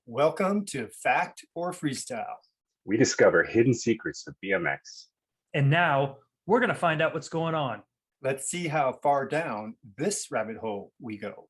Welcome to Fact or Freestyle. We discover hidden secrets of BMX. And now we're going to find out what's going on. Let's see how far down this rabbit hole we go.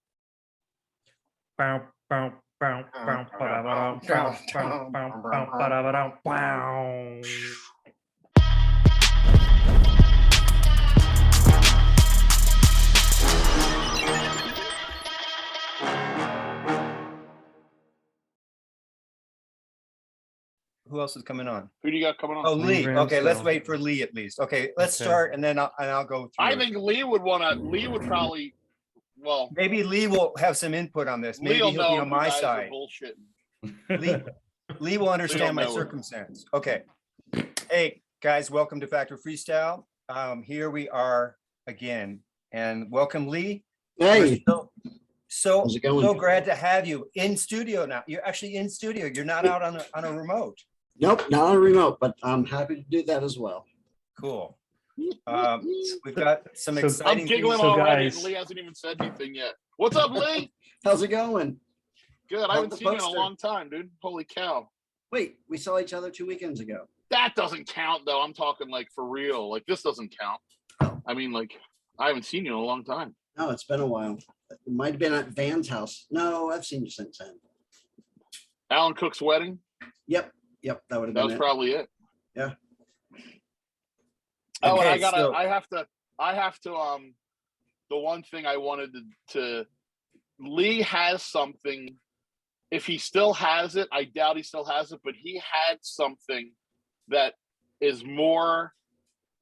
Who else is coming on? Who do you got coming on? Oh, Lee. Lee Okay, let's Ramsdale. wait for Lee at least. Okay, let's Okay. start and then I'll go through. I think Lee would probably, well, maybe Lee will have some input on this. Maybe Lee will he'll know be if on you my guys are side. bullshitting. Lee will understand my know it. circumstance. Okay. Hey guys, welcome to Fact or Freestyle. Here we are again, and welcome Lee. Hey, We're so how's it going? so glad to have you in studio now. You're actually in studio. You're not out on a remote. Nope, not a remote, but I'm happy to do that as well. Cool. We've got some So- I'm exciting giggling things. already. guys- and Lee hasn't even said anything yet. What's up, Lee? How's it going? Good. I haven't the seen you in a poster. long time, dude. Holy cow. Wait, we saw each other 2 weekends ago. That doesn't count, though. I'm talking like for real. Like this doesn't count. I mean, like I haven't seen you in a long time. No, it's been a while. It might have been at Van's house. No, I've seen you since then. Alan Cook's wedding. Yep, that would have That been was it. probably it. Yeah. Oh, and Okay, I have to, the one thing I wanted to Lee has something. If he still has it, I doubt he still has it, but he had something that is more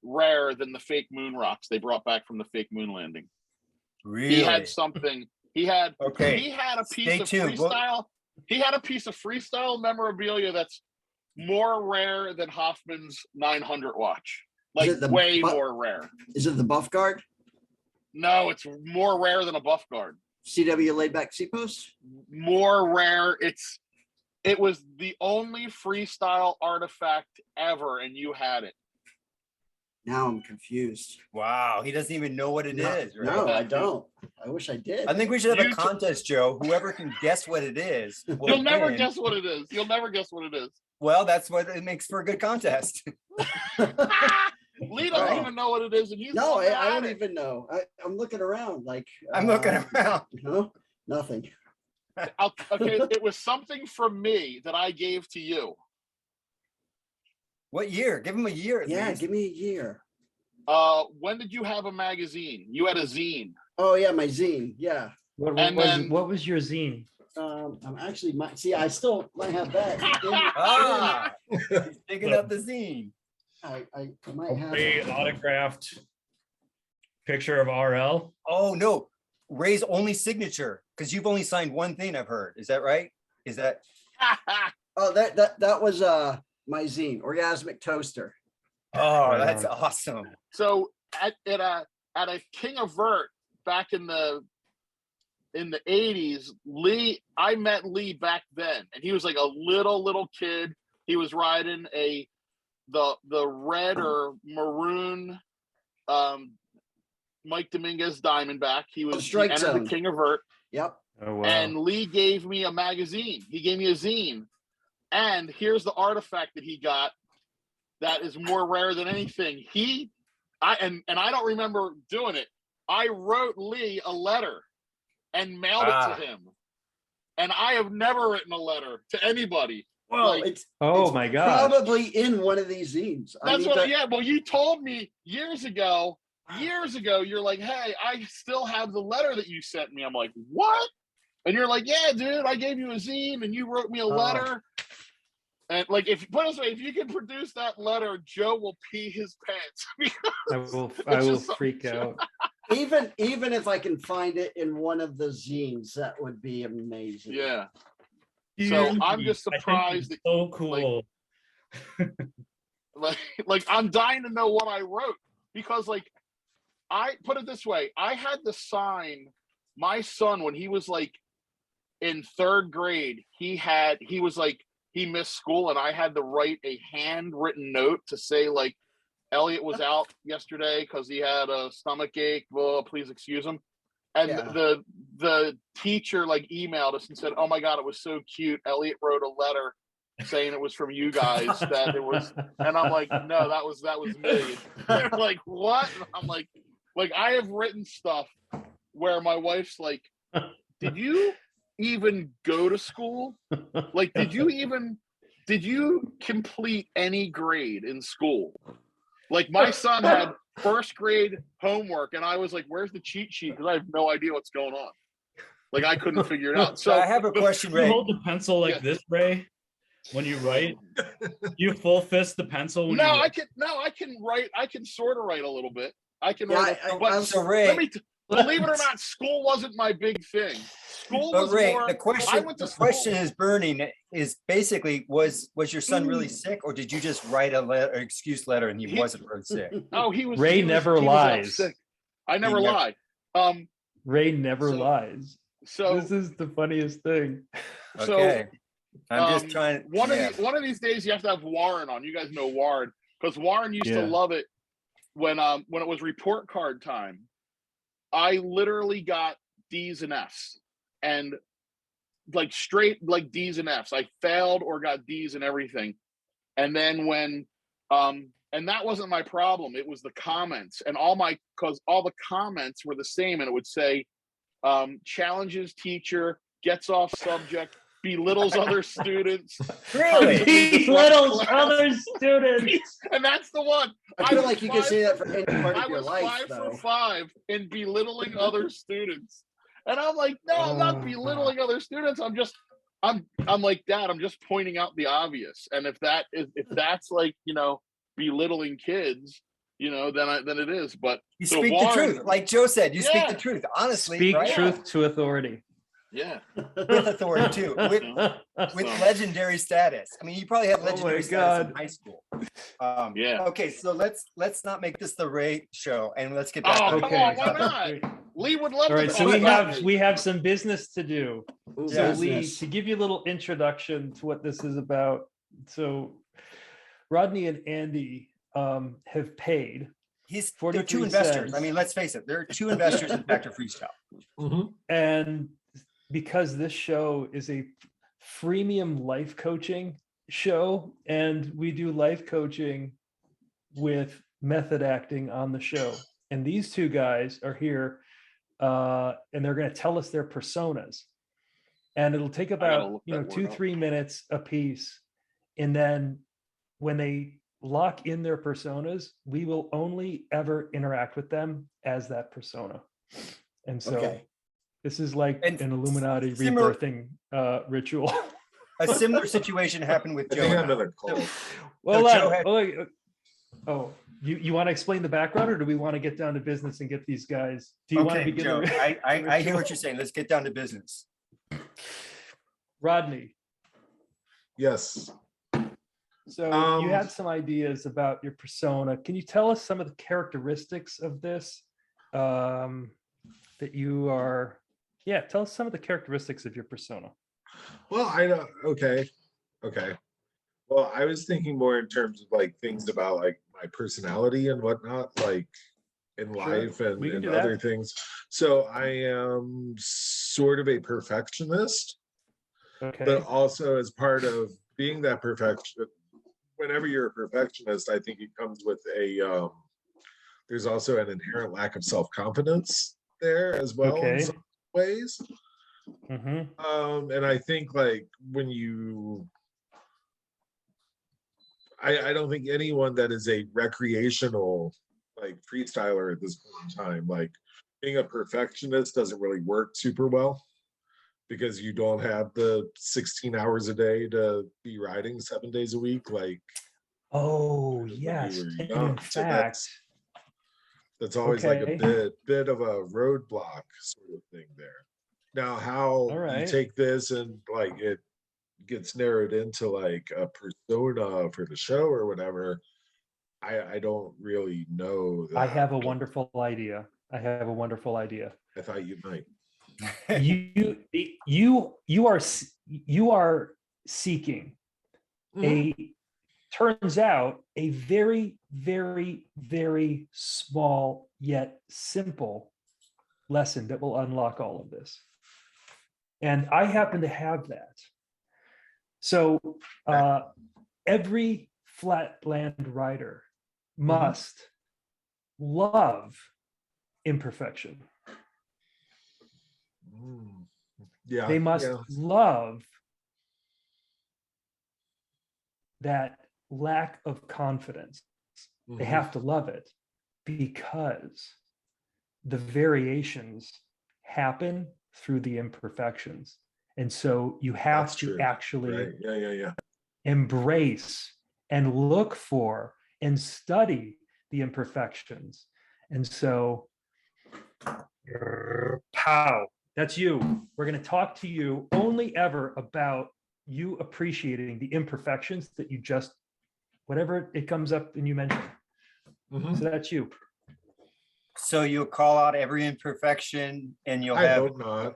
rare than the fake moon rocks they brought back from the fake moon landing. Really? He had something. He had Okay. a piece Stay of tuned. freestyle. He had a piece of freestyle memorabilia that's more rare than Hoffman's 900 watch. Like it the way bu- more rare. Is it the buff guard? No, it's more rare than a buff guard. CW laid back C post? More rare. It was the only freestyle artifact ever, and you had it. Now I'm confused. Wow, he doesn't even know what it is. Right? No, I don't. I wish I did. I think we should have a You- contest, Joe. Whoever can guess what it is. will You'll never win. guess what it is. You'll never guess what it is. Well, that's what it makes for a good contest. Lee doesn't Right. even know what it is, and he's No, the one that I had don't it. even know. I'm looking around like I'm looking around. No, nothing. Okay, it was something from me that I gave to you. What year? Give him a year. At Yeah, least. give me a year. When did you have a magazine? You had a zine. Oh yeah, my zine. Yeah. What was your zine? I'm actually I still might have that. Ah, he's digging up the zine. I might have The it. autographed picture of RL. Oh no, Ray's only signature because you've only signed one thing. I've heard. Is that right? Is that? Oh, that was my zine, Orgasmic Toaster. Oh, Right that's on. awesome. So at a King of Vert back in the 80s, I met Lee back then, and he was like a little kid. He was riding the red or maroon Mike Dominguez Diamondback. He Strike entered Zone. the King of Vert, Yep. Oh wow. and Lee gave me a magazine. He gave me a zine, and here's the artifact that he got that is more rare than anything. I don't remember doing it. I wrote Lee a letter and mailed it to him, and I have never written a letter to anybody. Well, Like, Oh it's my God. probably in one of these zines. That's what. Yeah. Well, you told me years ago. You're like, hey, I still have the letter that you sent me. I'm like, what? And you're like, yeah, dude, I gave you a zine and you wrote me a letter. And like, put it this way, if you can produce that letter, Joe will pee his pants. I will just freak out. Even if I can find it in one of the zines, that would be amazing. Yeah. So I'm just I think surprised it's so cool. like I'm dying to know what I wrote, because like, I put it this way, I had to sign my son when he was like in 3rd grade. He missed school, and I had to write a handwritten note to say like, Elliot was out yesterday because he had a stomach ache. Well, please excuse him. And Yeah. the teacher like emailed us and said, "Oh my God, it was so cute. Elliot wrote a letter saying it was from you guys that it was." And I'm like, "No, that was me." They're like, "What?" And I'm like I have written stuff where my wife's like, "Did you even go to school? Like, did you complete any grade in school?" Like my son had first grade homework, and I was like, "Where's the cheat sheet?" Because I have no idea what's going on. Like I couldn't figure it out. So I have a question, You Ray. hold the pencil like this, Ray, when you write. You full fist the pencil when you I write. can write. I can sort of write a little bit. I can Yeah, write. But So Ray, believe it or not, school wasn't my big thing. School but was Ray, more. the question, went to the school. question is burning is basically, was your son really sick, or did you just write a letter, excuse letter, and he wasn't really sick? Oh, he was. Ray he was- never he was out lies. sick. I never never- lie. Ray never So- lies. So This is the funniest thing. Okay, I'm just trying. One of these days you have to have Warren on. You guys know Warren because Warren used to love it when it was report card time. I literally got D's and F's and like straight like D's and F's. I failed or got D's and everything. And then when and that wasn't my problem. It was the comments and because all the comments were the same, and it would say challenges teacher, gets off subject, belittles other students. Really? Belittles other students. And that's the one. I feel was like you can say that for any part I of your was life, 5 though. for 5 in belittling other students. And I'm like, no, I'm not belittling other students. I'm like, Dad, I'm just pointing out the obvious. And if that's like, belittling kids, then it is. But You so speak the Warren- truth, like Joe said. You speak Yeah. the truth, honestly. Speak right? truth to authority. Yeah. With authority too, with So- legendary status. I mean, you probably have Oh legendary my status in God. high school. Yeah. Okay, so let's not make this the Ray show, and let's get Oh, back. come to Okay. on, why not? Lee would love All to right, talk so about we me. have some business to do. Ooh, So Yes. Lee, business. to give you a little introduction to what this is about. So Rodney and Andy have paid There are 43 two investors. cents. I mean, let's face it. There are two investors in Factor Freestyle. And because this show is a freemium life coaching show, and we do life coaching with method acting on the show. And these two guys are here and they're going to tell us their personas. And it'll take gotta about look that word 2-3 minutes a piece. And then when they lock in their personas, we will only ever interact with them as that persona. And so Okay. this is like And an Illuminati similar- rebirthing ritual. A similar situation happened with I Joe. think and I'm I. in a cult. Well, Joe had- you want to explain the background, or do we want to get down to business and get these guys? Do you want to Okay, begin? Joe, the I hear what you're saying. Let's get down to business. Rodney, Yes. so you Um, had some ideas about your persona. Can you tell us some of the characteristics of this that you are? Yeah, tell us some of the characteristics of your persona. Well, I know. Okay. Well, I was thinking more in terms of like things about like my personality and whatnot, like in Sure, life and, we can and do that. other things. So I am sort of a perfectionist, Okay. but also as part of being that perfection, whenever you're a perfectionist, I think it comes with there's also an inherent lack of self-confidence there as well in Okay. some ways. Mm-hmm. And I think like when I don't think anyone that is a recreational like freestyler at this point in time, like being a perfectionist doesn't really work super well because you don't have the 16 hours a day to be riding 7 days a week. Like Oh, when you yes. were And young. in So fact, that's always like Okay. a bit of a roadblock sort of thing there. Now, how All right. you take this and like it gets narrowed into like a persona for the show or whatever, I don't really know that. I have a wonderful idea. I I thought you might. You are seeking turns out a very, very, very small yet simple lesson that will unlock all of this. And I happen to have that. So every flatland rider must love imperfection. Yeah. They must love that lack of confidence. They have to love it because the variations happen through the imperfections. And so you have That's to true. actually Right. embrace and look for and study the imperfections. And so, pow, that's you. We're going to talk to you only ever about you appreciating the imperfections that you just, whatever it comes up and you mention. So that's you. So you'll call out every imperfection and you'll I have, hope not.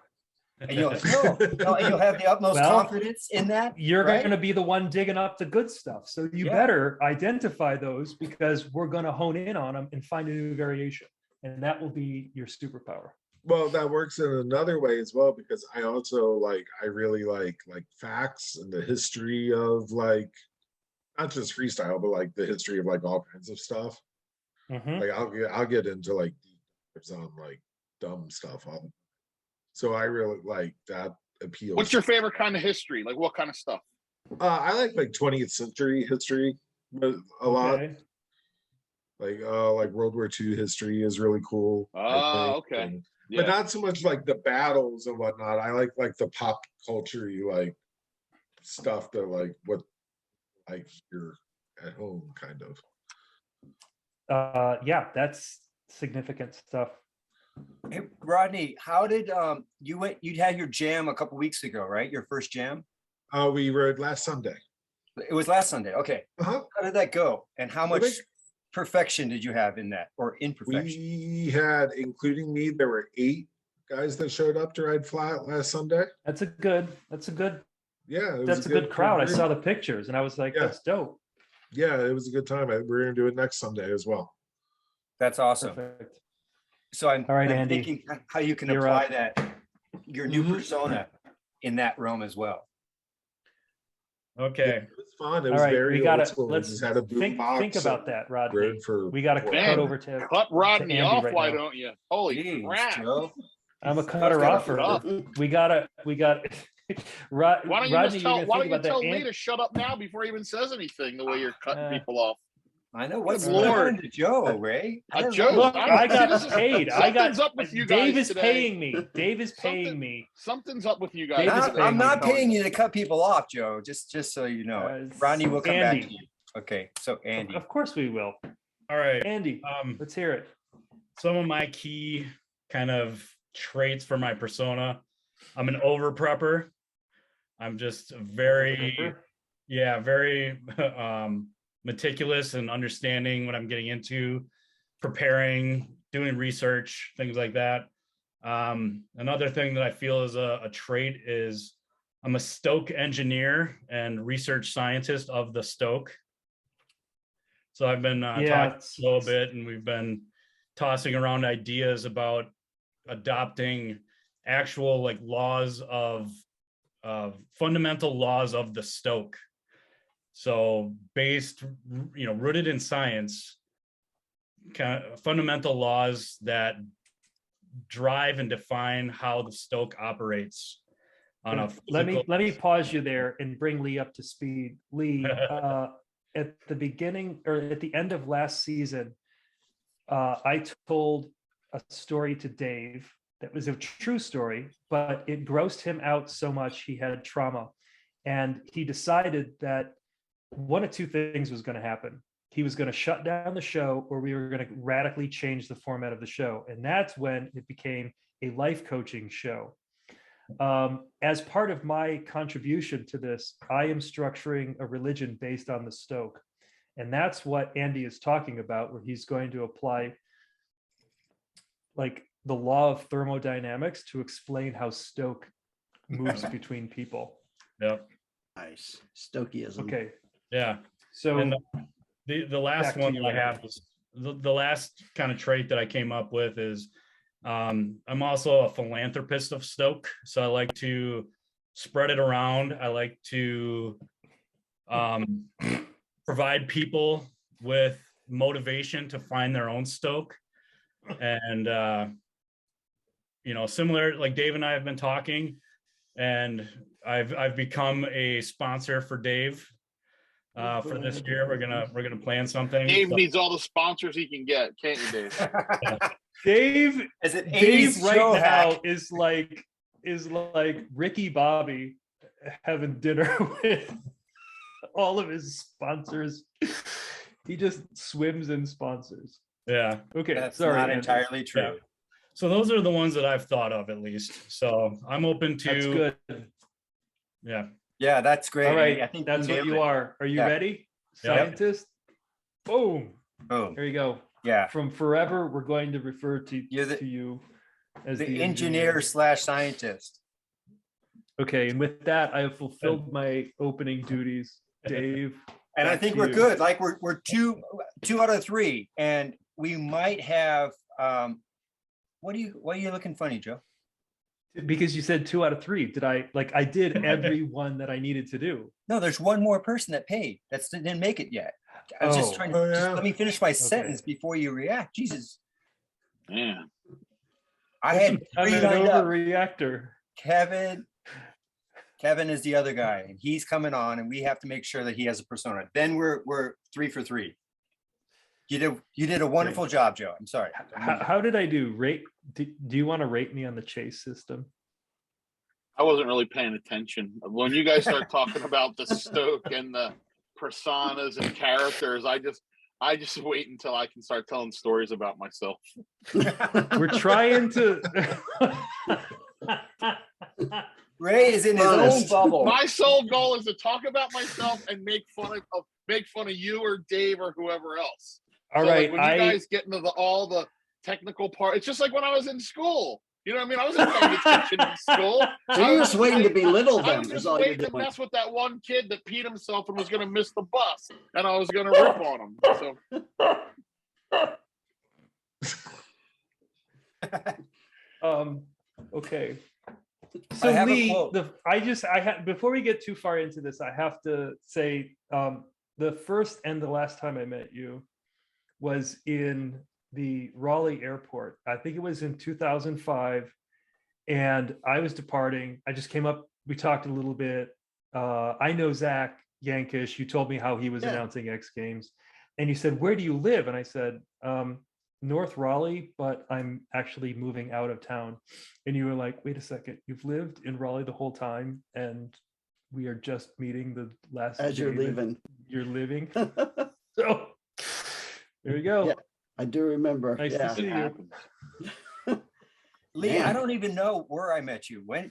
and you'll, no, and you'll have the utmost Well, confidence in that. You're right? going to be the one digging up the good stuff. So you better identify those, because we're going to hone in on them and find a new variation. And that will be your superpower. Well, that works in another way as well, because I also I really like facts and the history of not just freestyle, but the history of all kinds of stuff. I'll get into on dumb stuff. So I really like that appeals. What's your favorite kind of history? Like what kind of stuff? I like 20th century history a lot. Like World War II history is really cool. Oh, okay. And, but not so much the battles and whatnot. I like the pop culture stuff that what I hear at home kind of. Yeah, that's significant stuff. Hey, Rodney, how did you had your jam a couple weeks ago, right? Your first jam? We rode last Sunday. It was last Sunday. Okay. How did that go? And how much perfection did you have in that, or imperfection? We had, including me, there were 8 guys that showed up to ride flat last Sunday. That's a good yeah, that's a good crowd. I saw the pictures and I was like, that's dope. Yeah, it was a good time. We're gonna do it next Sunday as well. That's awesome. Perfect. So I'm Andy, thinking how you can apply that, your new persona in that realm as well. Okay. It was fun. It was very gotta, old school. let's had a think about that, Rodney. rode for We got to cut over to Cut Rodney Andy off, right why now. don't you? Holy Jeez, crap. Joe. I'm a cutter offer. We got Why don't you Rodney, tell Lee to shut up now before he even says anything, the way you're cutting people off? I know what's Good going Lord. on to Joe, Ray. Joe, Look, I got See, paid. something's up with you guys Dave is today. paying me. Dave is paying me. Something's up with you guys. Dave is today. I'm not telling paying you to cut people off, Joe. Just so you know. Rodney will come back Andy. to you. Okay, so Andy. Of course we will. All right. Andy, let's hear it. Some of my key kind of traits for my persona. I'm an over prepper. I'm just very meticulous and understanding what I'm getting into, preparing, doing research, things like that. Another thing that I feel is a trait is I'm a stoke engineer and research scientist of the stoke. So I've been talking a little bit, and we've been tossing around ideas about adopting actual laws of fundamental laws of the stoke. So based, rooted in science, kind of fundamental laws that drive and define how the stoke operates on a let me pause you there and bring Lee up to speed. Lee, at the beginning or at the end of last season, I told a story to Dave that was a true story, but it grossed him out so much he had trauma. And he decided that one of two things was going to happen. He was going to shut down the show, or we were going to radically change the format of the show. And that's when it became a life coaching show. As part of my contribution to this, I am structuring a religion based on the stoke. And that's what Andy is talking about, where he's going to apply the law of thermodynamics to explain how stoke moves between people. Yep. Nice. Stokeism. Okay. Yeah. So and the last one that I have is the last kind of trait that I came up with is I'm also a philanthropist of Stoke, so I like to spread it around. I like to provide people with motivation to find their own Stoke. And you know, similar, like Dave and I have been talking, and I've become a sponsor for Dave for this year. We're gonna plan something. Dave So- needs all the sponsors he can get, can't you, Dave? Dave, As an Dave 80s right show now hack. is like Ricky Bobby having dinner with all of his sponsors. He just swims in sponsors. yeah. Okay, That's sorry. not Andrew. entirely true. Yeah. So those are the ones that I've thought of, at least. So I'm open to. That's good. Yeah. Yeah, that's great. All right, I think that's what nailed you it. are. Are you Yeah. ready? Yeah. Scientist? Boom. Boom. There you go. Yeah. From forever, we're going to refer to You're you as the engineer / scientist. Okay, and with that, I have fulfilled my opening duties. Dave. And I back think to we're you. good. Like we're two out of three, and we might have. Why are you looking funny, Joe? Because you said 2 out of 3. Did I I did every one that I needed to do? No, there's one more person that paid. That didn't make it yet. I was just Oh. trying to Oh, just yeah. let me finish my sentence before you react. Jesus, Yeah. I had I'm 3 an lined up. overreactor. Kevin is the other guy, and he's coming on, and we have to make sure that he has a persona. Then we're 3 for 3. You did a wonderful job, Joe. I'm sorry. How did I do? Do you want to rate me on the chase system? I wasn't really paying attention. When you guys start talking about the Stoke and the personas and characters, I just wait until I can start telling stories about myself. We're trying to. Ray is in his own Honest. bubble. My sole goal is to talk about myself and make fun of you or Dave or whoever else. All So, right, like, when you guys get into all the technical part, it's just like when I was in school. You know what I mean? I wasn't paying attention in school. So you're just waiting to belittle I them. was Is just all you're waiting to doing. mess with that one kid that peed himself and was going to miss the bus, and I was going to rip on him. So Okay. So I have a Lee, quote. I had before we get too far into this, I have to say the first and the last time I met you was in the Raleigh airport. I think it was in 2005, and I was departing. I just came up. We talked a little bit. I know Zach Yankish. You told me how he was Yeah. announcing X Games, and you said, "Where do you live?" And I said, North Raleigh, but I'm actually moving out of town. And you were like, wait a second, you've lived in Raleigh the whole time, and we are just meeting the last As you're day that leaving. you're leaving. So there you go. Yeah. I do remember. Nice to Yeah. see it you. happens. Lee, I Man. don't even know where I met you. Where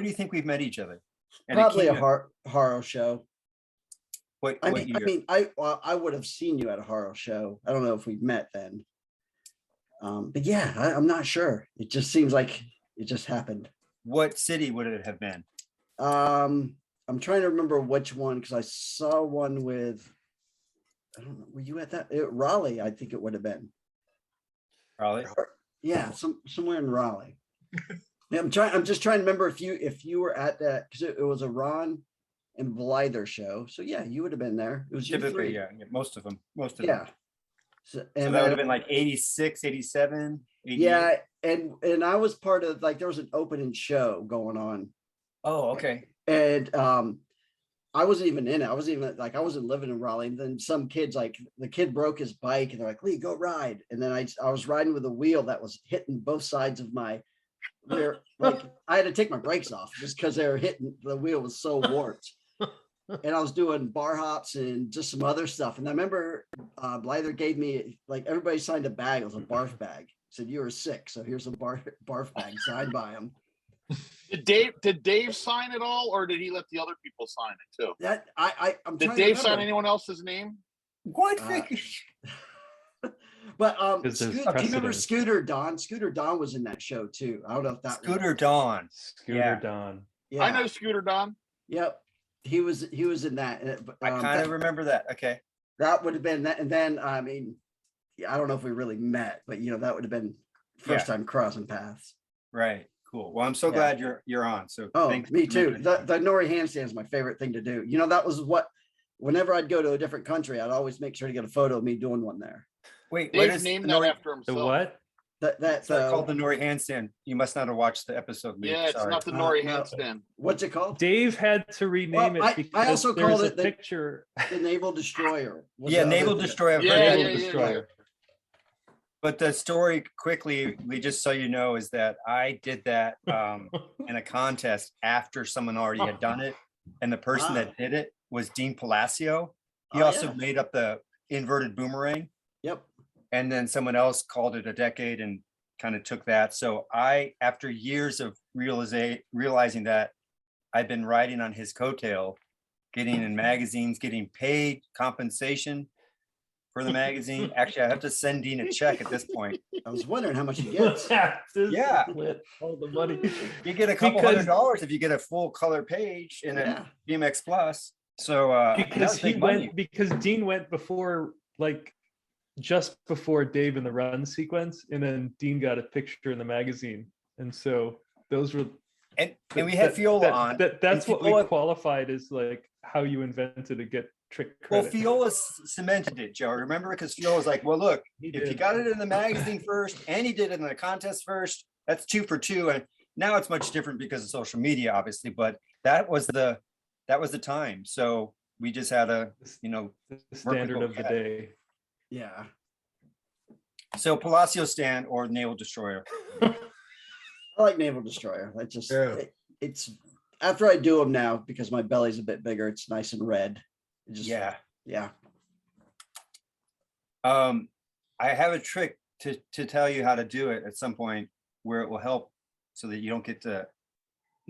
do you think we've met each other? At Probably a keynote? horror show. What I year? mean, I would have seen you at a horror show. I don't know if we've met then. But yeah, I'm not sure. It just seems like it just happened. What city would it have been? I'm trying to remember which one because I saw one with. I don't know. Were you at that? Raleigh, I think it would have been. Raleigh. Yeah, somewhere in Raleigh. Yeah, I'm just trying to remember if you were at that because it was a Ron and Blyther show. So yeah, you would have been there. It was you Typically, three. yeah. Most of them. Yeah. So And that would have been like 86, 87, 88. yeah, and I was part of there was an opening show going on. Oh, okay. And I wasn't even in it. I wasn't even I wasn't living in Raleigh. And then some kids the kid broke his bike and they're like, Lee, go ride. And then I was riding with a wheel that was hitting both sides of my rear. I had to take my brakes off just because they were hitting the wheel was so warped. And I was doing bar hops and just some other stuff. And I remember Blyther gave me everybody signed a bag. It was a barf bag. Said you were sick, so here's a barf bag signed by him. Did Dave sign it all, or did he let the other people sign it too? That I'm Did trying Dave to sign remember. anyone else's name? What? But 'Cause there's do you remember precedent. Scooter Don? Scooter Don was in that show too. I don't know if that Scooter Dawn. Scooter Yeah. Don. Yeah. I know Scooter Don. Yep. He was in that. I kind of remember that. Okay. that would have been that. And then I mean, yeah, I don't know if we really met, but that would have been first time crossing paths. Right. Cool. Well, I'm so Yeah. glad you're on. So Oh, thanks me for too. making The, it. the Nori handstand is my favorite thing to do. You know, that was what, whenever I'd go to a different country, I'd always make sure to get a photo of me doing one there. Wait, what Dave is named the that Nori? after The himself. what? That's It's called the Nori handstand. You must not have watched the episode. Lee. Yeah, it's Sorry. not the Nori no. handstand. what's it called? Dave had to rename Well, I it because also there's called a it the- picture. The Naval Destroyer. was Yeah, the other Naval thing. Destroyer. I've Yeah, heard Naval that. Destroyer. But the story quickly, Lee, just so you know, is that I did that in a contest after someone already had done it. And the person that did it was Dean Palacio. He Oh, also yeah. made up the inverted boomerang. Yep. And then someone else called it a decade and kind of took that. So I, after years of realizing that I've been riding on his coattail, getting in magazines, getting paid compensation for the magazine. Actually, I have to send Dean a check at this point. I was wondering how much he gets. Yeah. Split all the money. You get a couple Because- $100 if you get a full color page in Yeah. a BMX Plus. So that Because was he big money. went, because Dean went before, like, just before Dave in the run sequence, and then Dean got a picture in the magazine, and so those were. And we had Fiola on. That's and what we Fiola- qualified as like how you invented to get trick Well, credit. Fiola cemented it, Joe. Remember, because Fiola was like, "Well, look, He if you did. got it in the magazine first, and he did it in the contest first, that's 2 for 2." And now it's much different because of social media, obviously. But that was the time. So we just had to, The standard what of we the had. day. Yeah. So Palacio stand or Naval Destroyer. I like Naval Destroyer. That just Yeah. it's after I do them now because my belly's a bit bigger. It's nice and red. It just Yeah. yeah. I have a trick to tell you how to do it at some point where it will help so that you don't get to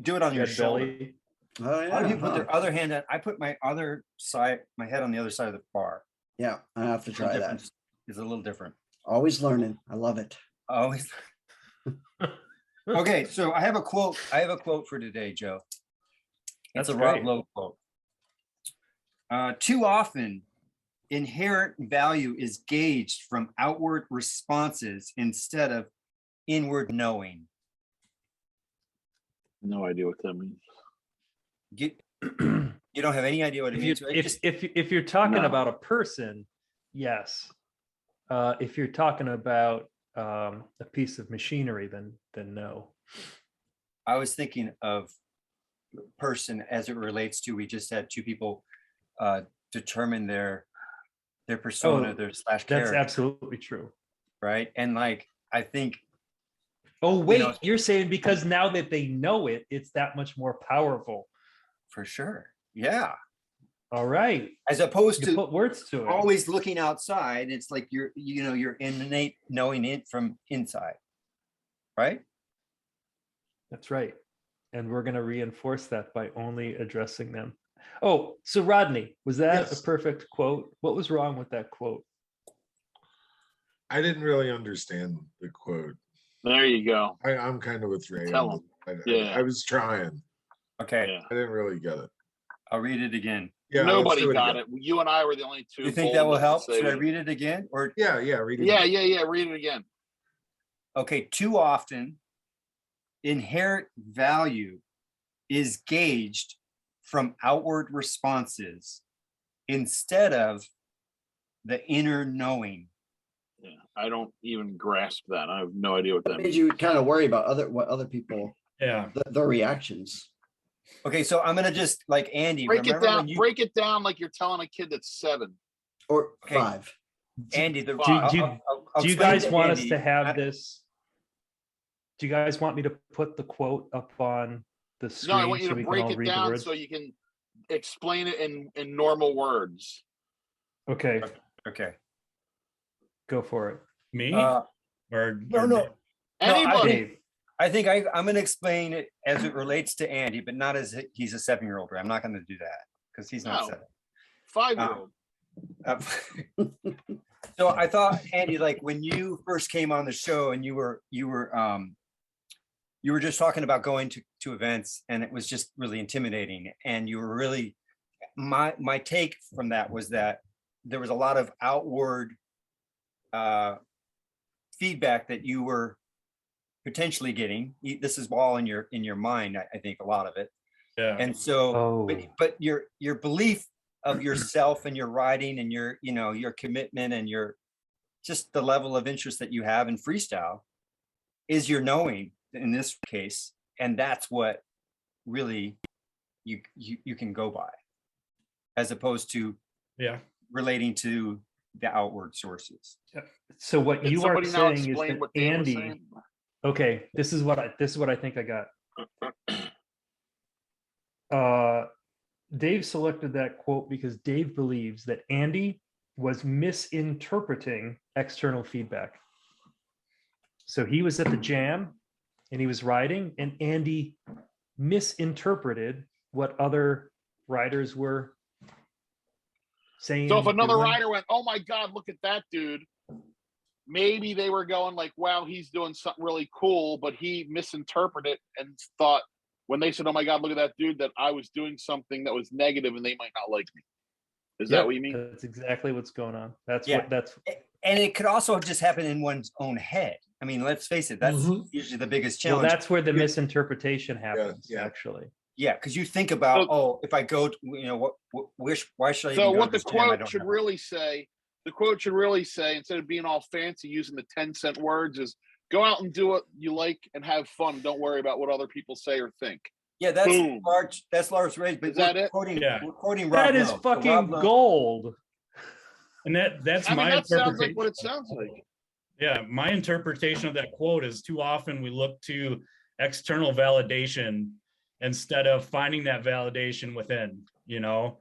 do it on your Red shoulder. belly. Oh A lot yeah. of people put huh. their other hand on. I put my other side, my head on the other side of the bar. Yeah, I have to The try that. difference is a little different. Always learning. I love it. Always. Okay, so I have a quote. I have a quote for today, Joe. It's That's a Rob great. Lowe quote. Too often, inherent value is gauged from outward responses instead of inward knowing. No idea what that means. You don't have any idea what it If means. you right? Just- if you're talking No. about a person, yes. If you're talking about a piece of machinery, then no. I was thinking of person as it relates to, we just had 2 people determine their persona, Oh, their slash That's character, absolutely true. right? And like, I think, Oh wait, know- you're saying because now that they know it, it's that much more powerful. for sure, yeah. All right, As opposed you to put words to it. always looking outside, it's like you're innate knowing it from inside, right? That's right. And we're going to reinforce that by only addressing them. Oh, so Rodney, was that Yes. a perfect quote? What was wrong with that quote? I didn't really understand the quote. There you go. I'm kind of with Ray. Tell on him. this. Yeah. I was trying. Okay, Yeah. I didn't really get it. I'll read it again. Yeah, let's Nobody do got again. it. You and I were the only 2. You think bold that will enough to help? say Should I it. read it again? Or, Yeah, read it. Yeah, again. Read it again. okay, too often, inherent value is gauged from outward responses instead of the inner knowing. Yeah, I don't even grasp that. I have no idea what that It made means. you kind of worry about what other people Yeah. their reactions. Okay, so I'm gonna just like Andy. Break it remember down. when you, Break it down like you're telling a kid that's 7. Or Okay. 5. Andy, the, Do- do- I'll Do you explain guys want us Andy. to have I- this? Do you guys want me to put the quote up on the No, screen I want you so to we can break all it read the down words? so you can explain it in normal words. Okay, Okay. go for it. Me? Uh, or no, no. No, I Anybody. think- Dave, I think I'm going to explain it as it relates to Andy, but not as he's a 7-year-old. I'm not going to do that because he's not No. 7. 5-year-old. So I thought, Andy, like when you first came on the show and you were just talking about going to events and it was just really intimidating. And you were really, my take from that was that there was a lot of outward feedback that you were potentially getting. This is all in your mind, I think, a lot of it. Yeah. And so, Oh. but your belief of yourself and your writing and your, you know, your commitment and your just the level of interest that you have in freestyle is your knowing in this case, and that's what really you can go by, as opposed to Yeah. relating to the outward sources. So what Can you are somebody now saying is explain that what Dave was Andy, saying? okay, this is what I think I got. Dave selected that quote because Dave believes that Andy was misinterpreting external feedback. So he was at the jam and he was riding, and Andy misinterpreted what other riders were saying. So if another doing. rider went, "Oh my God, look at that dude," maybe they were going like, "Wow, he's doing something really cool," but he misinterpreted and thought when they said, "Oh my God, look at that dude," that I was doing something that was negative and they might not like me. Is that what you mean? That's exactly what's going on. That's Yeah. what that's And it could also just happen in one's own head. I mean, let's face it, that's usually the biggest well, challenge. that's where the misinterpretation happens, yeah. actually. Yeah, because you think about, So- if I go to, you know, why should I So even go what to the this jam? I quote don't should know. really say, instead of being all fancy using the 10-cent words, is go out and do what you like and have fun. Don't worry about what other people say or think. Yeah, that's Boom. large. That's Lars Ray. But Is that it? Yeah. We're quoting Rob That is Lowe. So fucking Rob Lowe- gold. And that's I mean, my that sounds like interpretation. what it sounds like. Yeah, my interpretation of that quote is too often we look to external validation instead of finding that validation within, you know,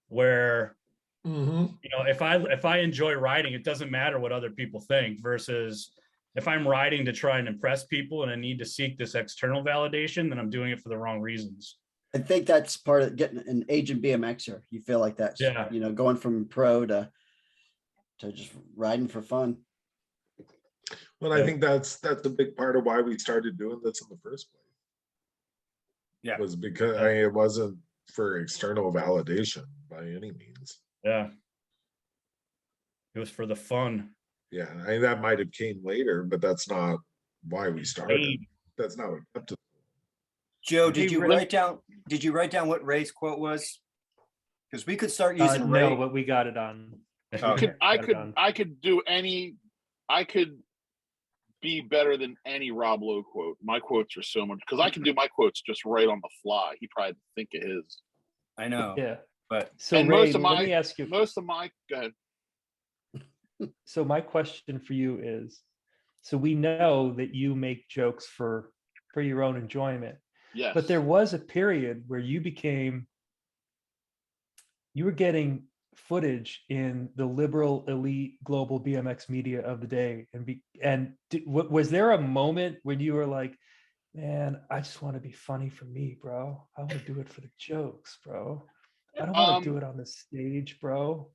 where, you know, if I enjoy writing, it doesn't matter what other people think, versus if I'm writing to try and impress people and I need to seek this external validation, then I'm doing it for the wrong reasons. I think that's part of getting an agent BMXer. You feel like that's, Yeah. you know, going from pro to just riding for fun. Well, I think that's a big part of why we started doing this in the first place. Yeah. Was because it wasn't for external validation by any means. Yeah. It was for the fun. Yeah, that might have came later, but that's not why we started. That's not what kept it. Joe, did Hey, you Ray- write down? Did you write down what Ray's quote was? Because we could start using Ray. No, but we got it on. Okay. I could be better than any Rob Lowe quote. My quotes are so much, because I can do my quotes just right on the fly. He probably think of his. I know. Yeah. But So And Ray, most of let my- me ask you. Go ahead. So my question for you is, so we know that you make jokes for your own enjoyment, Yes. but there was a period where you were getting footage in the liberal elite global BMX media of the day, was there a moment when you were like, man, I just want to be funny for me, bro. I want to do it for the jokes, bro. I don't want to do it on the stage, bro.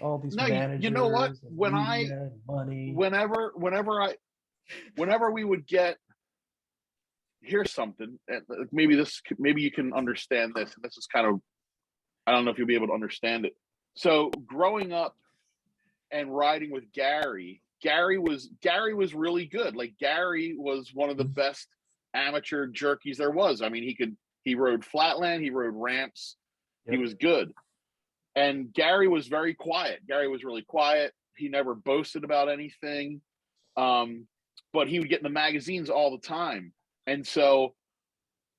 All these No, managers, you know what? and When media and money. whenever we would get, here's something, and maybe you can understand this. And this is kind of, I don't know if you'll be able to understand it. So growing up and riding with Gary was really good. Like, Gary was one of the best amateur jerkies there was. I mean, he rode Flatland, he rode ramps, he was good. And Gary was very quiet. Gary was really quiet. He never boasted about anything. But he would get in the magazines all the time. And so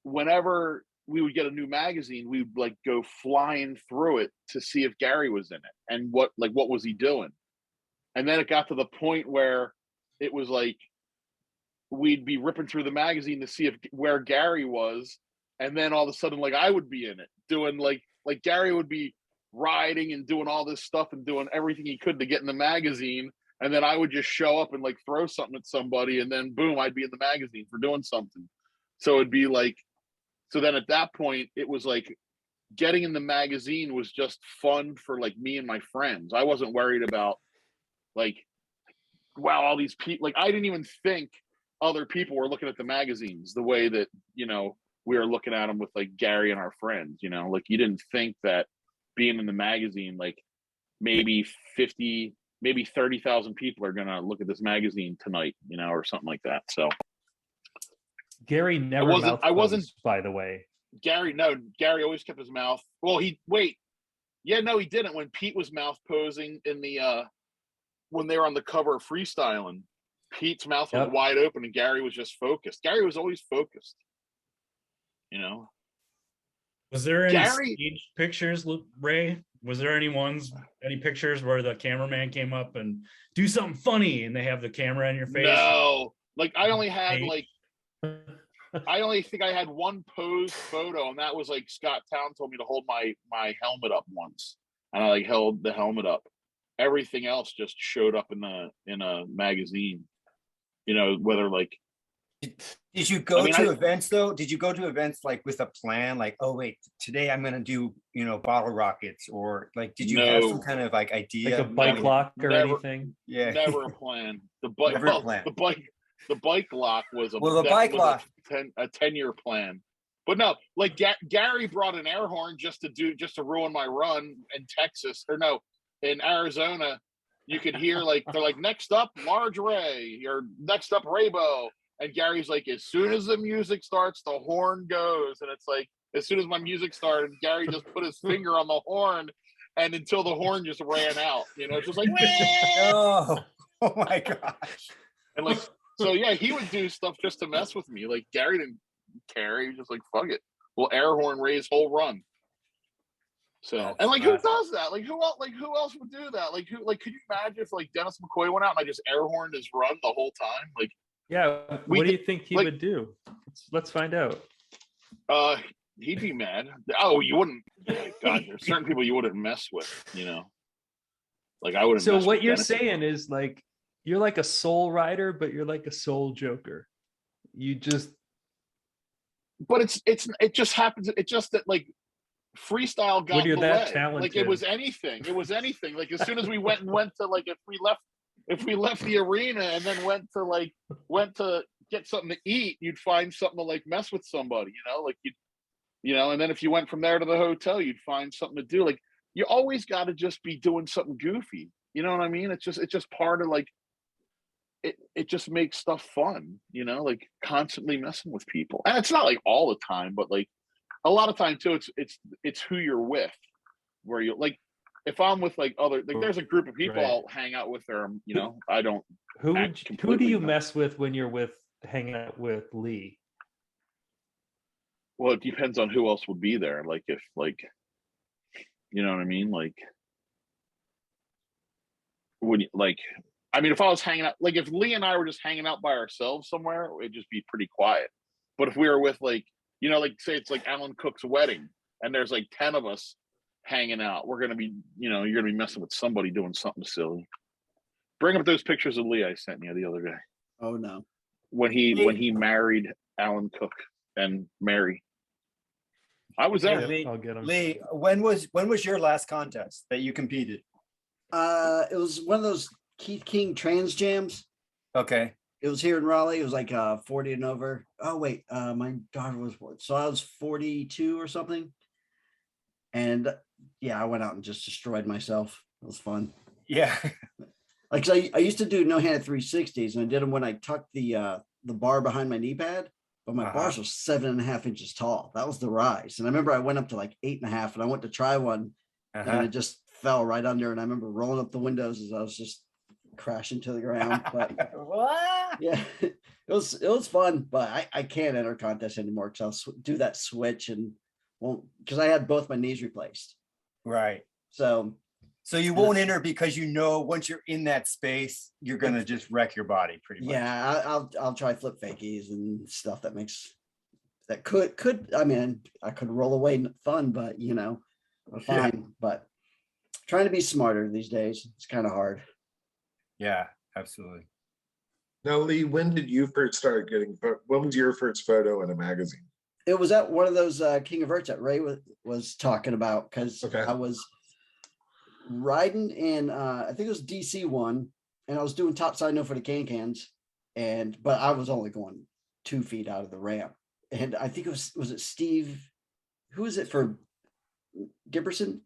whenever we would get a new magazine, we would like go flying through it to see if Gary was in it and what was he doing. And then it got to the point where it was like we'd be ripping through the magazine to see where Gary was, and then all of a sudden, like, I would be in it doing like Gary would be riding and doing all this stuff and doing everything he could to get in the magazine, and then I would just show up and like throw something at somebody, and then boom, I'd be in the magazine for doing something. So it'd be like, so then at that point, it was like getting in the magazine was just fun for like me and my friends. I wasn't worried about like, wow, all these people. Like, I didn't even think other people were looking at the magazines the way that, you know, we were looking at them with like Gary and our friends. You know, like, you didn't think that being in the magazine, like maybe 50, maybe 30,000 people are gonna look at this magazine tonight, you know, or something like that. So Gary never I wasn't by the way. Gary. No, Gary always kept his mouth. Well, he didn't. When Pete was mouth posing in the when they were on the cover of Freestyling, Pete's mouth was wide open and Gary was just focused. Gary was always focused. You know. Was there any Gary- stage pictures, Ray? Was there any pictures where the cameraman came up and do something funny and they have the camera in your face? No, like I only had Hey. like I only think I had one posed photo, and that was like Scott Town told me to hold my helmet up once, and I like held the helmet up. Everything else just showed up in a magazine. You know, whether like Did you go I mean, to events though? Did you go to events like with a plan? Like, oh wait, today I'm gonna do, bottle rockets, or like, did you have some No. kind of like idea? Like a bike lock or Never. anything? Yeah. never a plan. The bike, Never a plan. the bike lock was a Well, the bike lock. a 10-year plan. But no, like Gary brought an air horn just to ruin my run in Texas, or no, in Arizona. You could hear like they're like, next up Large Ray, or next up Raybo, and Gary's like, as soon as the music starts, the horn goes, and it's like as soon as my music started, Gary just put his finger on the horn, and until the horn just ran out, it's just like, Oh my gosh. and like, so yeah, he would do stuff just to mess with me. Like Gary didn't care; he was just like, fuck it, we'll air horn Ray's whole run. So, and like, who does that? Like, who else would do that? Like, could you imagine if like Dennis McCoy went out and I just air horned his run the whole time? Like, Yeah. What do you think he would do? Let's find out. He'd be mad. Oh, you wouldn't. God, there's certain people you wouldn't mess with. Like I wouldn't. So mess what with you're Dennis saying McCoy. is like you're like a soul rider, but you're like a soul joker. You just. But it just happens. It's just that like freestyle got When you're in the that way. talented. Like it was anything. Like as soon as we went to like if we left the arena and then went to get something to eat, you'd find something to like mess with somebody, like and then if you went from there to the hotel, you'd find something to do. Like you always got to just be doing something goofy. You know what I mean? It's just part of like it just makes stuff fun, like constantly messing with people. And it's not like all the time, but like a lot of time too, it's who you're with, where you like. If I'm with like there's a group of people Right. I'll hang out with, or I don't. Who act do completely you nuts. mess with when you're hanging out with Lee? Well, it depends on who else would be there. Like if you know what I mean. Like when if I was hanging out, like if Lee and I were just hanging out by ourselves somewhere, it'd just be pretty quiet. But if we were with like say it's like Alan Cook's wedding, and there's like 10 of us hanging out, we're gonna be, you're gonna be messing with somebody doing something silly. Bring up those pictures of Lee I sent you the other day Oh no. when he married Alan Cook and Mary. I was there. Lee, I'll get him. Lee, when was your last contest that you competed? It was one of those Keith King Trans Jams. Okay. It was here in Raleigh. It was like 40 and over. Oh wait, my daughter was born, so I was 42 or something. And yeah, I went out and just destroyed myself. It was fun. Yeah. Like I used to do no-handed 360s, and I did them when I tucked the bar behind my knee pad, but my bars were 7.5 inches tall. That was the rise. And I remember I went up to like 8.5, and I went to try one, and it just fell right under. And I remember rolling up the windows as I was just crashing to the ground. But What? yeah, it was fun. But I can't enter contests anymore because I'll do that switch and won't, because I had both my knees replaced. Right. So you won't enter because once you're in that space, you're gonna just wreck your body pretty much. yeah, I'll try flip fakies and stuff that could I mean I could roll away fun, but fine. But trying to be smarter these days, it's kind of hard. Yeah, absolutely. Now, Lee, when did you first start when was your first photo in a magazine? It was at one of those King of Earths that Ray was talking about, because Okay. I was riding in I think it was DC one, and I was doing topside no for the cans, but I was only going 2 feet out of the ramp, and I think was it Steve? Who is it for? Giberson?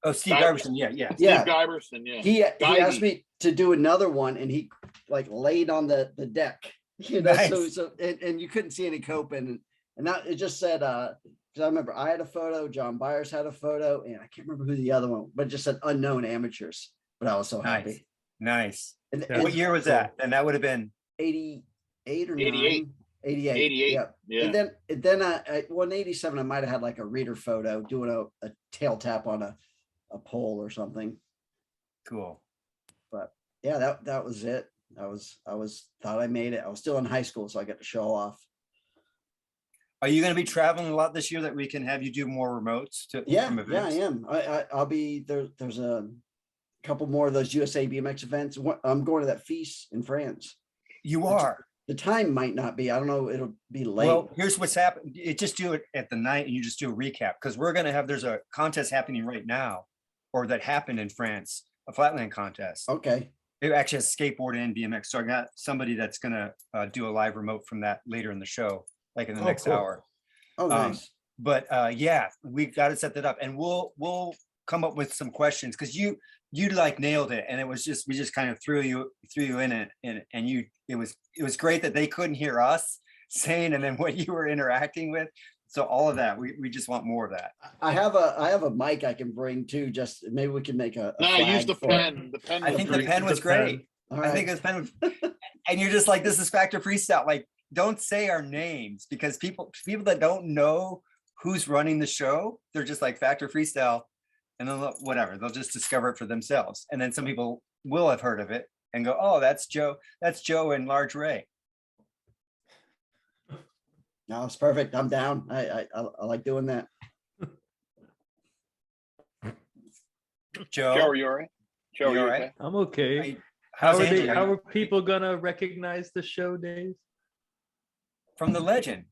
Oh, Steve Iverson. Iverson. Yeah. Yeah. Steve Giberson, yeah. He Guy asked me to do another one, and he like laid on the deck You know, so Nice. and you couldn't see any coping, and that it just said because I remember I had a photo, John Byers had a photo, and I can't remember who the other one, but it just said unknown amateurs. But I was so Nice. happy. Nice. And, Yeah. What year was that? And that would have been 88 or 88. 9? 88. 88. Yeah. Yeah. And then I 187, I might have had like a reader photo doing a tail tap on a pole or something. cool. But yeah, that was it. I thought I made it. I was still in high school, so I got to show off. Are you going to be traveling a lot this year that we can have you do more remotes from Yeah, events? I am. I'll be there. There's a couple more of those USA BMX events. I'm going to that feast in France. You are. The time might not be. I don't know. It'll be late. Well, here's what's happened. Just do it at the night and you just do a recap because we're going to have, there's a contest happening right now or that happened in France, a Flatland contest. Okay. It actually has skateboard and BMX. So I got somebody that's going to do a live remote from that later in the show, like in the Oh, next cool. hour. Oh, nice. But yeah, we've got to set that up and we'll come up with some questions because you like nailed it. And it was just, we just kind of threw you in it and it was great that they couldn't hear us saying and then what you were interacting with. So all of that, we just want more of that. I have a mic I can bring too. Just maybe we can make a No, use flag the for it. pen. The pen. I was think the great. pen was The pen. great. All I right. think it's pen and you're just like, this is Factor Freestyle. Like, don't say our names because people that don't know who's running the show, they're just like Factor Freestyle and then whatever, they'll just discover it for themselves. And then some people will have heard of it and go, oh, that's Joe and Large Ray. No, it's perfect. I'm down. I like doing that. Joe, Joe, are you all right? Joe, are You you all right? okay? I'm okay. I- How how's are Angie? how are people gonna recognize the show, Dave? From the legend,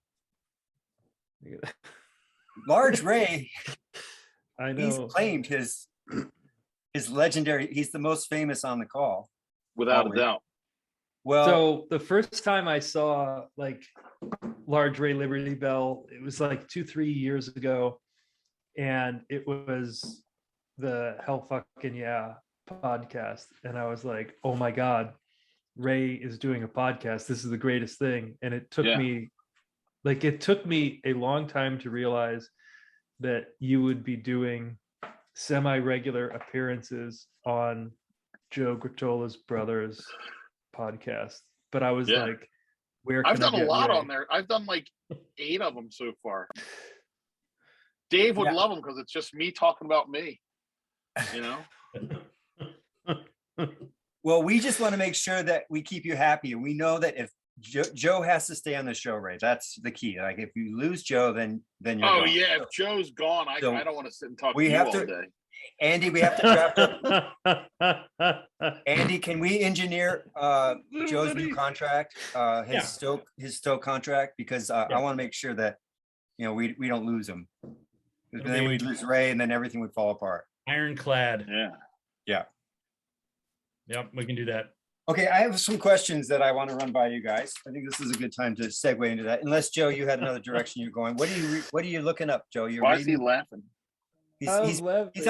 Large Ray, I he's know. claimed his legendary, he's the most famous on the call. Without Always. a doubt. Well, So the first time I saw like Large Ray Liberty Bell, it was like 2-3 years ago, and it was the Hell Fucking Yeah podcast, and I was like, oh my god, Ray is doing a podcast. This is the greatest thing. And it took Yeah. me a long time to realize that you would be doing semi-regular appearances on Joe Grottola's brother's podcast. But I was Yeah. like, where can I've done I a get lot Ray? on there. I've done like 8 of them so far. Dave would Yeah. love them because it's just me talking about me. You know? well, we just want to make sure that we keep you happy. And we know that if Joe has to stay on the show, Ray, that's the key. Like if you lose Joe, then you're Oh gone. yeah, if Joe's gone, I So, don't want to sit and talk we to you have all to- day. Andy, we have to draft up. Andy, can we engineer Joe's new contract, his Stoke contract? Because I want to make sure that, you know, we don't lose him. 'Cause It'll then be- we'd lose Ray and then everything would fall apart. Ironclad. Yeah. Yep, we can do that. Okay, I have some questions that I want to run by you guys. I think this is a good time to segue into that. Unless Joe, you had another direction you're going. What are you looking up, Joe? You're Why is he reading? laughing? He's on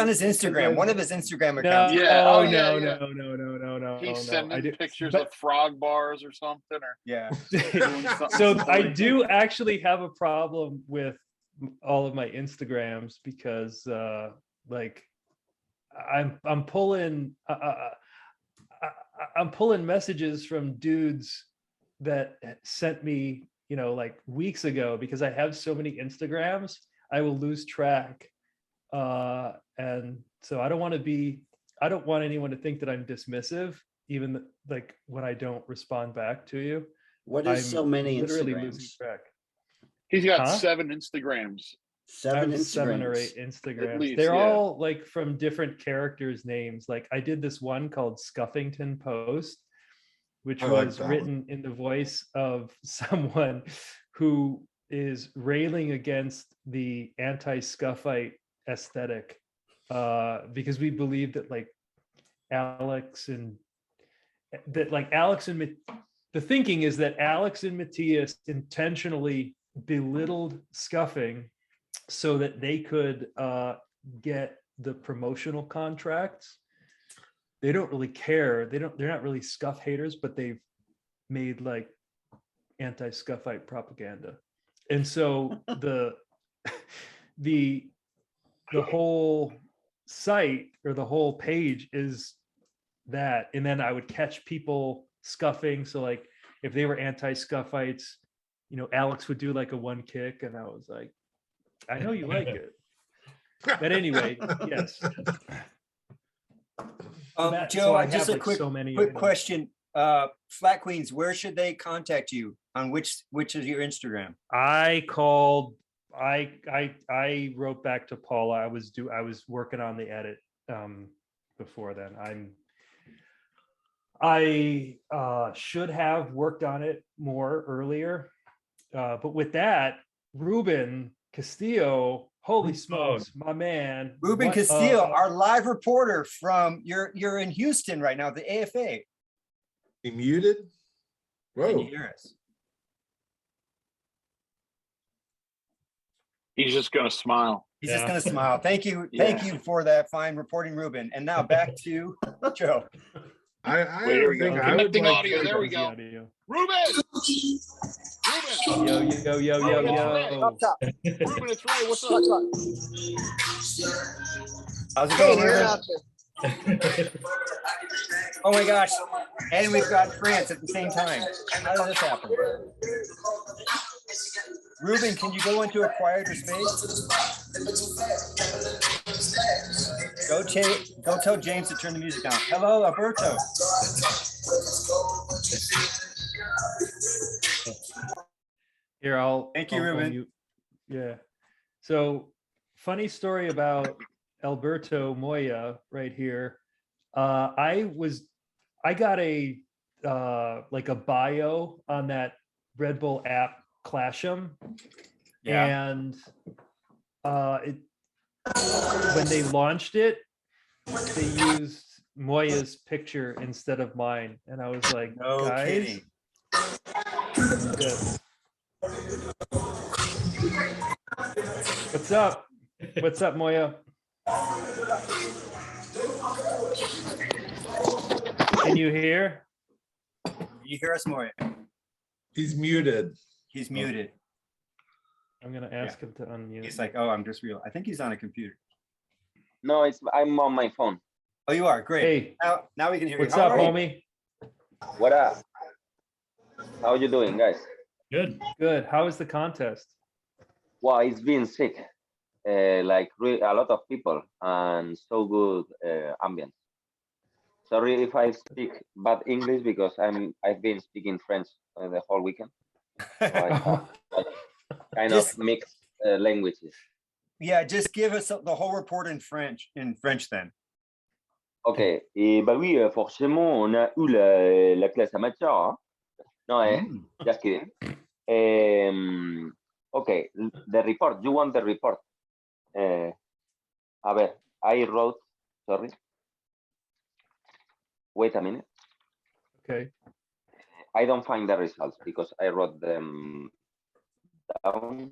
his Instagram. One of his Instagram No, accounts. Yeah, oh, oh, yeah, no, yeah. no. He's I sending do- pictures but- of frog bars or something, or Yeah. doing something. So I silly. do actually have a problem with all of my Instagrams because like I'm pulling I'm pulling messages from dudes that sent me, you know, like weeks ago, because I have so many Instagrams, I will lose track. And so I don't want anyone to think that I'm dismissive, even like when I don't respond back to you. What is so many literally Instagrams? losing track. He's got Huh? 7 Instagrams. I 7 have Instagrams. 7 or 8 Instagrams. least, They're yeah. all like from different characters' names. Like I did this one called Scuffington Post, which I like was that one. written in the voice of someone who is railing against the anti-scuffite aesthetic, because we believe that the thinking is that Alex and Matthias intentionally belittled scuffing so that they could get the promotional contracts. They don't really care. They're not really scuff haters, but they've made like anti-scuffite propaganda. And so the whole site or the whole page is that. And then I would catch people scuffing. So like if they were anti-scuffites, you know, Alex would do like a one kick, and I was like, I know you like it. But anyway, yes. Joe, I just have, a quick so many, quick question. Flat Queens, where should they contact you? On which is your Instagram? I wrote back to Paula. I was working on the edit before then. I should have worked on it more earlier. But with that, Ruben Castillo, holy smokes, my man. Ruben what, Castillo, our live reporter from you're in Houston right now, the AFA. He muted? Can you Whoa. hear us? He's just gonna smile. He's just gonna smile. Thank you. Thank you for that fine reporting, Ruben. And now back to Joe. I Wait, here we think go. I would Connecting like audio. to- There we go. Audio. Ruben! Ruben! Yo, Up top. Ruben, it's Ray. What's up? How's it going, Ruben? Oh my gosh. And we've got France at the same time. How did this happen? Ruben, can you go into a quieter space? Go tell James to turn the music down. Hello, Alberto. Here, Thank you, I'll Ruben. mute. Yeah. So funny story about Alberto Moya right here. I got a like a bio on that Red Bull app Clash'em. Yeah. And when they launched it, they used Moya's picture instead of mine. And I was like, No guys, kidding. Good. What's up? What's up, Moya? Can you hear? You hear us, Moya? He's muted. He's muted. I'm gonna ask him to unmute. He's like, oh, I'm just real. I think he's on a computer. No, I'm on my phone. Oh, you are great. Hey, Now we can hear what's you. up, All right. homie? What up? How you doing, guys? Good. Good. How is the contest? Well, it's been sick. Like a lot of people and so good ambience. Sorry if I speak bad English because I've been speaking French the whole weekend. So I have kind of mixed languages. Yeah, just give us the whole report in French then. Ok, et bah oui, forcément, on a eu la classe amateur. Hein? Non, just kidding. Okay, the report. You want the report? A ver, I wrote, sorry. Wait a minute. Okay. I don't find the results because I wrote them down,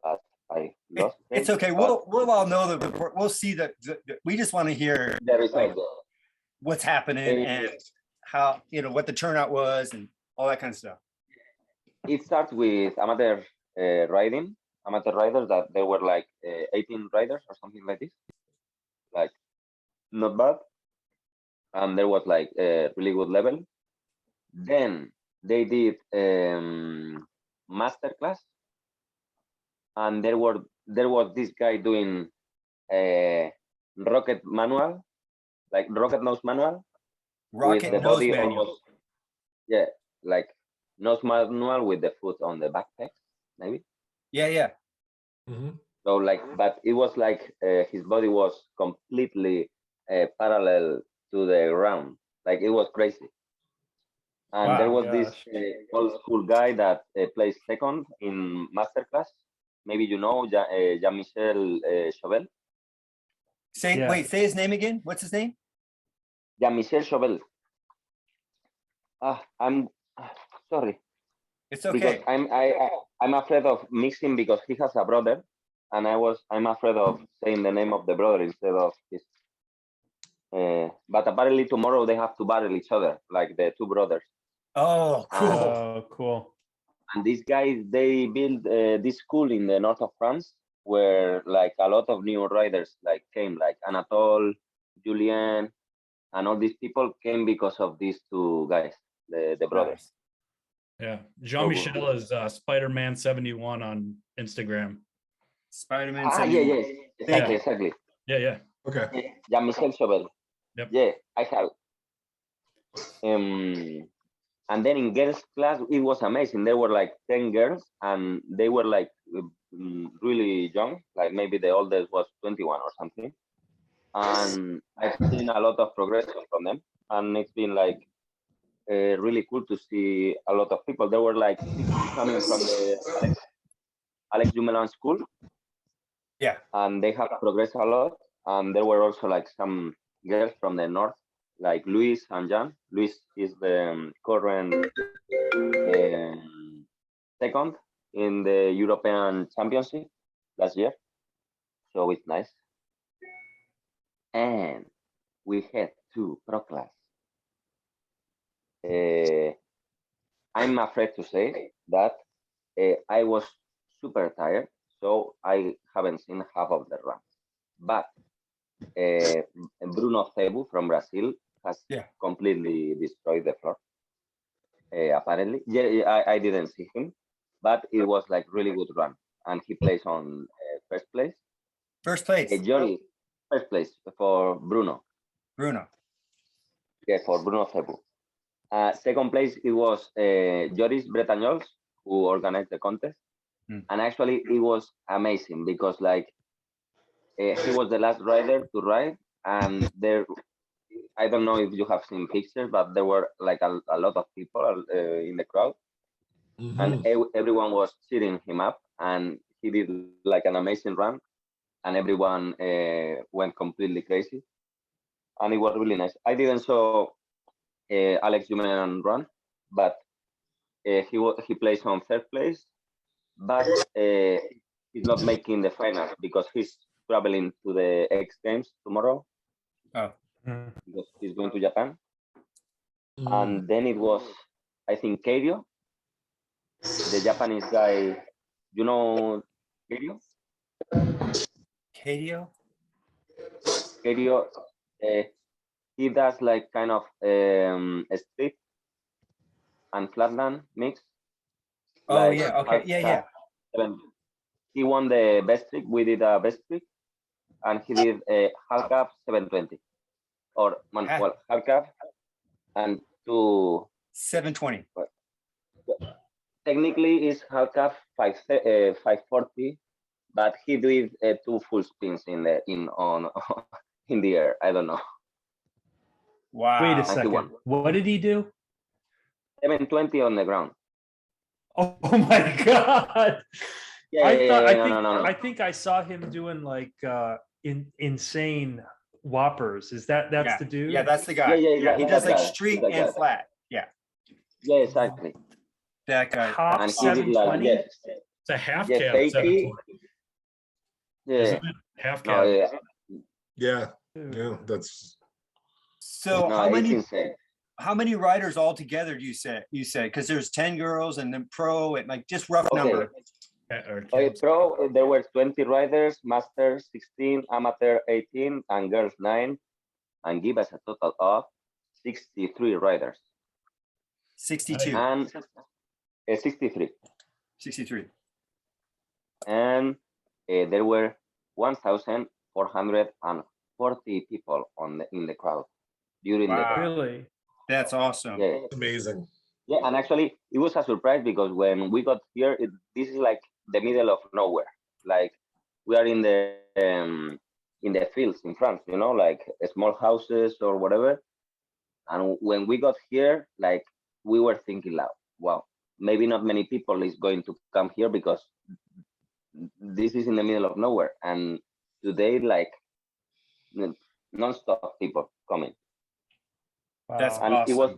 but I lost them. It's okay. We'll all know the report. We'll see that. We just want to hear the results. what's happening and how, what the turnout was and all that kind of stuff. It starts with amateur riding. Amateur riders that there were like 18 riders or something like this. Like not bad. And there was like a really good level. Then they did master class, and there was this guy doing rocket manual, like rocket nose manual. Rocket nose manual. Almost, yeah, like nose manual with the foot on the backpack, maybe. Yeah. So like, but it was like his body was completely parallel to the ground. Like it was crazy. And there was this old school guy that plays second in masterclass. Maybe you know, Jean-Michel Chauvel. Wait, say his name again. What's his name? Jean-Michel Chauvel. I'm sorry. It's okay. Because I'm afraid of mixing because he has a brother, and I'm afraid of saying the name of the brother instead of his. But apparently tomorrow they have to battle each other, like the two brothers. Oh, cool. Oh, cool. And these guys, they built this school in the north of France, where like a lot of new riders like came, like Anatole, Julien, and all these people came because of these two guys, the brothers. Yeah, Jean-Michel is Spider-Man 71 on Instagram. Spider-Man. Ah, yeah, exactly. Yeah. Okay. Jean-Michel Chauvel. Yep. Yeah, I have. And then in girls class, it was amazing. There were like 10 girls, and they were like really young. Like maybe the oldest was 21 or something. And I've seen a lot of progression from them, and it's been like really cool to see a lot of people. There were like 60 coming from the Alex Jumelan school. Yeah. And they have progressed a lot. And there were also like some girls from the north, like Luis and Jan. Luis is the current second in the European Championship last year. So it's nice. And we head to pro class. I'm afraid to say that I was super tired, so I haven't seen half of the run. But Bruno Cebu from Brazil has completely destroyed the floor. Apparently, I didn't see him, but it was like really good run, and he plays on first place. First place. Johnny, first place for Bruno. Yeah, for Bruno Cebu. Second place, it was Joris Bretañols, who organized the contest. And actually, it was amazing because like he was the last rider to ride, and there, I don't know if you have seen pictures, but there were like a lot of people in the crowd, and everyone was cheering him up, and he did like an amazing run, and everyone went completely crazy, and it was really nice. I didn't saw Alex Jumelan run, but he plays on third place, but he's not making the finals because he's traveling to the X Games tomorrow. Because he's going to Japan. And then it was, I think, Keirio, the Japanese guy. You know Keirio? Keirio, he does like kind of a street and flatland mix. Oh, like, yeah, okay, yeah. He won the best trick. We did a best trick, and he did a half cap 720, or well, half cap and 720. Technically, is half cap 540, but he did 2 full spins in the air. I don't know. Wow! Wait a second. What did he do? 720 on the ground. Oh my god! No. I think I saw him doing like insane whoppers. That's the dude? Yeah, that's the guy. Yeah. He does like street and flat. Yeah. Yeah, exactly. That guy. Top 720. It's a half cap. 720. Yeah. Isn't it? Half cap. Yeah. That's. So how many riders altogether do you say? Because there's 10 girls and then pro and like just rough number. Pro, there were 20 riders, master 16, amateur 18, and girls 9, and give us a total of 63 riders. 62. And 63. 63. And there were 1,440 people in the crowd during the day. Really? That's awesome. Yeah. Amazing. Yeah, and actually it was a surprise because when we got here, this is like the middle of nowhere. Like we are in the fields in France, like small houses or whatever. And when we got here, like we were thinking loud, wow, maybe not many people is going to come here because this is in the middle of nowhere. And today, like non-stop people coming. Wow. That's and awesome.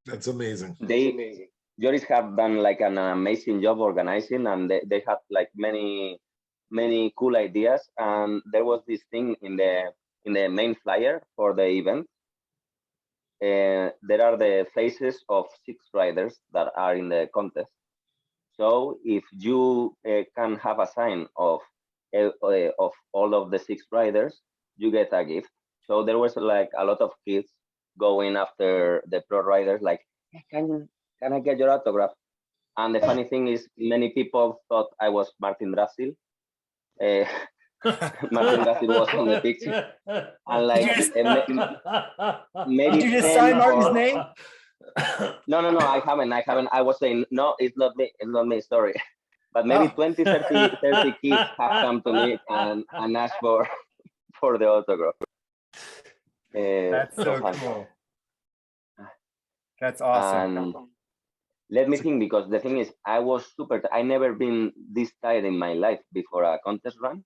That's amazing. Joris have done like an amazing job organizing, and they had like many cool ideas. And there was this thing in the main flyer for the event. There are the faces of 6 riders that are in the contest. So if you can have a sign of all of the 6 riders, you get a gift. So there was like a lot of kids going after the pro riders, like, "Hey, can I get your autograph?" And the funny thing is, many people thought I was Martin Brasil. Uh, Martin Brasil was on the picture, and like maybe Did you just 10 sign Martin's or name? no, I haven't. I was saying, no, it's not me, sorry. But maybe Oh. 20, 30 kids have come to me and asked for the autograph. That's so fun. cool. That's awesome. And let me think, because the thing is, I never been this tired in my life before a contest run.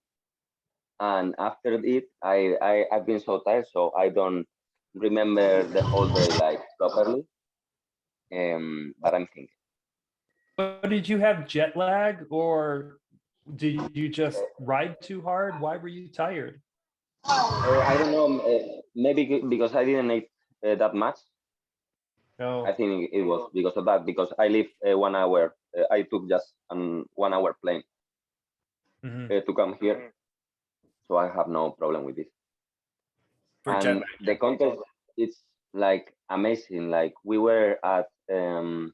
And after it, I've been so tired, so I don't remember the whole day like properly. But I'm thinking. But did you have jet lag, or did you just ride too hard? Why were you tired? I don't know. Maybe because I didn't eat that much. No. I think it was because of that. Because I live 1 hour. I took just 1 hour plane to come here, so I have no problem with this. For And jet lag. the contest, it's like amazing. Like we were at the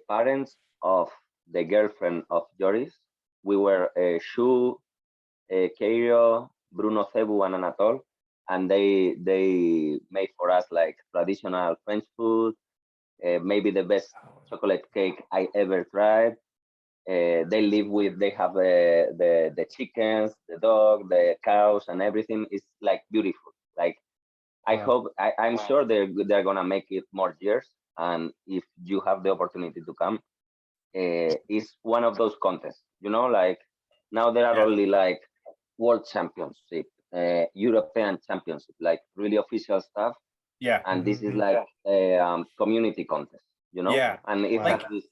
parents of the girlfriend of Joris. We were Shu, Keiro, Bruno Cebu, and Anatol, and they made for us like traditional French food, maybe the best chocolate cake I ever tried. They have the chickens, the dog, the cows, and everything is like beautiful. Like I'm sure they're gonna make it more years. And if you have the opportunity to come, it's one of those contests, like now there are only like world championship, European championship, like really official stuff. Yeah. And this is like a community contest, Yeah. and it Like, has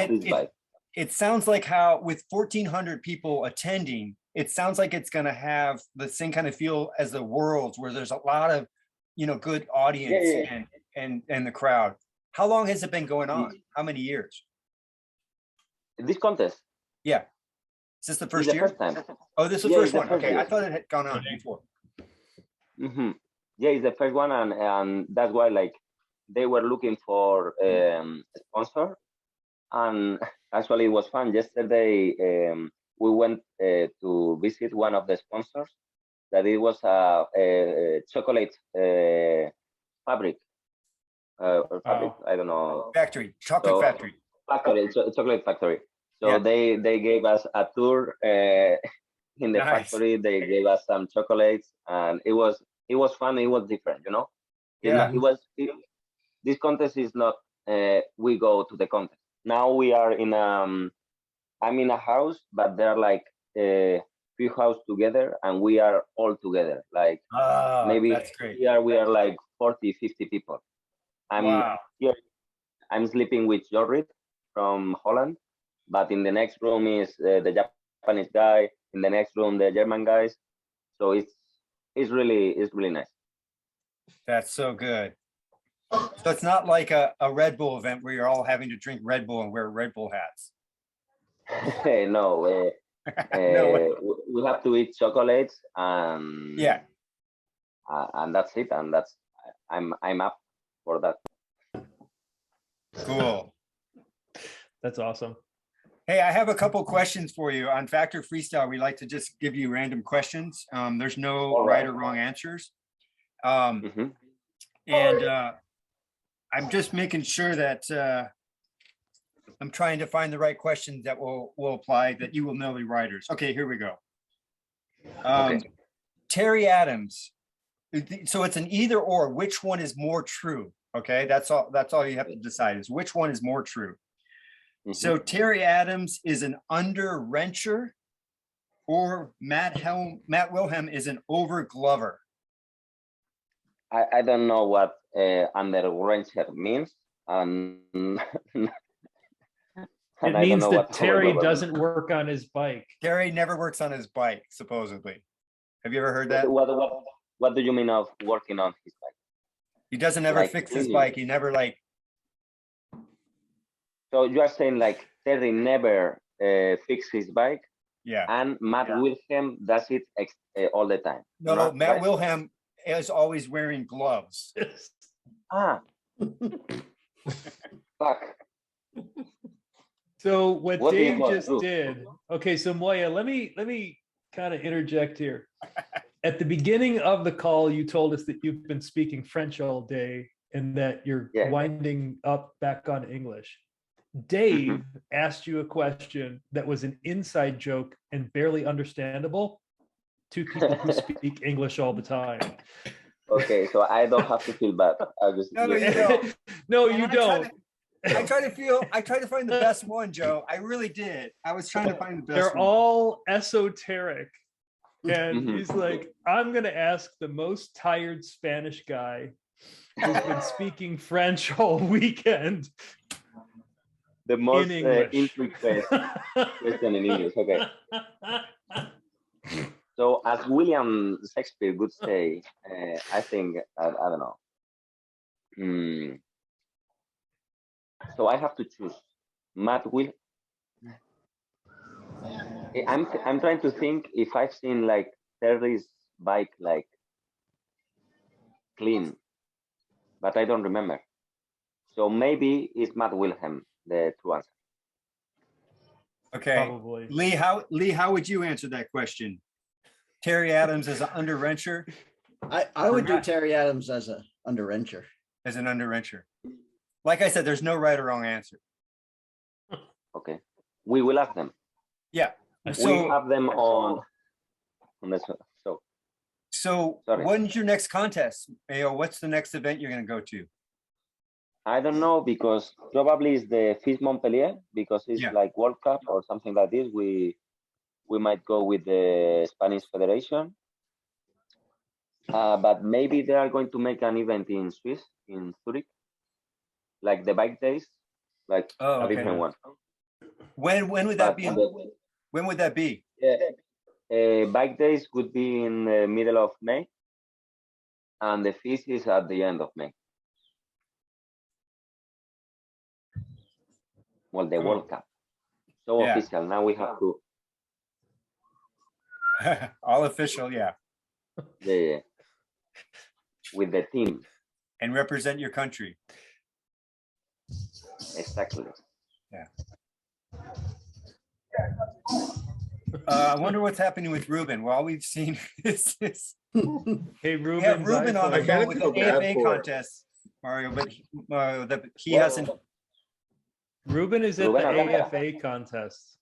this vibe. It sounds like how with 1,400 people attending, it sounds like it's going to have the same kind of feel as the Worlds, where there's a lot of, good audience and the crowd. How long has it been going on? How many years? This contest? Yeah. Is this the first It's year? the first time. Oh, this is the first one. Okay, I thought it had gone on before. Yeah, it's the first one, and that's why like they were looking for a sponsor, and actually it was fun. Yesterday we went to visit one of the sponsors. That it was a chocolate fabric. Or fabric, I don't know. Factory, chocolate factory. Chocolate factory. So they gave us a tour in the factory. They gave us some chocolates, and it was fun. It was different, Yeah. This contest is not. We go to the contest. Now we are in I'm in a house, but there are like few houses together, and we are all together. Like maybe that's great. we are like 40, 50 people. Here, I'm sleeping with Jorrit from Holland, but in the next room is the Japanese guy. In the next room, the German guys. So it's really nice. That's so good. So it's not like a Red Bull event where you're all having to drink Red Bull and wear Red Bull hats. No, we have to eat chocolates, and and that's it. And that's I'm up for that. Cool. That's awesome. Hey, I have a couple questions for you on Factor Freestyle. We like to just give you random questions. There's no right or wrong answers. And I'm just making sure that I'm trying to find the right questions that will apply, that you will know the riders. Okay, here we go. Terry Adams. So it's an either or. Which one is more true? Okay, that's all you have to decide is which one is more true. So Terry Adams is an under wrencher, or Matt Wilhelm is an over glover. I don't know what under wrencher means, and it means that Terry doesn't work on his bike. Terry never works on his bike, supposedly. Have you ever heard that? What do you mean of working on his bike? He doesn't ever fix his bike. He never So you are saying like Terry never fixed his bike, Yeah. and Matt Wilhelm does it all the time. No, Right? Matt Wilhelm is always wearing gloves. Ah, fuck. So what What do you Dave want just to do? did. Okay, so Moya, let me kind of interject here. At the beginning of the call, you told us that you've been speaking French all day and that you're Yeah. winding up back on English. Dave asked you a question that was an inside joke and barely understandable to people who speak English all the time. Okay, so I don't have to feel bad. I just No, you don't. No, And you don't. I try to find the best one, Joe. I really did. I was trying to find the best They're one. all esoteric. And Mhm. he's like, I'm going to ask the most tired Spanish guy who's been speaking French all weekend the most in English. intricate question in English. Okay. So as William Shakespeare would say, I think I don't know. So I have to choose. Matt will. I'm trying to think if I've seen like Terry's bike like clean, but I don't remember. So maybe it's Matt Wilhelm the true answer. Okay. Probably. Lee, how would you answer that question? Terry Adams as an under wrencher? I would do Terry Adams as a under wrencher. As an under wrencher. Like I said, there's no right or wrong answer. Okay, we will ask them. Yeah. We So, have them on this one. So sorry. When's your next contest? Ayo, what's the next event you're going to go to? I don't know, because probably it's the FIS Montpellier, because it's like World Cup or something like this. We might go with the Spanish Federation, but maybe they are going to make an event in Swiss, in Zurich, like the bike days, like a different one. When would that be? When would that be? Yeah, bike days would be in the middle of May, and the FIS is at the end of May. Well, the World Cup. So official. Now we have to. All official, yeah. Yeah. With the team. And represent your country. Exactly. Yeah. I wonder what's happening with Ruben. Well, all we've seen is this. Hey, Ruben. We have Ruben on the phone with the AFA contest, Mario, but he hasn't. Ruben is at the AFA contest.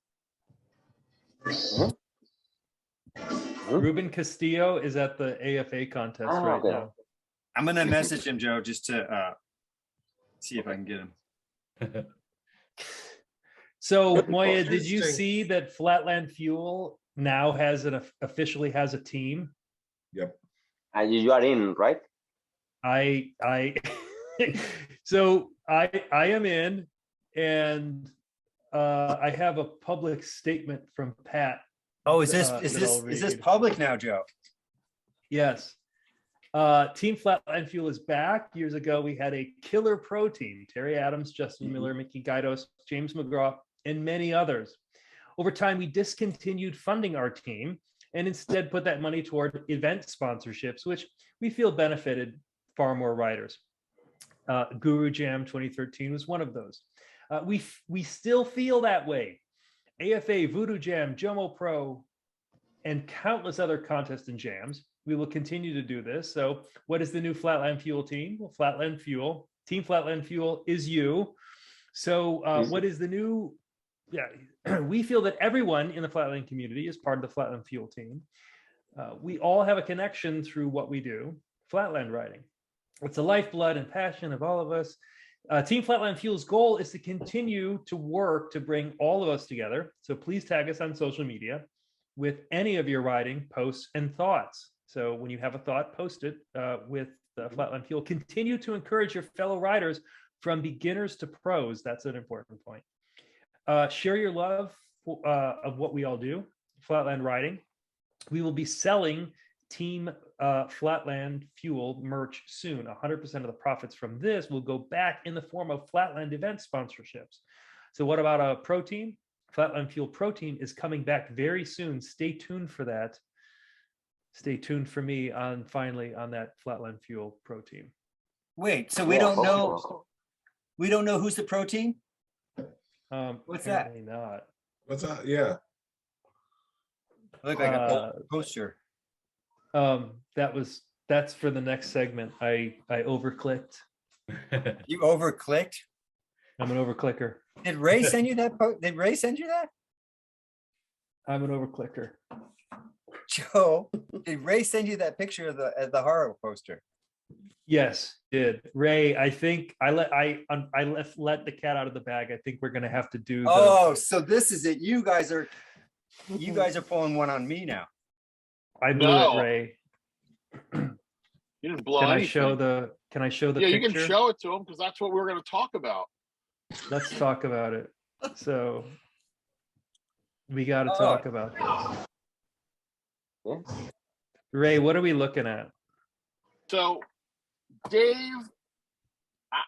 Ruben Castillo is at the AFA contest right now. I'm gonna message him, Joe, just to see if I can get him. So Moya, did you see that Flatland Fuel now officially has a team? Yep. And you are in, right? So I am in, and I have a public statement from Pat. Oh, is this public now, Joe? Yes. Team Flatland Fuel is back. Years ago, we had a killer pro team: Terry Adams, Justin Miller, Mickey Gaidos, James McGraw, and many others. Over time, we discontinued funding our team and instead put that money toward event sponsorships, which we feel benefited far more riders. Guru Jam 2013 was one of those. We still feel that way. AFA, Voodoo Jam, Jomo Pro, and countless other contests and jams. We will continue to do this. So what is the new Flatland Fuel team? Well, Flatland Fuel, Team Flatland Fuel is you. So what is the new? Yeah, we feel that everyone in the Flatland community is part of the Flatland Fuel team. We all have a connection through what we do, flatland riding. It's the lifeblood and passion of all of us. Team Flatland Fuel's goal is to continue to work to bring all of us together. So please tag us on social media with any of your riding posts and thoughts. So when you have a thought, post it with Flatland Fuel. Continue to encourage your fellow riders from beginners to pros. That's an important point. Share your love of what we all do, Flatland riding. We will be selling Team Flatland Fuel merch soon. 100% of the profits from this will go back in the form of Flatland event sponsorships. So what about a protein? Flatland Fuel protein is coming back very soon. Stay tuned for that. Stay tuned for me on finally on that Flatland Fuel protein. Wait, so we Yeah, don't hope know. so. We don't know who's the protein? What's that? Apparently not. What's that? Yeah. Look like a poster. That's for the next segment. I overclicked. You overclicked? I'm an overclicker. Did Ray send you that? Did Ray send you that? I'm an overclicker. Joe, did Ray send you that picture of the horror poster? Yes, did Ray? I think I let the cat out of the bag. I think we're gonna have to do. Oh, so this is it. You guys are pulling one on me now. I blew No. it, Ray. You didn't blow Can I anything. show the? Can I show the Yeah, picture? you can show it to him because that's what we're going to talk about. Let's talk about it. So we got to talk about this. Yeah. Ray, what are we looking at? So, Dave,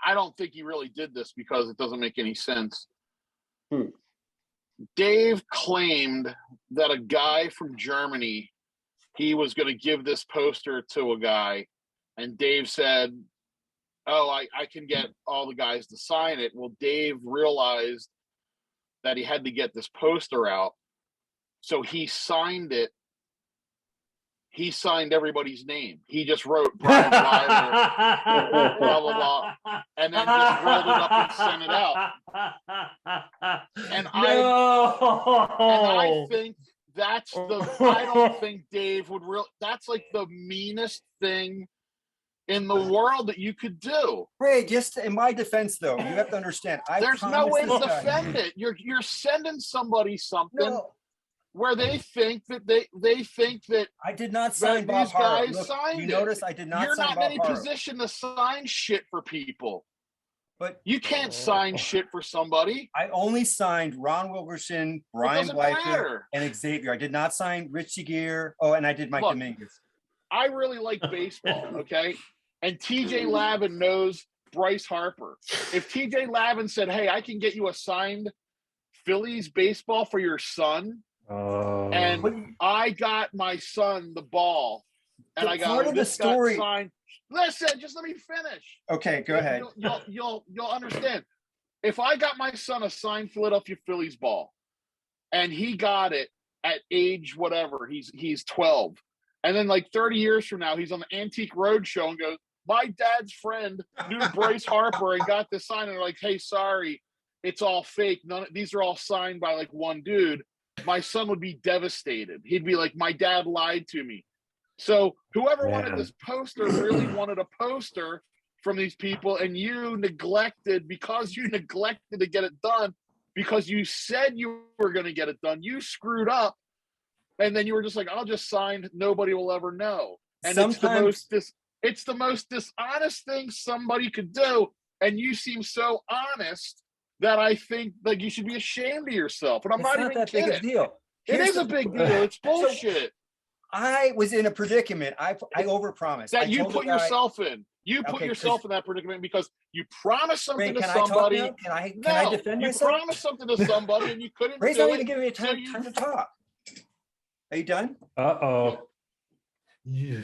I don't think he really did this because it doesn't make any sense. Dave claimed that a guy from Germany, he was going to give this poster to a guy, and Dave said, oh, I can get all the guys to sign it. Well, Dave realized that he had to get this poster out, so he signed it. He signed everybody's name. He just wrote Brian Weiler, blah, blah, blah, and then just rolled it up and sent it out. And I think that's I don't think Dave would that's like the meanest thing in the world that you could do. Ray, just in my defense though, you have to understand. There's no way to promised this guy- defend it. You're sending somebody something No, where they think that they think that I did not sign Bob these Hart. guys Look, signed you it. notice I did not you're sign not Bob in any Hart. position to sign shit for people. But You can't sign shit for somebody. I only signed Ron Wilkerson, Brian doesn't Blyther, matter. and Xavier. I did not sign Richie Gere. Oh, and I did Mike Look, Dominguez. I really like baseball, okay? And TJ Lavin knows Bryce Harper. If TJ Lavin said, hey, I can get you a signed Phillies baseball for your son, and I got my son the ball, and I got part of the this story. got signed. Listen, just let me finish. Okay, go ahead. You'll understand. If I got my son a signed Philadelphia Phillies ball, and he got it at age whatever, he's 12, and then like 30 years from now, he's on the Antique Roadshow and goes, my dad's friend knew Bryce Harper and got this sign, and they're like, hey, sorry, it's all fake. These are all signed by like one dude. My son would be devastated. He'd be like, my dad lied to me. So whoever wanted this poster really wanted a poster from these people, and you neglected to get it done because you said you were going to get it done. You screwed up, and then you were just like, I'll just sign. Nobody will ever know. And it's the most dishonest thing somebody could do. And you seem so honest that I think like you should be ashamed of yourself. And I'm It's not not even that kidding. big a deal. It Here's is a big deal. It's bullshit. I was in a predicament. I overpromised. That I you told the put guy- yourself in. You put Okay, yourself in that predicament because you promised something Ray, to can I talk somebody. now? Can I defend you myself? promised something to somebody and you couldn't Ray's do not it. even giving me so time you- to talk. Are you done? Yeah.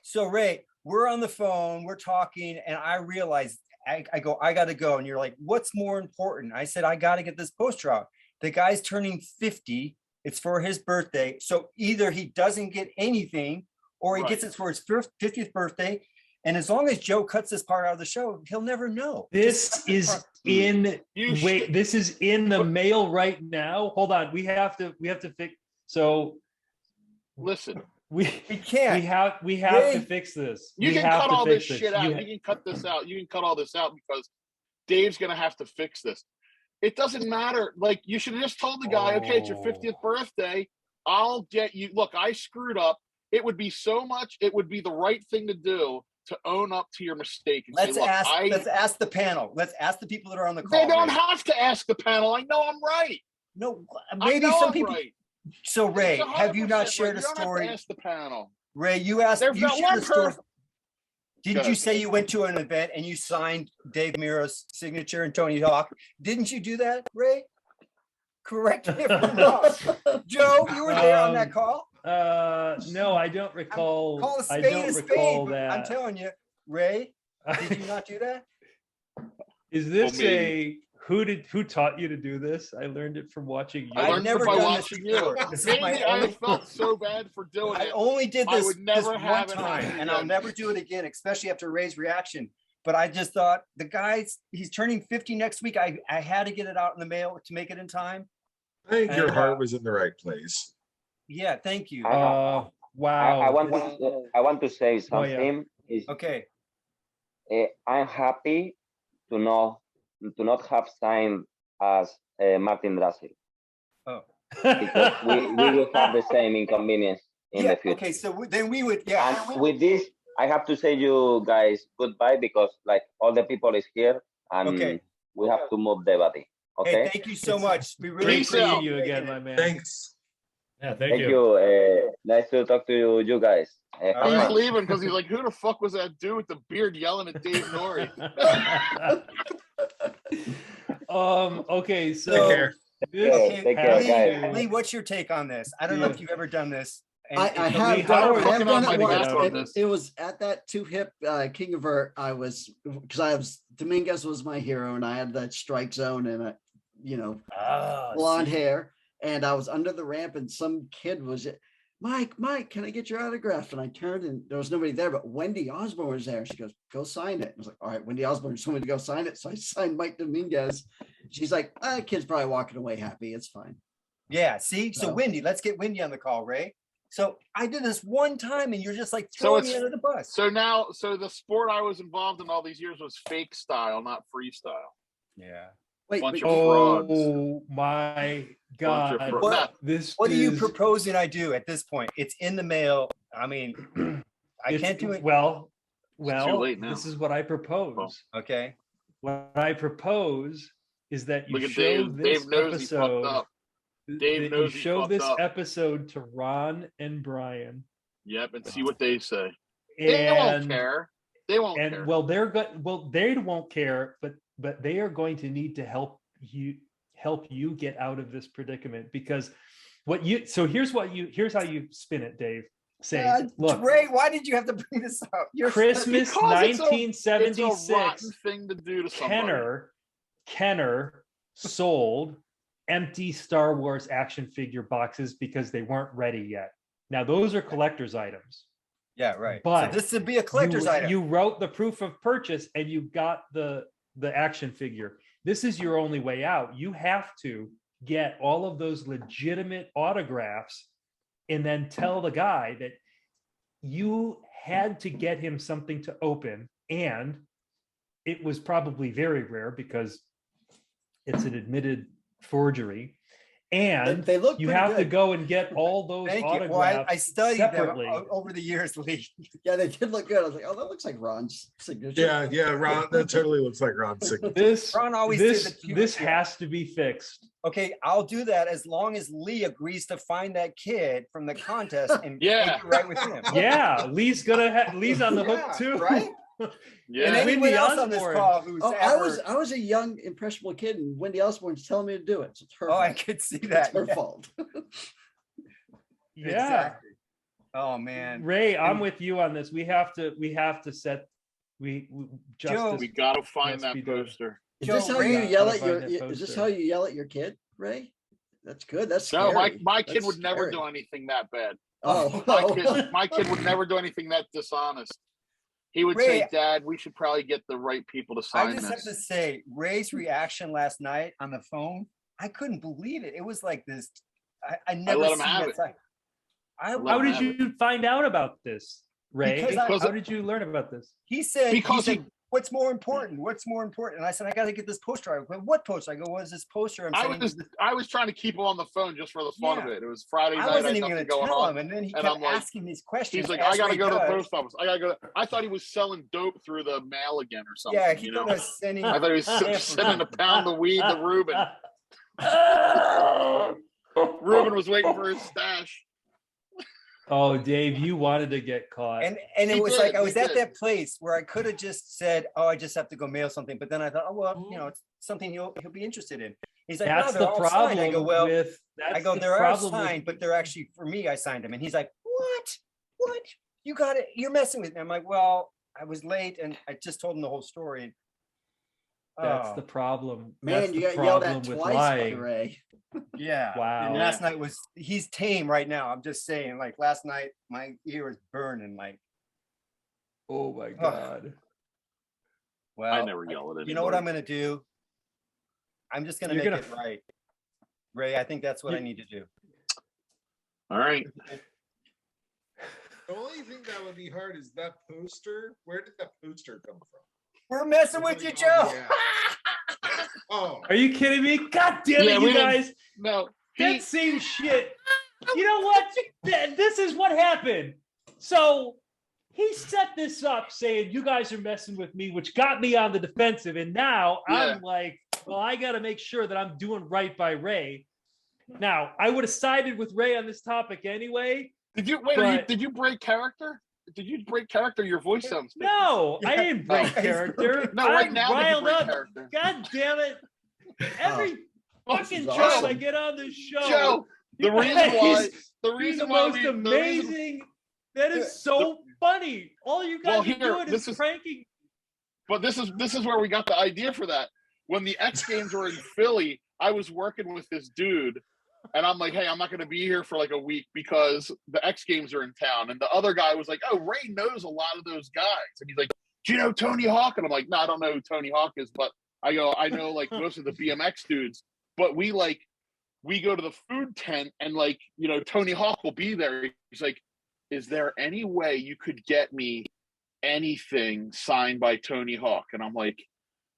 So Ray, we're on the phone, we're talking, and I realized I go, I gotta go. And you're like, what's more important? I said, I gotta get this poster out. The guy's turning 50. It's for his birthday. So either he doesn't get anything or he gets it for his 50th birthday. And as long as Joe cuts this part out of the show, he'll never know. This is in this is in the mail right now. Hold on. We have to fix. So Listen, We can't. we have to Ray, fix this. you We can have cut to all this fix shit out. You can cut this out. You can cut all this out because Dave's gonna have to fix this. It doesn't matter. Like you should have just told the guy, okay, it's your 50th birthday. I'll get you. Look, I screwed up. It would be the right thing to do to own up to your mistake. And Let's say, look, let's ask the panel. Let's ask the people that are on the call. They don't Ray. have to ask the panel. I know I'm right. No, I maybe know some I'm people. right. So Ray, It's have you 100% not right. shared a You don't have to story? ask the panel. Ray, you asked. There's You not shared one a story. person. Didn't you say you went to an event and you signed Dave Miro's signature and Tony Hawk? Didn't you do that, Ray? Correct me if I'm wrong. Joe, you were there on that call? No, I don't recall. Call a I spade don't a spade, recall but I'm that. telling you, Ray, did you not do that? Is this maybe. who taught you to do this? I learned it from watching you. I I've learned never by done this watching before. you. This is my Maybe I only- felt so bad for doing I it. only did I this, would never this have one it happen time, and I'll again. never do it again, especially after Ray's reaction. But I just thought the guy's he's turning 50 next week. I had to get it out in the mail to make it in time. I think your And, heart was in the right place. Yeah, thank you. Wow. I want to say Oh, yeah. something. Is Okay. I'm happy to not have signed as Martin Drassel because we will have the same inconvenience in Yeah. the future. Okay. So then we would. Yeah. And with this, I have to say you guys goodbye because like all the people is here and Okay. we have to move the body. Okay. Hey, thank you so much. We really Great Peace seeing out. you again, my man. Thanks. Yeah, thank Thank you. you. Nice to talk to you guys. Have All He's right. fun. leaving because he's like, who the fuck was that dude with the beard yelling at Dave Nori? Okay, so Take care. this Okay, Take care, has guys. to- Lee, what's your take on this? I don't know if you've ever done this. And I if- have Lee, done, how I are have you done fucking it on my once. back on It, this? it was at that two hip King of Vert. I was because Dominguez was my hero, and I had that strike zone and a blonde hair, and I was under the ramp, and some kid was Mike, can I get your autograph? And I turned, and there was nobody there, but Wendy Osborne was there. She goes, go sign it. I was like, all right, Wendy Osborne told me to go sign it, so I signed Mike Dominguez. She's like, kid's probably walking away happy. It's fine. Yeah, see, so So- Wendy, let's get Wendy on the call, Ray. So I did this one time, and you're just like So throwing me it's- under the bus. So the sport I was involved in all these years was fake style, not freestyle. Yeah. Wait, Bunch but- of frauds. Oh my God! Bunch of What- frauds. This What are you is- proposing I do at this point? It's in the mail. I mean, I it's- can't do it. Well, too late now. this is what I propose. Okay. What I propose is that you Look at show Dave. this Dave knows he fucked episode. up. that Dave you knows he show fucked this up. episode to Ron and Brian, Yep, and see what they say. They won't and care. They won't care. and well, they won't care, but they are going to need to help you get out of this predicament because here's how you spin it, Dave. Say, look, Ray, why did you have to bring this up? You're Christmas Because it's a 1976. rotten thing to do to somebody. Kenner sold empty Star Wars action figure boxes because they weren't ready yet. Now those are collector's items. Yeah, right. But so this would be a collector's item. You wrote the proof of purchase and you got the action figure. This is your only way out. You have to get all of those legitimate autographs and then tell the guy that you had to get him something to open, and it was probably very rare because it's an admitted forgery, and They look you pretty have to good. go and get all those Thank you. autographs Well, I studied them separately. over the years, Lee. Yeah, they did look good. I was like, oh, that looks like Ron's signature. Yeah, Ron. That totally looks like Ron's signature. This Ron always did this the this yeah. has to be fixed. Okay, I'll do that as long as Lee agrees to find that kid from the contest and Yeah. take it right with him. Yeah, Lee's on the Yeah, hook too, right? Yeah. And anyone Wendy else on this Osborne. call who's Oh, ever, I was a young impressionable kid, and Wendy Osborne's telling me to do it. So it's her oh, I fault. could see It's that. her Yeah, fault. Yeah, exactly. Oh man, Ray, I'm And- with you on this. We have to set justice. We gotta find must that be done. poster. Is Joe, this how Ray, you I yell gotta at your? find that Is this poster. how you yell at your kid, Ray? That's good. That's No, scary. my kid That's would never scary. do anything that bad. Oh, My kid would never do anything that dishonest. He would Ray, say, "Dad, we should probably get the right people to I sign just have to this." say, Ray's reaction last night on the phone, I couldn't believe it. It was like this. I never let him seen have that it. side. let How him did have you find out about this, Ray? Because How did you learn about this? He said, Because he said, what's more important? What's more important? And I said, I got to get this poster. I went, what poster? I go, what is this poster? I'm saying, I was trying to keep him on the phone just for the fun of Yeah. it. It was Friday night. I wasn't had even nothing going to going tell on. him. And then he And kept I'm like- asking these questions. He's like, as I gotta Ray go to the does. post office. I gotta go. I thought he was selling dope through the mail again or something. Yeah, he you thought know? I was sending. I thought he was samples. sending a pound of weed to Ruben. Ruben was waiting for his stash. Oh, Dave, you wanted to get caught. And He it was did, like I he was at did. that place where I could have just said, "Oh, I just have to go mail something," but then I thought, "Oh well, you know, it's something he'll be interested in." He's like, That's "No, the they're all signed." I go, problem "Well," with. I That's go, the "They're all problem with- signed, but they're actually for me. I signed them." And he's like, "What? What? You got it? You're messing with me." I'm like, "Well, I was late, and I just told him the whole story." That's Oh, the problem. Man, That's you the got yelled problem at with twice by lying. Ray. yeah. Wow. And Yeah. last night he's tame right now. I'm just saying, like last night, my ear was burning. Like, Oh my God. well, I never yell at anybody. you know what I'm gonna do? I'm just gonna You're make gonna it right. Ray, I think that's what I You- need to do. All right. The only thing that would be hard is that poster. Where did that poster come from? We're messing It's with you, like Joe. on the app. Oh, Are you kidding me? God damn Yeah, it, we you didn't- guys. No, That same shit. You know what? This is what happened. So he set this up saying you guys are messing with me, which got me on the defensive. And now I'm like, well, I got to make sure that I'm doing right by Ray. Now, I would have sided with Ray on this topic anyway. did you wait? But- Did you break character? Did you break character? Your voice sounds different. No, I didn't break Oh. character. No, right I'm now did you riled break up. character? God damn it. Every fucking is time awesome. I get on this show. Joe, the you reason why, guys the do reason the why most we, the reason, amazing. That is so funny. All you guys Well, are here, doing this is is- pranking. but this is where we got the idea for that. When the X Games were in Philly, I was working with this dude, and I'm like, "Hey, I'm not going to be here for like a week because the X Games are in town." And the other guy was like, "Oh, Ray knows a lot of those guys," and he's like, "Do you know Tony Hawk?" And I'm like, "No, I don't know who Tony Hawk is, but I go, I know like most of the BMX dudes." But we go to the food tent, and like, you know, Tony Hawk will be there. He's like, "Is there any way you could get me anything signed by Tony Hawk?" And I'm like,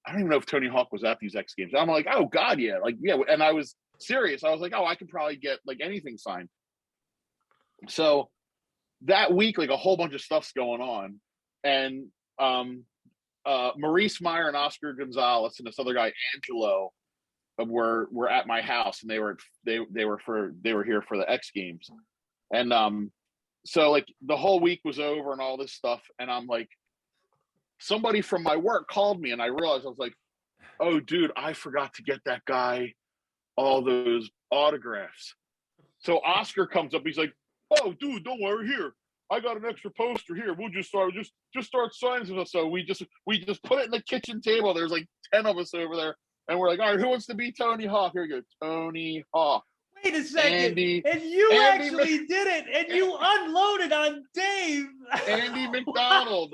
I don't even know if Tony Hawk was at these X Games. I'm like, "Oh God, yeah." Like, yeah. And I was serious. I was like, "Oh, I could probably get like anything signed." So that week, like a whole bunch of stuff's going on. And Maurice Meyer and Oscar Gonzalez and this other guy, Angelo, were at my house, and they were here for the X Games. And so like the whole week was over and all this stuff, and I'm like, somebody from my work called me, and I realized, I was like, "Oh dude, I forgot to get that guy all those autographs." So Oscar comes up, he's like, "Oh dude, don't worry, here, I got an extra poster here. We'll just start signing some." So we just put it in the kitchen table. There's like 10 of us over there, and we're like, "All right, who wants to be Tony Hawk?" Here we go, Tony Hawk. Wait a second. Andy- and you Andy actually did it, and you unloaded on Dave. Andy McDonald,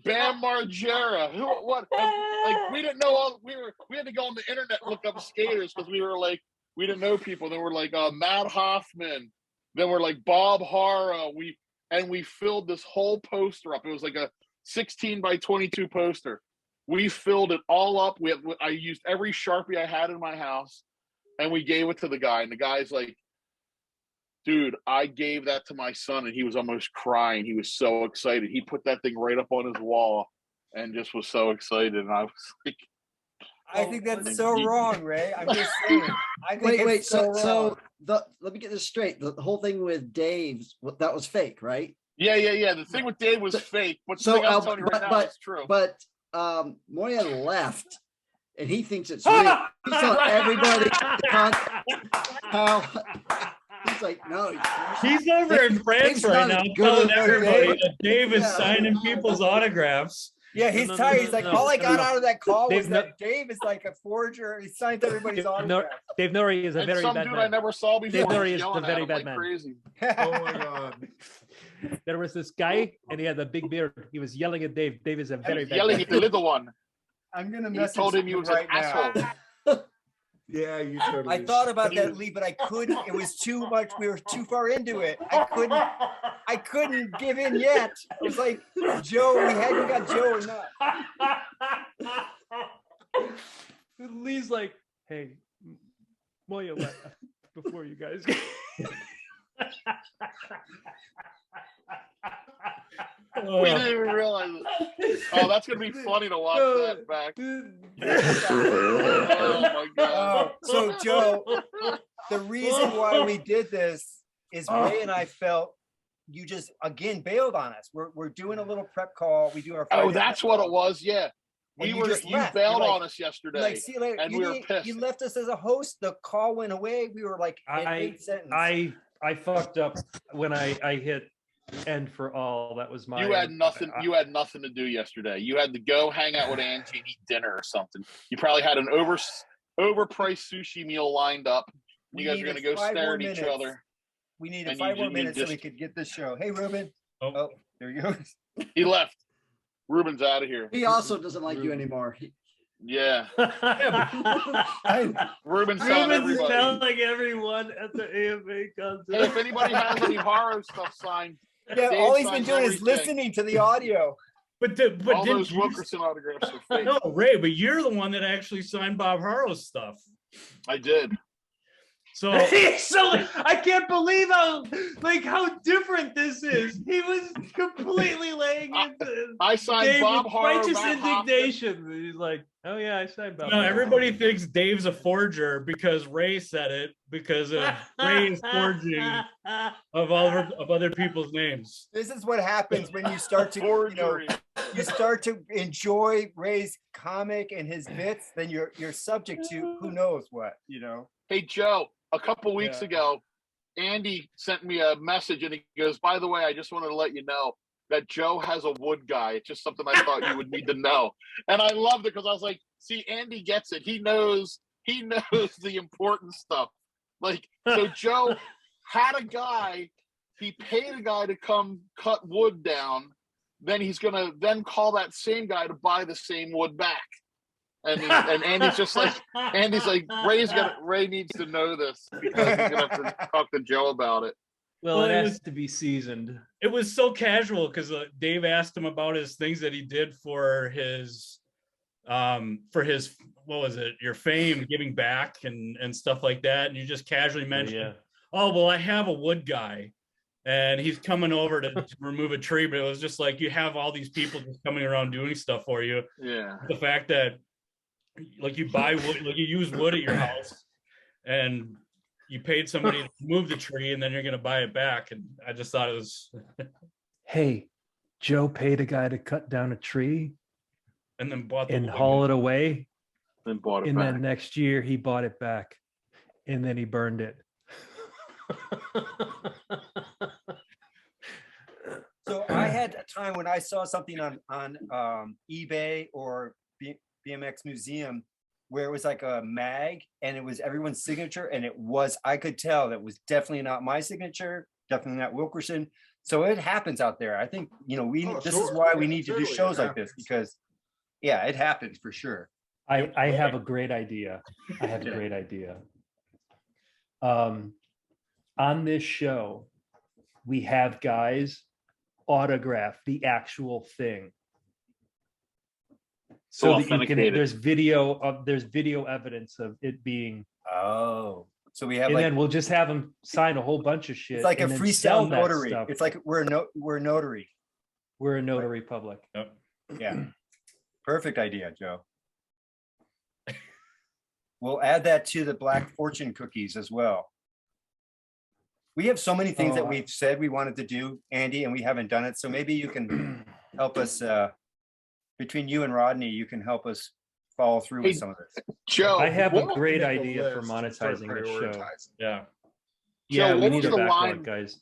Bam Margera, who, what? And, like, we didn't know we had to go on the internet and look up skaters because we were like, we didn't know people. Then we're like Matt Hoffman. Then we're like Bob Hara. We filled this whole poster up. It was like a 16 by 22 poster. We filled it all up. I used every Sharpie I had in my house, and we gave it to the guy. And the guy's like, "Dude, I gave that to my son," and he was almost crying. He was so excited. He put that thing right up on his wall and just was so excited. And I was like, I think that's so wrong, Ray. I'm just saying. I think Wait, it's so wrong. let me get this straight. The whole thing with Dave's, that was fake, right? yeah. The thing with Dave was fake, but the So, thing I'm telling you right now is true. But Moya left, and he thinks it's real. He's telling everybody how he's like, "No, He's over in France Dave's right not now as good telling as everybody Dave. that Dave is Yeah. signing people's autographs. Yeah, he's No, no, tired. no, He's like, no, all I no, got no. out of that call was Dave, that Dave is like a forger. He signed everybody's Dave autograph. Dave Nori is a And very some bad dude I man. never saw before Dave was Nori is yelling the at very him bad like man. crazy. oh my God. There was this guy, and he had a big beard. He was yelling at Dave. Dave is a And very he's bad yelling man. at the little one. I'm gonna He message told him he you was right an now. asshole. Yeah, you totally. I thought about You- that, Lee, but I couldn't. It was too much. We were too far into it. I couldn't give in yet. It was like, Joe, we hadn't got Joe or not. Lee's like, "Hey, Moya left before you guys." We didn't even realize it. Oh, that's gonna be funny to watch that back. Oh my god. Oh, so Joe, the reason why we did this is Ray and I felt you just again bailed on us. We're doing a little prep call. We do our Oh, Friday that's night what call, it was. Yeah. and You left. bailed You're like, on us yesterday. like, see you later. and You we were didn't- pissed. You left us as a host. The call went away. We were like, in mid-sentence. I fucked up when I hit end for all. That was my. You had nothing. You had nothing to do yesterday. You had to go hang out with Angie and eat dinner or something. You probably had an overpriced sushi meal lined up. We You guys are going to needed go 5 stare more at each minutes. other. We needed and 5 you more minutes so we just- could get this show. Hey, Ruben. Oh. Oh, there you go. He left. Ruben's out of here. He also doesn't like you anymore. Yeah. Ruben's telling Ruben's everybody. telling everyone at the AMA Hey, contest. if anybody has any horror stuff signed, Yeah, Dave all he's been signs doing is everything. listening to the audio. But all didn't those you, Wilkerson autographs are fake. no, Ray, but you're the one that actually signed Bob Harrow's stuff. I did. So So I can't believe how different this is. He was completely laying into I signed Dave Bob with Harrow, righteous Matt Hoffman. indignation. He's like, oh yeah, I signed Bob. no, Harrow." everybody thinks Dave's a forger because Ray said it because Ray is forging of other people's names. This is what happens when you start to, Forgery. you start to enjoy Ray's comic and his bits, then you're subject to who knows what, Hey, Joe, a couple weeks Yeah. ago, Andy sent me a message and he goes, by the way, I just wanted to let you know that Joe has a wood guy. It's just something I thought you would need to know. And I loved it because I was like, see, Andy gets it. He knows the important stuff. Like, so Joe had a guy, he paid a guy to come cut wood down. Then he's going to then call that same guy to buy the same wood back. And Andy's just like, Ray needs to know this because he's gonna have to talk to Joe about it. Well, it it has was- to be seasoned. It was so casual because Dave asked him about his things that he did for his what was it, your fame, giving back and stuff like that, and you just casually mentioned, Yeah. oh well, I have a wood guy and he's coming over to remove a tree, but it was just like you have all these people just coming around doing stuff for you. Yeah. The fact that like you buy wood, like you use wood at your house and you paid somebody to move the tree and then you're going to buy it back. And I just thought it was, Hey, Joe paid a guy to cut down a tree and then bought the and wood. haul it away. Then bought it And back. then next year he bought it back and then he burned it. So I had a time when I saw something on eBay or BMX Museum where it was like a mag and it was everyone's signature, and I could tell that was definitely not my signature, definitely not Wilkerson. So it happens out there. I think this is why we need to do shows like this, because it happens for sure. I have a great idea. I have a great idea. On this show, we have guys autograph the actual thing. So that you can, Authenticated. there's video evidence of it being, Oh, so we have and then we'll just have them sign a whole bunch of shit. it's like a and then sell freestyle that notary. stuff. It's like we're notary. We're a notary public. Yep. Yeah. Perfect idea, Joe. We'll add that to the Black Fortune cookies as well. We have so many things that we've said we wanted to do, Andy, and we haven't done it. So maybe you can help us between you and Rodney, you can help us follow through with some of this. Joe, I have a what- great Make a idea for list and start monetizing this show. prioritizing. Yeah. Yeah, Joe, we what need was a the backlog, line- guys.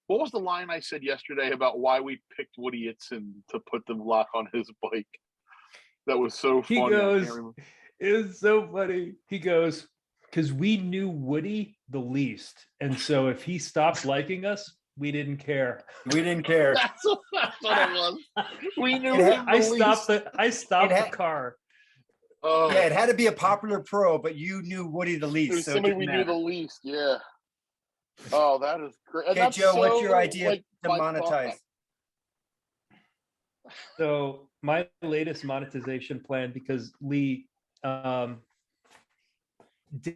What was the line I said yesterday about why we picked Woody Itzen to put the lock on his bike? That was so He funny. I can't goes, remember. it was so funny. He goes, because we knew Woody the least. And so if he stopped liking us, we didn't care. We didn't care. That's what it was. We knew It had- him I the stopped least. the It had- car. Oh, Yeah, it had to be a popular pro, but you knew Woody the it least. was So it somebody didn't we knew matter. the least. Yeah. Oh, that is great. And Okay, that's Joe, what's so, your idea like, to my monetize? thought. So my latest monetization plan, because Lee,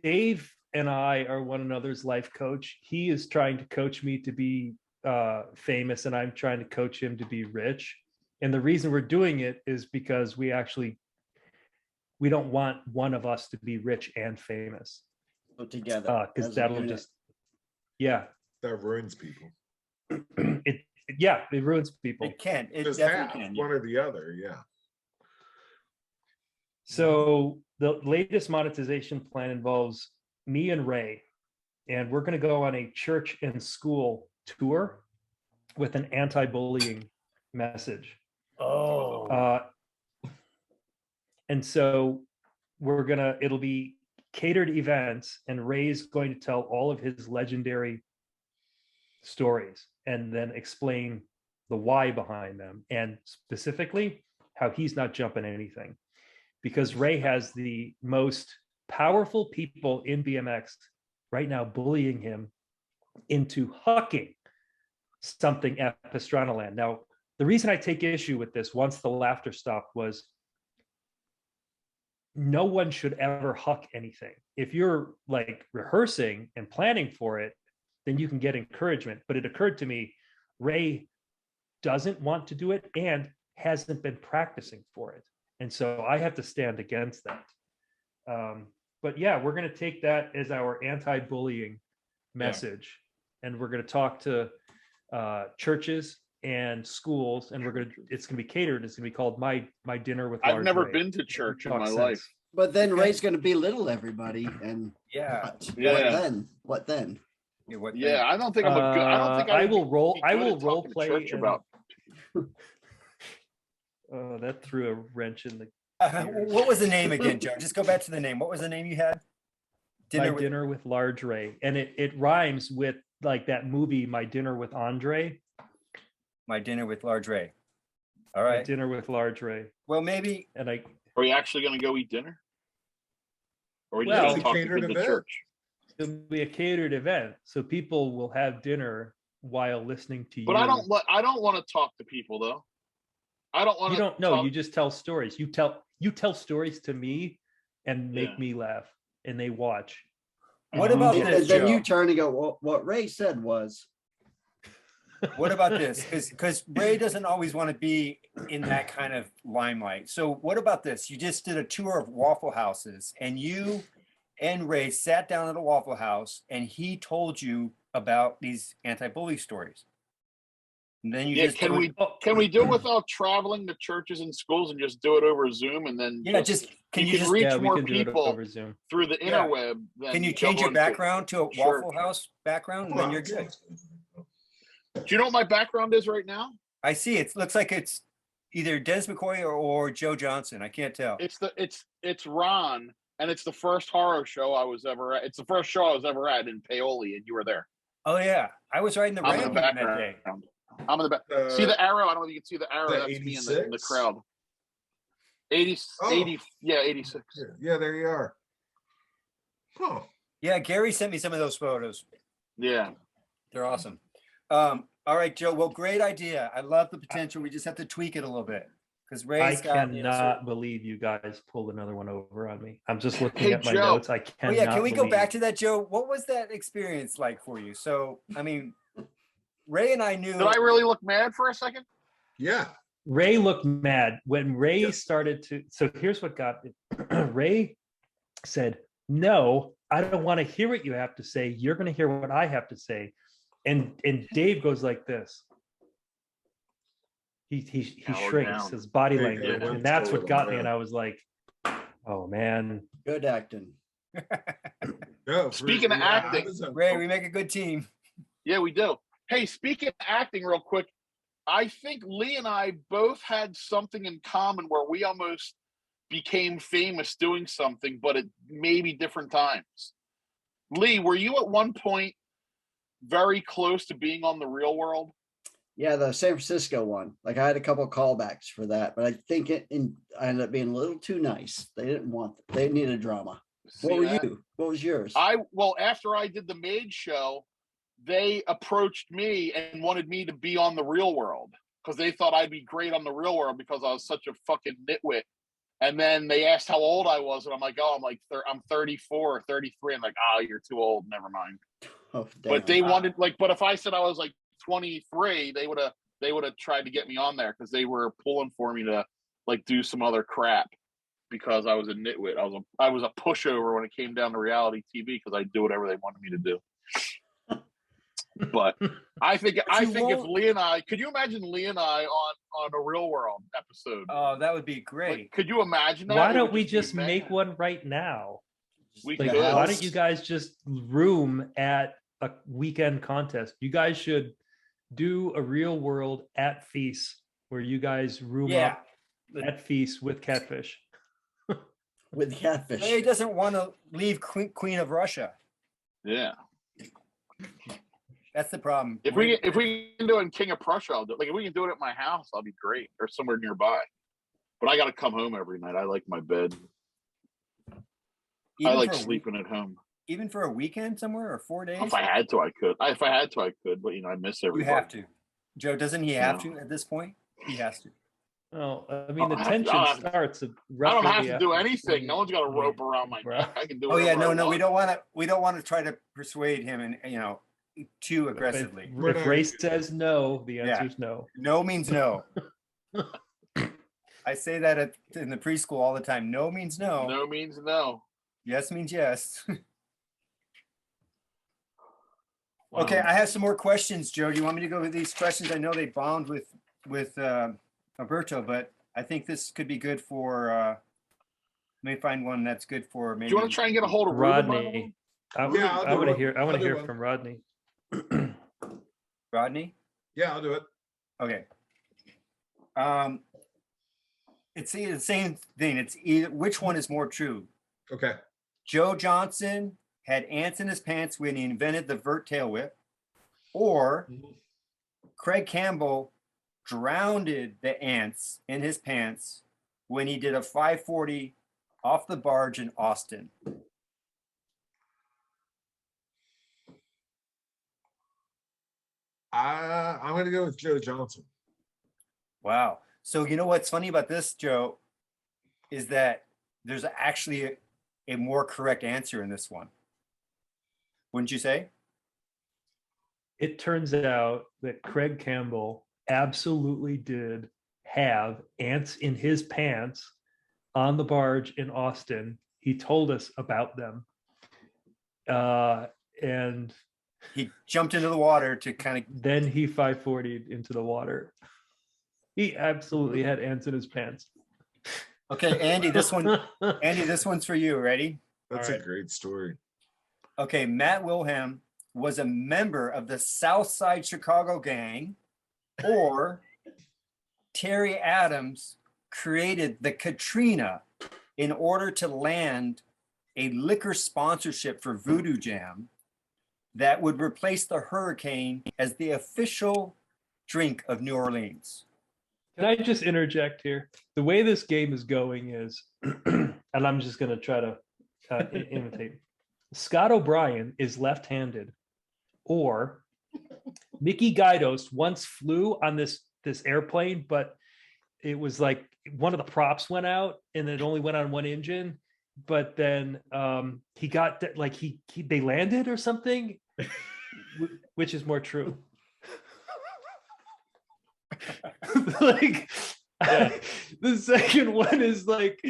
Dave and I are one another's life coach. He is trying to coach me to be famous, and I'm trying to coach him to be rich. And the reason we're doing it is because we don't want one of us to be rich and famous, So together. because as a that'll unit. just, yeah. That ruins people. it ruins people. It can. It Just definitely half, can. one or the other, yeah. So the latest monetization plan involves me and Ray, and we're going to go on a church and school tour with an anti-bullying message. Oh. And so it'll be catered events, and Ray's going to tell all of his legendary stories and then explain the why behind them, and specifically how he's not jumping anything, because Ray has the most powerful people in BMX right now bullying him into hucking something at Pastrana Land. Now, the reason I take issue with this, once the laughter stopped, was no one should ever huck anything. If you're like rehearsing and planning for it, then you can get encouragement. But it occurred to me, Ray doesn't want to do it and hasn't been practicing for it. And so I have to stand against that. But yeah, we're going to take that as our anti-bullying message. And we're going to talk to churches and schools, and it's going to be catered. It's going to be called My Dinner with Large I've never Ray. been to church in Talk my sense. life. But then Ray's going to belittle everybody, and Yeah. what then? Yeah, I don't think I'm a good. I don't think I would will roll. be I good will at role talking to play church about. that threw a wrench in the. What was the name again, Joe? Just go back to the name. What was the name you had? Dinner with Large Ray, and it rhymes with like that movie My Dinner with Andre. My Dinner with Large Ray. All My right. Dinner with Large Ray. Well, maybe. And Are we actually going to go eat dinner? Or are we just Well, going to talk to catered the event. church? it'll be a catered event, so people will have dinner while listening to you. But I don't want to talk to people though. I don't want to. You don't know. You just tell stories. You tell stories to me, and make me laugh, and they watch. What about And this, then Joe? you turn and go, well, what Ray said was. What about this? Because Ray doesn't always want to be in that kind of limelight. So what about this? You just did a tour of Waffle Houses, and you and Ray sat down at a Waffle House, and he told you about these anti-bully stories. And then you can we do it without traveling to churches and schools and just do it over Zoom, and then can you just reach we more can do it people over Zoom through the interweb? Can you change your background to a Waffle House background, and then you're good? Do you know what my background is right now? I see. It looks like it's either Dennis McCoy or Joe Johnson. I can't tell. It's Ron, and it's the first horror show I was ever at. It's the first show I was ever at in Paoli, and you were there. Oh yeah, I was right in the I'm in the ramp that day. background. I'm in the back. See the arrow? I don't know if you can see the arrow. That's 86? me in the crowd. 80, 80, yeah, 86. Yeah, there you are. Huh. Yeah, Gary sent me some of those photos. Yeah, they're awesome. All right, Joe. Well, great idea. I love the potential. We just have to tweak it a little bit because Ray's cannot believe you guys pulled another one over on me. I'm just looking at my notes. I cannot. Oh yeah, can we go back to that, Joe? What was that experience like for you? So, I mean, Ray and I knew. Did I really look mad for a second? Yeah. Ray looked mad when Ray started to. So here's what got it. Ray said, "No, I don't want to hear what you have to say. You're going to hear what I have to say." And Dave goes like this. He shrinks his body language, and that's what got me. And I was like, "Oh man, good acting." Speaking of acting, Ray, we make a good team. Yeah, we do. Hey, speaking of acting, real quick, I think Lee and I both had something in common where we almost became famous doing something, but at maybe different times. Lee, were you at one point very close to being on The Real World? Yeah, the San Francisco one. Like I had a couple of callbacks for that, but I think I ended up being a little too nice. They didn't want. They needed drama. What were you? What was yours? Well, after I did the Made show, they approached me and wanted me to be on The Real World because they thought I'd be great on The Real World because I was such a fucking nitwit. And then they asked how old I was, and I'm like, "Oh, I'm 34 or 33." I'm like, "Oh, you're too old. Never mind." Oh, but they wanted but if I said I was like 23, they would have tried to get me on there because they were pulling for me to like do some other crap because I was a nitwit. I was a pushover when it came down to reality TV because I'd do whatever they wanted me to do. But I think if won't- Lee and I, could you imagine Lee and I on a Real World episode? Oh, that would be Like, great. could you imagine that? Why It don't would we be just mad. make one right now? We Like, could. why don't you guys just room at a weekend contest? You guys should do a Real World at Feast where you guys room Yeah. up at Feast with catfish. with catfish. He doesn't want to leave Queen of Russia. Yeah. That's the problem. If we can do it in King of Prussia, I'll do it. Like if we can do it at my house, I'll be great, or somewhere nearby. But I got to come home every night. I like my bed. I like sleeping at home. Even for a weekend somewhere or 4 days. If I had to, I could. If I had to, I could. But I miss You everybody. have to. Joe, doesn't he have to at this point? He has to. Oh, I mean, the I don't have to- tension I don't have to- starts. I don't have to do anything. No one's got a Yeah. rope around my Bro. neck. I can do. Oh yeah, whatever I no, we want. don't want to. We don't want to try to persuade him, and too aggressively. If Ray says no, the answer is no. No means no. I say that in the preschool all the time. No means no. No means no. Yes means yes. Wow. Okay, I have some more questions, Joe. Do you want me to go with these questions? I know they bound with Alberto, but I think this could be good for. Let me find one that's good for maybe. Do you want to try and get a hold of Ruben, by the way? Rodney. I Yeah, I'll do want to one. hear. I want I'll to do hear one. from Rodney. Rodney? Yeah, I'll do it. Okay. It's the same thing. It's either which one is more true. Okay. Joe Johnson had ants in his pants when he invented the vert tail whip, or Craig Campbell drowned the ants in his pants when he did a 540 off the barge in Austin. I'm going to go with Joe Johnson. Wow. So you know what's funny about this, Joe, is that there's actually a more correct answer in this one. Wouldn't you say? It turns out that Craig Campbell absolutely did have ants in his pants on the barge in Austin. He told us about them. And He jumped into the water to kind of. then he 540'd into the water. He absolutely had ants in his pants. Okay, Andy, this one's for you. Ready? That's All a right. great story. Okay, Matt Wilhelm was a member of the South Side Chicago gang, or Terry Adams created the Katrina in order to land a liquor sponsorship for Voodoo Jam that would replace the hurricane as the official drink of New Orleans. Can I just interject here? The way this game is going is, and I'm just going to try to imitate. Scott O'Brien is left-handed, or Mickey Guidos once flew on this airplane, but it was like one of the props went out and it only went on one engine. But then he got like they landed or something. Which is more true? Like the second one is like,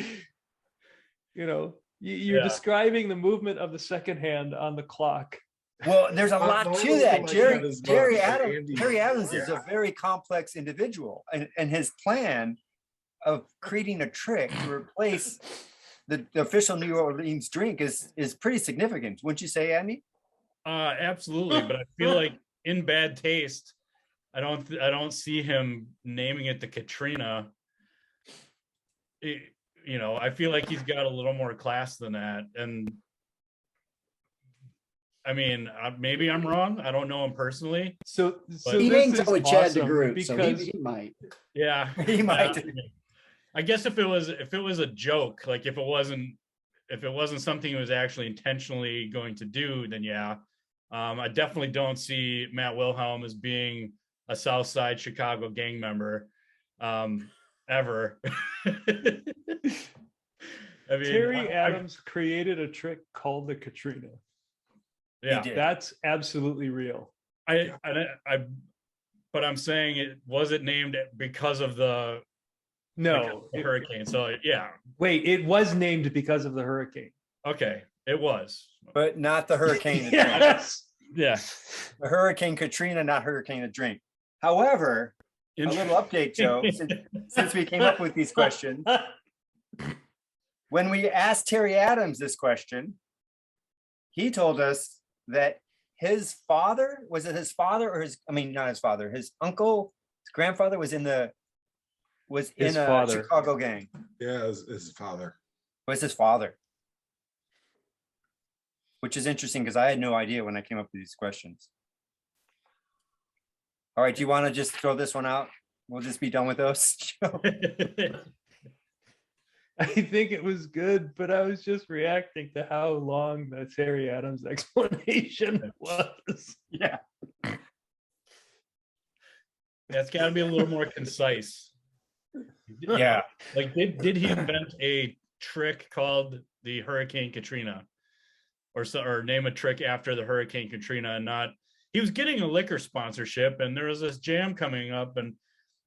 you're Yeah. describing the movement of the second hand on the clock. Well, there's a lot to normally that. like Jerry, that as Terry much, but Adams, Andy- Terry Adams is a Yeah. very complex individual, and his plan of creating a trick to replace the official New Orleans drink is pretty significant. Wouldn't you say, Andy? Absolutely, but I feel like in bad taste, I don't see him naming it the Katrina. I feel like he's got a little more class than that, and I mean, maybe I'm wrong. I don't know him personally. So He this hangs is out with Chad awesome DeGroot, so because he might. Yeah, He might. I guess if it was a joke, like if it wasn't something he was actually intentionally going to do, then yeah. I definitely don't see Matt Wilhelm as being a South Side Chicago gang member, ever. I mean, Terry Adams created a trick called the Katrina. yeah, did. That's absolutely real. but I'm saying was it named because of the No, hurricane? So yeah, wait, it was named because of the hurricane. okay, it was. But not the hurricane. itself. Yes. Yeah. Hurricane Katrina, not Hurricane a drink. However, a little update, Joe, since we came up with these questions. When we asked Terry Adams this question, he told us that his father, was it his father or not his father, his uncle, his grandfather was in a Chicago gang. Yeah, his father. Was his father. Which is interesting because I had no idea when I came up with these questions. All right, do you want to just throw this one out? We'll just be done with those. I think it was good, but I was just reacting to how long the Terry Adams explanation was. Yeah. That's got to be a little more concise. Yeah. Like, did he invent a trick called the Hurricane Katrina, or name a trick after the Hurricane Katrina? And not, he was getting a liquor sponsorship, and there was this jam coming up, and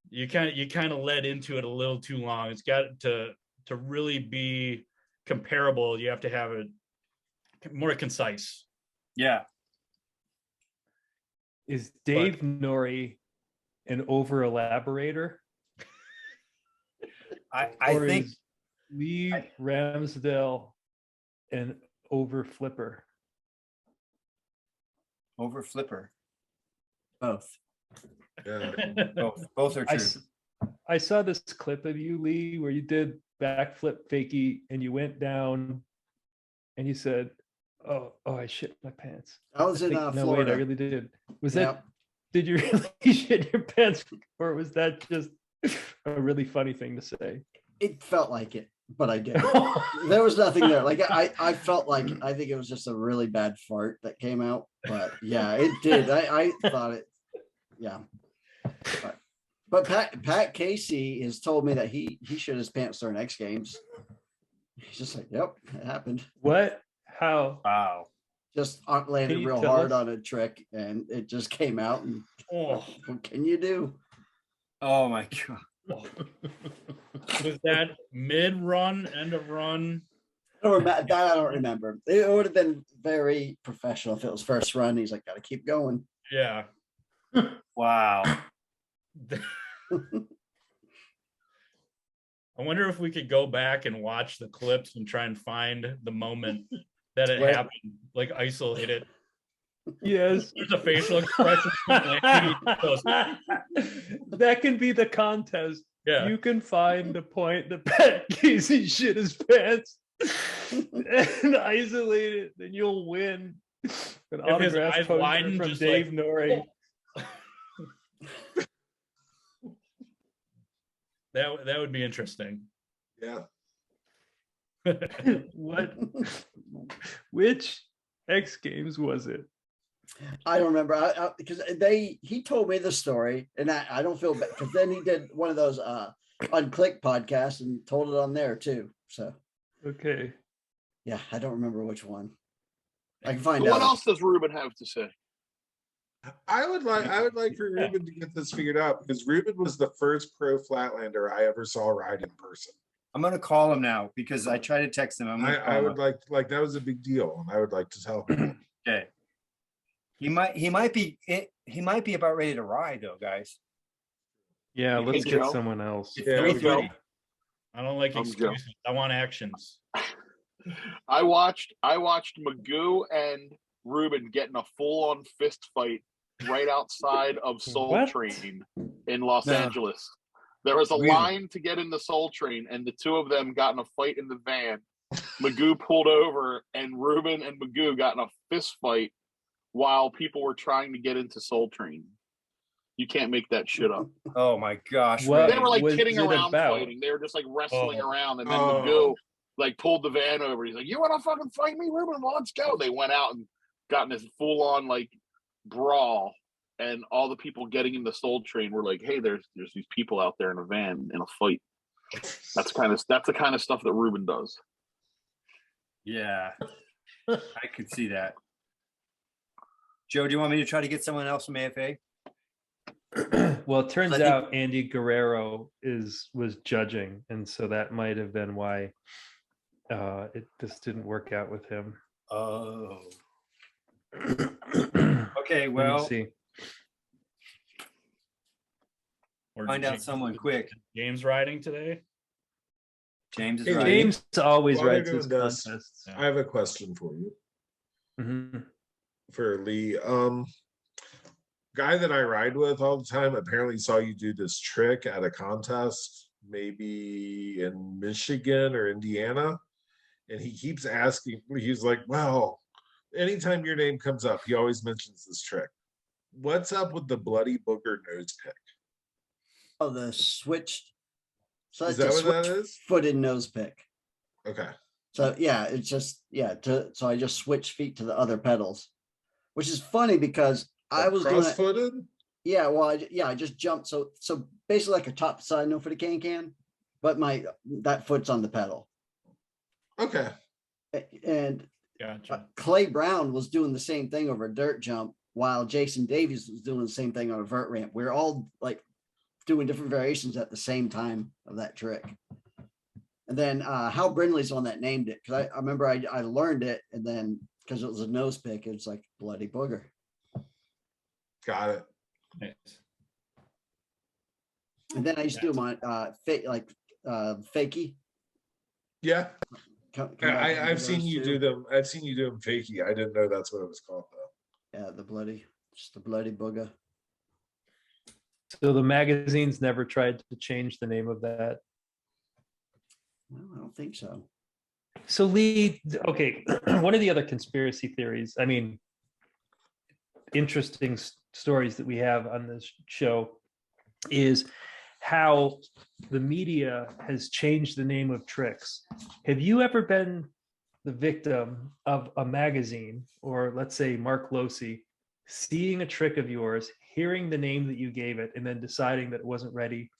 you kind of led into it a little too long. It's got to really be comparable. You have to have it more concise. Yeah. Is Dave Nori an over elaborator? I think is Lee Ramsdale an over flipper. Over flipper. Both. Yeah. Both are true. I saw this clip of you, Lee, where you did backflip fakie and you went down and you said, oh, I shit my pants. I was in no, Florida. wait, I really did. Was Yeah. that, did you really shit your pants, or was that just a really funny thing to say? It felt like it, but I did. There was nothing there. Like I felt like, I think it was just a really bad fart that came out, but yeah, it did. I thought it, yeah. But Pat Casey has told me that he shit his pants during X Games. He's just like, yep, it happened. What? How? Wow. Just landed you real tell hard us? on a trick, and it just came out. And Oh, what can you do? Oh my God. was that mid-run, end of run? I don't remember. It would have been very professional if it was first run. He's like, got to keep going. Yeah. Wow. I wonder if we could go back and watch the clips and try and find the moment that it Right. happened, like isolate it. Yes. There's a facial expression. That can be the contest. Yeah. You can find the point that Pat Casey shit his pants and isolate it, then you'll win an If his autograph eyes poster widen, from just Dave like, Nori. That would be interesting. Yeah. What? Which X Games was it? I don't remember because he told me the story, and I don't feel bad because then he did one of those Unclick podcasts and told it on there too. So Okay. yeah, I don't remember which one. I can find But out. what else does Ruben have to say? I would like for Ruben to get this figured out, because Ruben was the first pro flatlander I ever saw ride in person. I'm gonna call him now because I tried to text him. I would like that was a big deal, and I would like to tell him. Okay. He might be about ready to ride though, guys. Yeah, Hey, let's get Joe. someone else. It's Yeah, 3:30. I don't like I'm Joe. excuses. I want actions. I watched Magoo and Ruben get in a full-on fist fight right outside of Soul What? Train in Los No. Angeles. There was a Really? line to get in the Soul Train, and the two of them got in a fight in the van. Magoo pulled over, and Ruben and Magoo got in a fist fight while people were trying to get into Soul Train. You can't make that shit up. Oh my gosh. What? They were like was kidding it around about? fighting. They were just like wrestling Oh. around, and then Oh. Magoo like pulled the van over. He's like, "You want to fucking fight me, Ruben? Well, let's go." They went out and got in this full-on like brawl, and all the people getting in the Soul Train were like, "Hey, there's these people out there in a van in a fight." That's the kind of stuff that Ruben does. Yeah. I could see that. Joe, do you want me to try to get someone else from AFA? Well, it turns I think- out Andy Guerrero was judging, and so that might have been why it just didn't work out with him. Oh. Okay, Let me well, see. Or find out James- someone quick. James riding today. James is Hey, right. James always While they're writes his doing this, contests. Yeah. I have a question for you, Mhm. for Lee. Guy that I ride with all the time apparently saw you do this trick at a contest, maybe in Michigan or Indiana. And he keeps asking, he's like, well, anytime your name comes up, he always mentions this trick. What's up with the bloody booger nose pick? Oh, the switched. So Is it's a that what that switch is? footed nose pick. Okay. So yeah, it's just so I just switch feet to the other pedals, which is funny because I was doing it. cross-footed? Yeah, well, I just jumped. So basically like a top side no for the can, but that foot's on the pedal. Okay. And Gotcha. Clay Brown was doing the same thing over a dirt jump, while Jason Davies was doing the same thing on a vert ramp. We were all like doing different variations at the same time of that trick. And then Hal Brindley's the one that named it, because I remember I learned it, and then because it was a nose pick, it's like bloody booger. Got it. Nice. And then I used to do them on fakie. Yeah. Come back and do I've seen those you too. do them. I've seen you do them fakie. I didn't know that's what it was called though. Yeah, just the bloody booger. So the magazines never tried to change the name of that. Well, I don't think so. So Lee, okay, one of the other conspiracy theories, I mean, interesting stories that we have on this show is how the media has changed the name of tricks. Have you ever been the victim of a magazine, or let's say Mark Losi, seeing a trick of yours, hearing the name that you gave it, and then deciding that it wasn't ready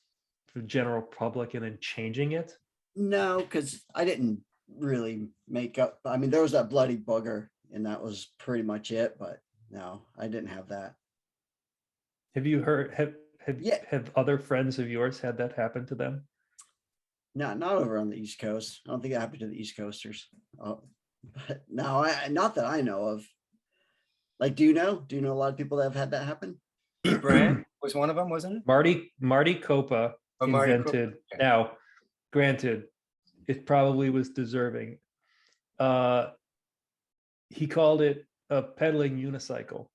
for the general public and then changing it? No, because I didn't really make up. I mean, there was that bloody booger, and that was pretty much it. But no, I didn't have that. Have you heard, Yeah. have other friends of yours had that happen to them? Not over on the East Coast. I don't think it happened to the East Coasters. Oh, but no, not that I know of. Like, do you know? Do you know a lot of people that have had that happen? Pete Brand was one of them, wasn't it? Marty Copa Oh, Marty Copa, invented. okay. Now, granted, it probably was deserving. He called it a pedaling unicycle,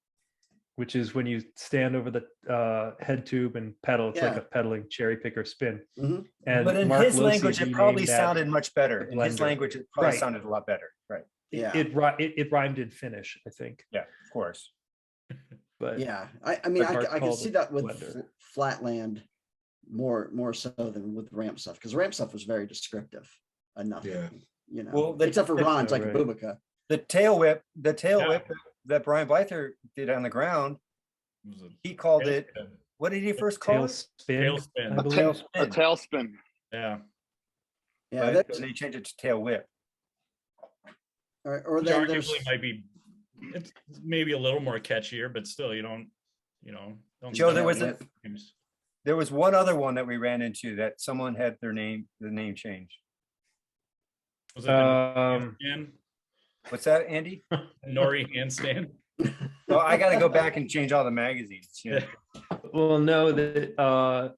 which is when you stand over the head tube and pedal. It's like Yeah. a pedaling cherry picker spin. Mhm. And But in Mark his Losi language, it renamed probably that sounded much better. In his blender. language, it probably Right. sounded a lot better. Right. Yeah. It rhymed in Finnish, I think. Yeah, of course. But Yeah, I mean, but Mark I can called see it that with blender. Flatland more so than with ramp stuff, because ramp stuff was very descriptive enough. Yeah. You know, Well, except for Ron's like right. a Bubica. The tail whip Yeah. that Brian Blyther did on the ground, It was a he called tail it, spin. what did he first call it? Tailspin. I A believe. tail A spin. tailspin. Yeah. Yeah, Right? that's, And they changed it to tail whip. or Which then there's arguably might be, it's maybe a little more catchier, but still you don't Joe, there was Tail There was one other one that we ran into that someone had the name changed. was it the handstand? What's that, Andy? Nori handstand? Well, I got to go back and change all the magazines. You know? Well, no, that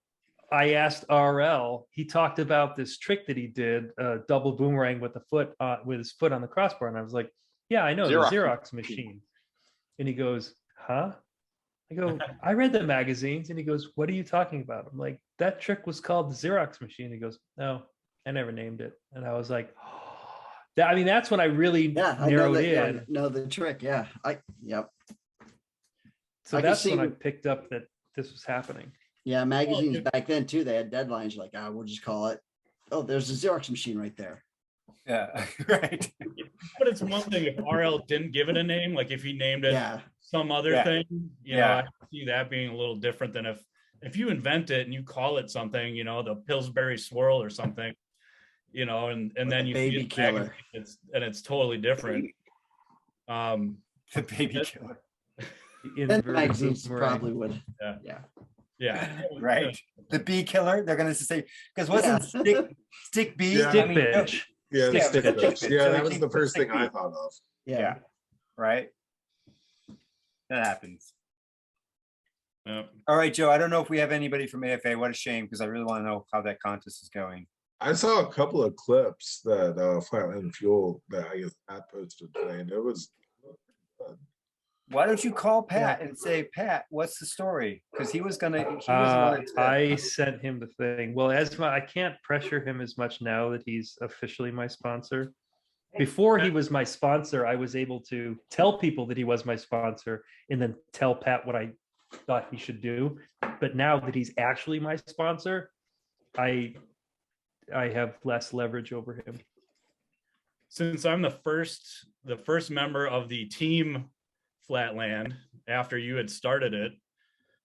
I asked RL. He talked about this trick that he did, double boomerang with his foot on the crossbar, and I was like, "Yeah, I know Xerox the Xerox machine." And he goes, "Huh?" I go, "I read the magazines." And he goes, "What are you talking about?" I'm like, "That trick was called the Xerox machine." He goes, "No, I never named it." And I was like, I mean, that's when I really yeah, I know narrowed that. Yeah, in. know the trick. Yeah, yep. So I can that's see when I what- picked up that this was happening. Yeah, magazines it- back then too. They had deadlines like, we'll just call it. Oh, there's a Xerox machine right there. Yeah, right. But it's one thing if RL didn't give it a name, like if he named it Yeah, some other Yeah. thing, you know, Yeah. I can see that being a little different than if you invent it and you call it something, you know, the Pillsbury swirl or something, you know, and then the you baby see it killer. it's totally different. The baby killer. The then inverted magazines boomerang. probably would. Yeah. Yeah. Yeah. Right. The bee killer. They're going to say, because wasn't stick bee? Yeah. Stick I mean, no, bitch. Yeah, Stick the bitch. stick bitch. So Yeah, they that was changed the to first stick thing I beat. thought of. Yeah. Yeah. Right. That happens. Yep. All right, Joe. I don't know if we have anybody from AFA. What a shame, because I really want to know how that contest is going. I saw a couple of clips that Flatland Fuel that I guess Pat posted today, and it was Why don't you call Pat and say, Pat, what's the story? Because he was the one that said- I sent him the thing. Well, I can't pressure him as much now that he's officially my sponsor. Before he was my sponsor, I was able to tell people that he was my sponsor and then tell Pat what I thought he should do. But now that he's actually my sponsor, I have less leverage over him. Since I'm the first member of the team Flatland after you had started it.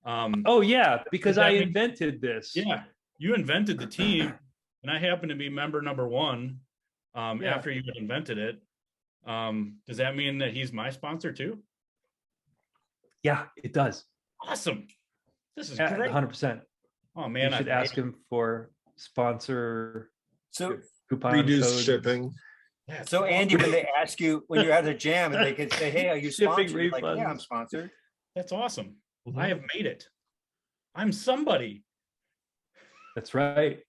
Oh yeah, because I invented this. Yeah, you invented the team, and I happen to be member number 1 after you had invented it. Does that mean that he's my sponsor too? Yeah, it does. Awesome. This is Yeah, great. 100%. Oh man, You should ask him for sponsor So, coupon reduced codes. shipping. so Andy, when they ask you, when you're at a jam and they can say, hey, are you Shipping sponsored? You're like, yeah, I'm refunds. sponsored. That's awesome. Mhm. I have made it. I'm somebody. That's right.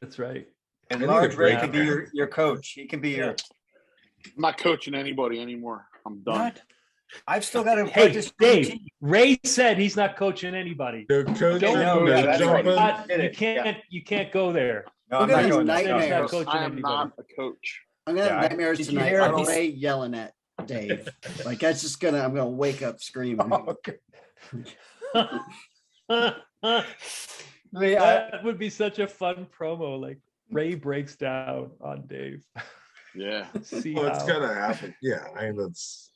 That's right. And I need a Large Ray break. can be your coach. He can be your. I'm not coaching anybody anymore. I'm done. What? I've still got to Hey, practice. Dave, Ray said he's not coaching anybody. No coaching, Don't know, no yeah, that's right. jumping. You can't go there. No, We're I'm gonna not have going there. nightmares. No. coaching I am anybody. not a coach. I'm gonna Yeah, have nightmares did you tonight hear of he's- Ray yelling at Dave. Like that's just I'm gonna wake up screaming. Oh, okay. Lee, That would be such a fun promo. Like Ray breaks down on Dave. Yeah. See Well, it's how gonna happen. Yeah, I mean that's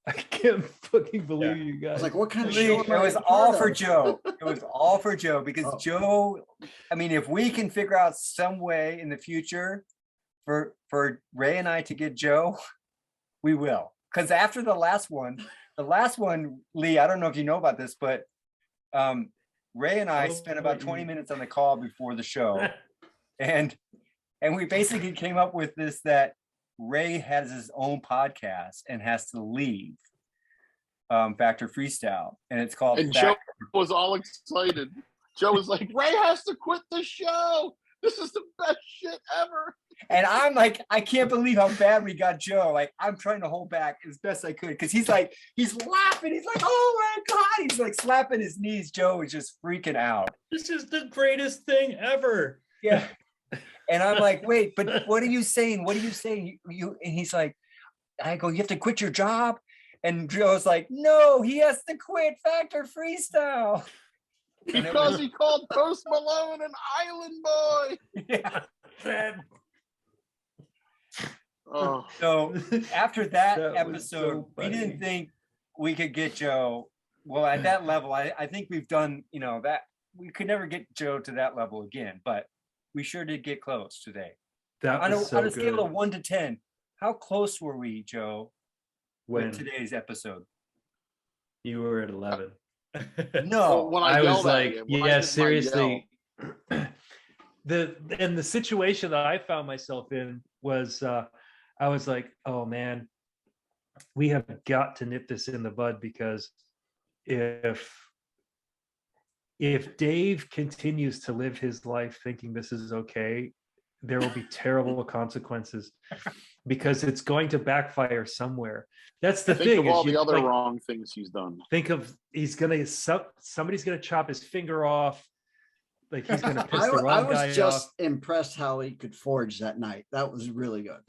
I can't fucking believe you I guys. was like, what kind of Lee, show? it am I was a all part for of? Joe. It was all for Joe because Oh. Joe, I mean, if we can figure out some way in the future for Ray and I to get Joe, we will. Because after the last one, Lee, I don't know if you know about this, but Ray and I spent about 20 minutes on the call before the show. And we basically came up with this, that Ray has his own podcast and has to leave Factor Freestyle, and it's called And Joe was all excited. Joe was like, Ray has to quit the show. This is the best shit ever. And I'm like, I can't believe how bad we got Joe. Like, I'm trying to hold back as best I could because he's laughing. He's like, oh my God. He's like slapping his knees. Joe is just freaking out. This is the greatest thing ever. Yeah. And I'm like, wait, but what are you saying? What are you saying? You and he's like, I go, you have to quit your job. And Joe's like, no, he has to quit Factor Freestyle. And it Because was- he called Post Malone an island boy. Yeah. Oh, So after that, That was episode, so we didn't funny. think we could get Joe. Well, at that level, I think we've done, that we could never get Joe to that level again, but we sure did get close today. That On a, was so on a scale good. of 1 to 10, how close were we, Joe, When with today's episode? you were at 11. No. when I yelled was at like, you, when I yeah, did my seriously. The situation that I found myself in was I was like, oh man, we have got to nip this in the bud, because if Dave continues to live his life thinking this is okay, there will be terrible consequences, because it's going to backfire somewhere. That's the think thing. of is all you, the other like, wrong things he's done. think of somebody's gonna chop his finger off, like he's gonna piss the I wrong guy was just off. impressed how he could forge that night. That was really good.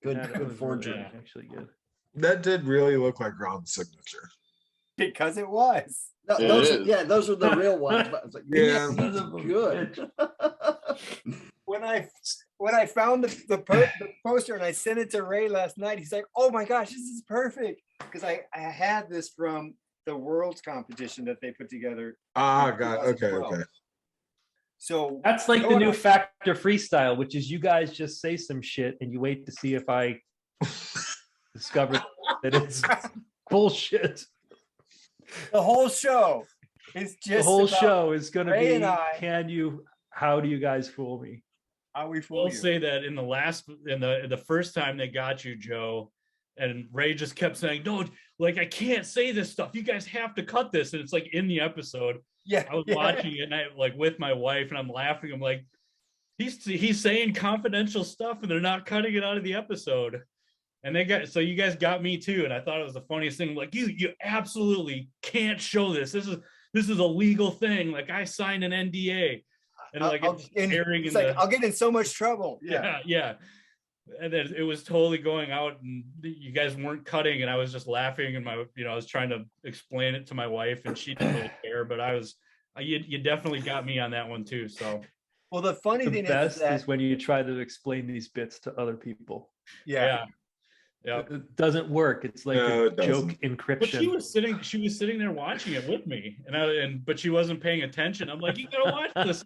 Good, Yeah, that good was forgery. really actually good. that did really look like Ron's signature. Because it was. No, It those, is. yeah, those are the real ones. But I was like, Yeah. yeah, that's good. When I found the poster and I sent it to Ray last night, he's like, oh my gosh, this is perfect. Because I had this from the Worlds competition that they put together. Ah, got okay, 2012. okay. So That's like the Joe and new I- factor freestyle, which is you guys just say some shit and you wait to see if I discover that it's bullshit. the whole show is just The whole about show is gonna Ray be, and I- how do you guys fool me? how we I fool will you. say that in the first time they got you, Joe, and Ray just kept saying, "No, like, I can't say this stuff. You guys have to cut this. And it's like in the episode. Yeah. I was watching it and I like with my wife and I'm laughing. I'm like, he's saying confidential stuff and they're not cutting it out of the episode. And you guys got me too. And I thought it was the funniest thing. Like, you absolutely can't show this. This is a legal thing. Like, I signed an NDA. And like I'll get in so much trouble. Yeah. And then it was totally going out and you guys weren't cutting and I was just laughing and I was trying to explain it to my wife and she didn't really care, but you definitely got me on that one too. So well, the funny thing is when you try to explain these bits to other people. Yeah. It doesn't work. It's like a joke encryption. But she was sitting there watching it with me but she wasn't paying attention. I'm like, you gotta watch this.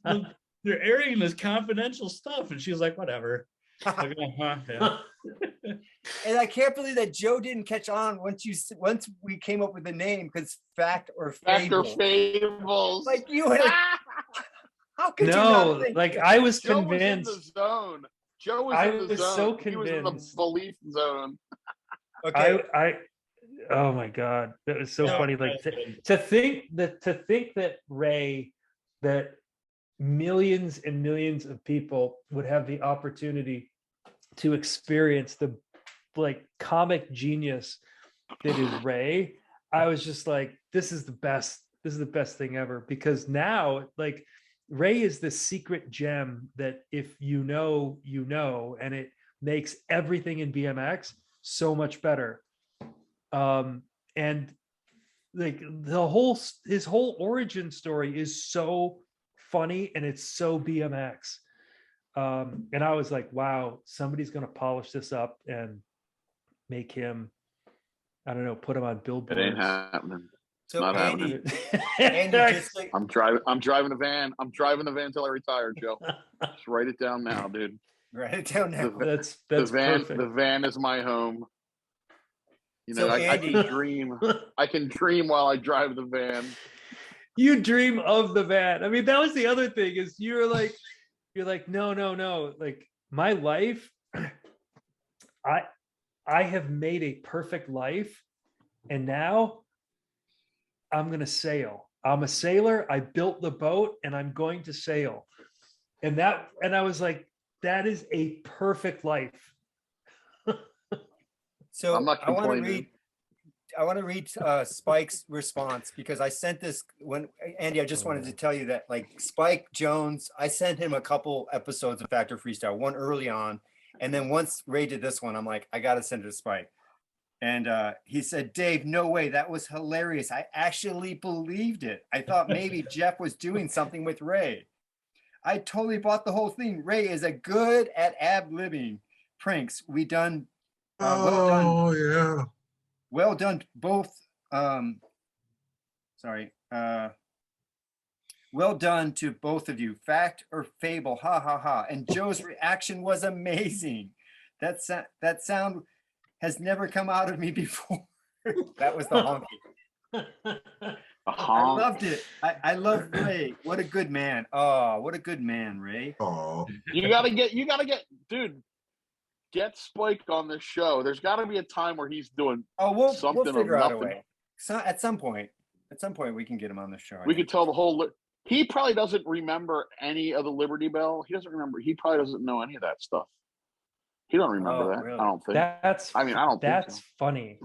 They're airing this confidential stuff. And she's like, whatever. Like, yeah. And I can't believe that Joe didn't catch on once we came up with the name, because Fact or Fables. Like you had how could you not think like that? I was Joe convinced. was in the zone. Joe was in the zone. So He was in the convinced. belief zone. Okay. Oh my God, that was so funny. Like to think that Ray, that millions and millions of people would have the opportunity to experience the like comic genius that is Ray. I was just like, this is the best thing ever, because now like Ray is the secret gem that if you know, and it makes everything in BMX so much better. And like his whole origin story is so funny and it's so BMX. And I was like, wow, somebody's going to polish this up and make him, I don't know, put him on billboards. It ain't happening. So Not Andy, happening. just like I'm driving the van. I'm driving the van till I retire, Joe. Just write it down now, dude. write it down now. That's the van. perfect. The van is my home. You know, So I can dream. I can dream while I drive the van. You dream of the van. I mean, that was the other thing, is you're like, no. Like my life, I have made a perfect life, and now I'm going to sail. I'm a sailor. I built the boat and I'm going to sail. And I was like, that is a perfect life. So I'm not I want complaining. to read Spike's response, because I sent this when Andy, I just wanted to tell you that like Spike Jones, I sent him a couple episodes of Factor Freestyle, one early on. And then once Ray did this one, I'm like, I got to send it to Spike. And he said, Dave, no way. That was hilarious. I actually believed it. I thought maybe Jeff was doing something with Ray. I totally bought the whole thing. Ray is a good at ad-libbing pranks. Well done. Yeah. Well done, both. Well done to both of you. Fact or fable, ha ha ha. And Joe's reaction was amazing. That sound has never come out of me before. That was the honky. I loved it. I love Ray. What a good man. Oh, what a good man, Ray. Oh. You gotta get, dude. Get Spike on this show. There's got to be a time where he's doing. Oh, we'll something figure out a nothing. way. So at some point, we can get him on the show. We could tell the whole. He probably doesn't remember any of the Liberty Bell. He doesn't remember. He probably doesn't know any of that stuff. He don't remember that. Really? I don't think. That's funny.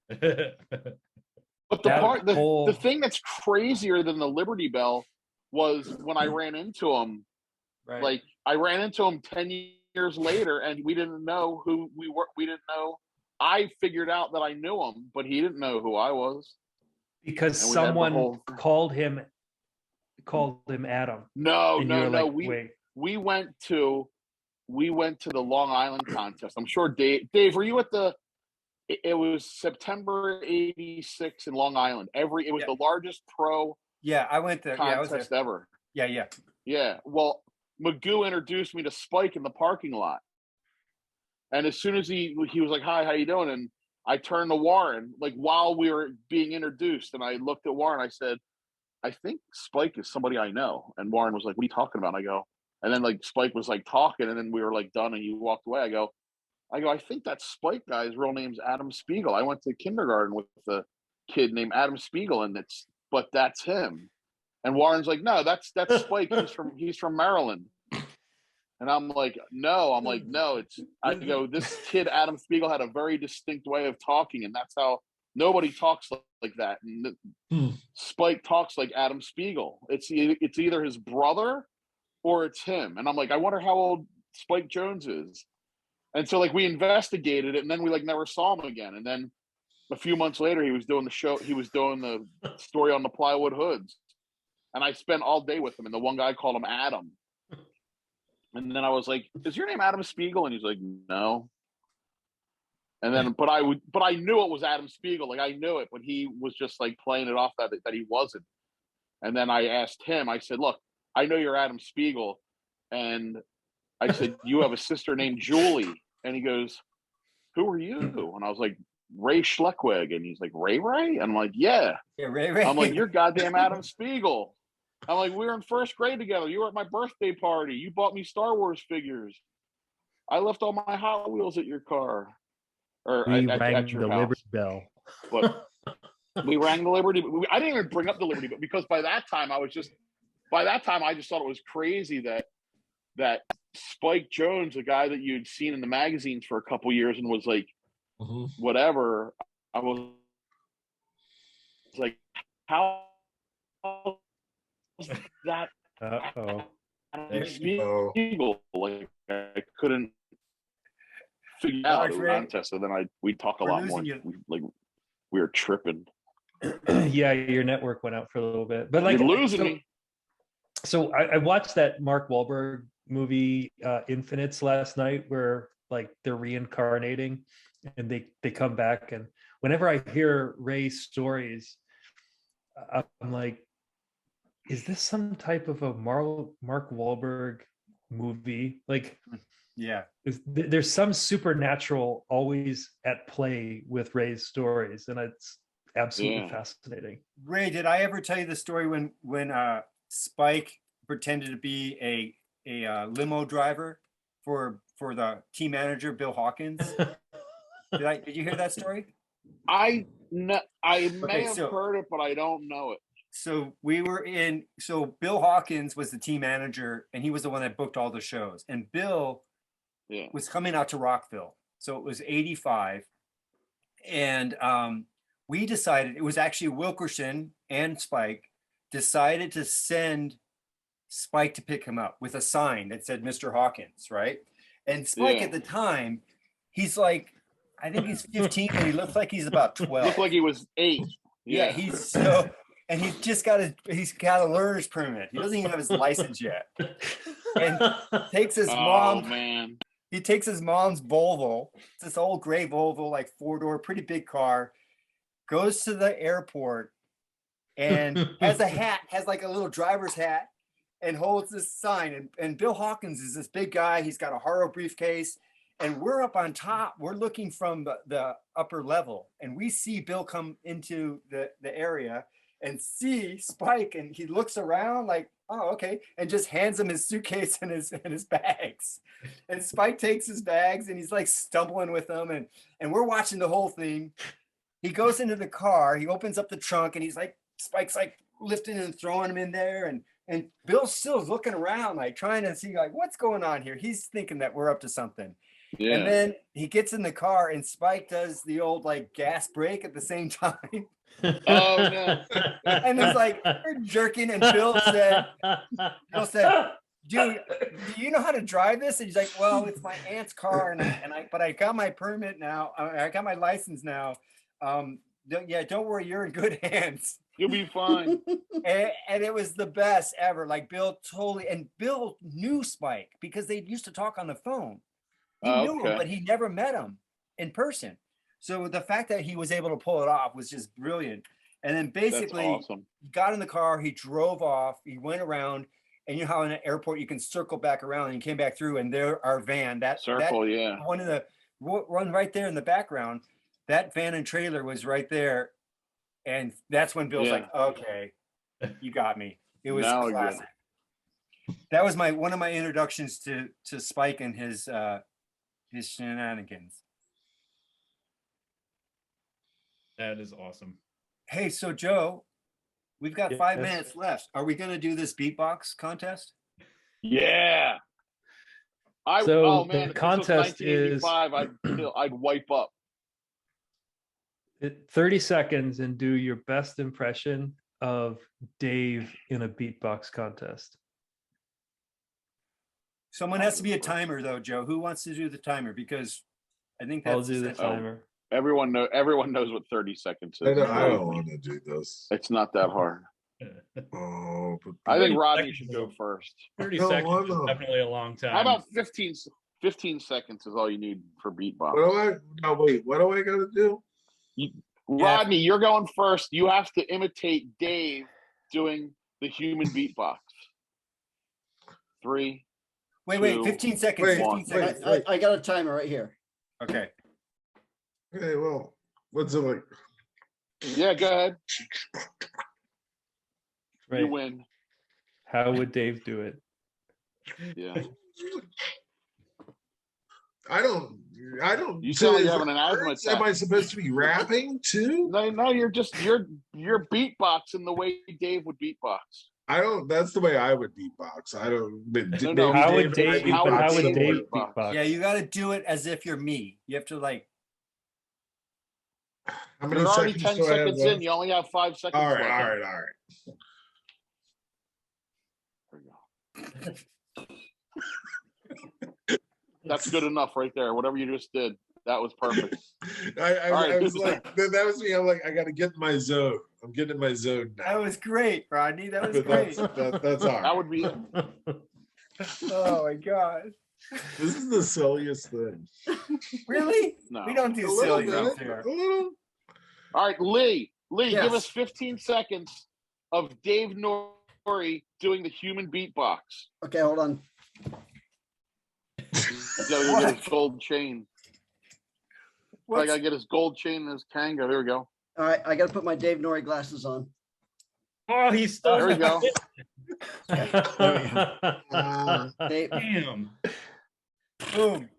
But the thing that's crazier than the Liberty Bell was when I ran into him. Right. Like I ran into him 10 years later, and we didn't know who we were. We didn't know. I figured out that I knew him, but he didn't know who I was. Because someone called him Adam. No. Like, we went to the Long Island contest. I'm sure Dave, were you at the? It was September '86 in Long Island. It was the largest pro. Yeah, I went there. Contest ever. Yeah. Well, Magoo introduced me to Spike in the parking lot, and as soon as he was like, "Hi, how you doing?" and I turned to Warren, like while we were being introduced, and I looked at Warren. I said, "I think Spike is somebody I know." And Warren was like, "What are you talking about?" And I go, and then like Spike was like talking, and then we were like done, and he walked away. I go, I go, I think that Spike guy's real name's Adam Spiegel. I went to kindergarten with a kid named Adam Spiegel, and but that's him. And Warren's like, no, that's Spike. He's from Maryland. And I'm like, no, I go, this kid, Adam Spiegel, had a very distinct way of talking, and that's how nobody talks like that. And Spike talks like Adam Spiegel. It's either his brother or it's him. And I'm like, I wonder how old Spike Jones is. And so like we investigated it, and then we like never saw him again. And then a few months later, he was doing the story on the plywood hoods. And I spent all day with him, and the one guy called him Adam. And then I was like, is your name Adam Spiegel? And he's like, no. And then, but I knew it was Adam Spiegel. Like I knew it, but he was just like playing it off that he wasn't. And then I asked him, I said, look, I know you're Adam Spiegel. And I said, you have a sister named Julie. And he goes, who are you? And I was like, Ray Schleckweg. And he's like, Ray? And I'm like, yeah. Yeah, Ray. I'm like, you're goddamn Adam Spiegel. I'm like, we were in first grade together. You were at my birthday party. You bought me Star Wars figures. I left all my Hot Wheels at your car. Or We at rang your the house. Liberty Bell. But we rang the Liberty. I didn't even bring up the Liberty, but because by that time I just thought it was crazy that Spike Jones, a guy that you'd seen in the magazines for a couple years and was like, whatever. I was like, how is that? Uh-oh. Spiegel? Like I couldn't figure out the contest. So then we talk a lot more. We were tripping. Yeah, your network went out for a little bit, but like you're losing me. So I watched that Mark Wahlberg movie Infinites last night, where like they're reincarnating and they come back. And whenever I hear Ray's stories, I'm like, is this some type of a Mark Wahlberg movie? Like, yeah, there's some supernatural always at play with Ray's stories, and it's absolutely fascinating. Ray, did I ever tell you the story when Spike pretended to be a limo driver for the team manager Bill Hawkins? Did you hear that story? I may have heard it, but I don't know it. So Bill Hawkins was the team manager, and he was the one that booked all the shows. And Bill was coming out to Rockville. So it was 85. And we decided, it was actually Wilkerson and Spike decided to send Spike to pick him up with a sign that said Mr. Hawkins, right? And Spike at the time, he's like, I think he's 15, and he looks like he's about 12. Looked like he was 8. Yeah, he's so, and he's got a learner's permit. He doesn't even have his license yet. And takes his mom. Man. He takes his mom's Volvo. It's this old gray Volvo, like 4-door, pretty big car. Goes to the airport and has like a little driver's hat, and holds this sign. And Bill Hawkins is this big guy. He's got a Haro briefcase. And we're up on top. We're looking from the upper level. And we see Bill come into the area and see Spike. And he looks around like, oh, okay. And just hands him his suitcase and his bags. And Spike takes his bags and he's like stumbling with them. And we're watching the whole thing. He goes into the car. He opens up the trunk and he's like, Spike's like lifting and throwing him in there. And Bill's still looking around, like trying to see like, what's going on here? He's thinking that we're up to something. Yeah. And then he gets in the car and Spike does the old like gas brake at the same time. Oh no. And it's like we're jerking, and Bill said, dude, do you know how to drive this? And he's like, well, it's my aunt's car, but I got my permit now. I got my license now. Don't worry, you're in good hands. You'll be fine. And it was the best ever. Like Bill knew Spike because they used to talk on the phone. He knew him, but he never met him in person. So the fact that he was able to pull it off was just brilliant. And then basically awesome. He got in the car, he drove off, he went around, and you know how in an airport you can circle back around, and he came back through, and there our van, one of the one right there in the background, that van and trailer was right there. And that's when Bill's like, okay, you got me. It was classic. That was one of my introductions to Spike and his his shenanigans. That is awesome. Hey, so Joe, we've got 5 Yes. minutes left. Are we going to do this beatbox contest? Yeah. So oh the man, if this was contest is 1985, I'd wipe up. 30 seconds and do your best impression of Dave in a beatbox contest. Someone has to be a timer, though, Joe. Who wants to do the timer? Because I think that's I'll do the essential. timer. Everyone knows what 30 seconds is. I don't want to do this. It's not that hard. Oh, but I think 30 Rodney seconds should is go first. 30 No, seconds why is not? definitely a long time. How about 15 seconds is all you need for beatbox. what do I? No, wait. What do I got to do? Rodney, you're going first. You have to imitate Dave doing the human beatbox. 3. Wait, Two, 15 seconds. wait, 15 wait. seconds. I got a timer right here. Okay. Okay, well, what's it like? Yeah, go ahead. Right. You win. How would Dave do it? Yeah. I don't. You sound like is you're having it an asthma words? attack. Am I supposed to be rapping too? No, you're beatboxing the way Dave would beatbox. I don't. That's the way I would beatbox. I don't. But No, maybe How would and I Dave? how But would how would Dave Dave beatbox? beatbox? Yeah, you got to do it as if you're me. You have to like. How many You're already seconds 10 do I have seconds left? in. You only have 5 seconds All right, left. all right, all right. There we go. That's good enough right there. Whatever you just did, that was perfect. I All right. was like, that was me. I'm like, I got to get in my zone. I'm getting in my zone now. That was great, Rodney. That was But great. that's all That right. would be it. Oh my god. This is the silliest thing. Really? No. We don't A do little silly bit. things here. A little. All right, Lee, Yes. give us 15 seconds of Dave Nori doing the human beatbox. Okay, hold on. You gotta go get his gold chain. I What's, gotta get his gold chain and his Kanga. There we go. All right, I got to put my Dave Nori glasses on. Oh, he's still. There we go. Dave, Damn. boom.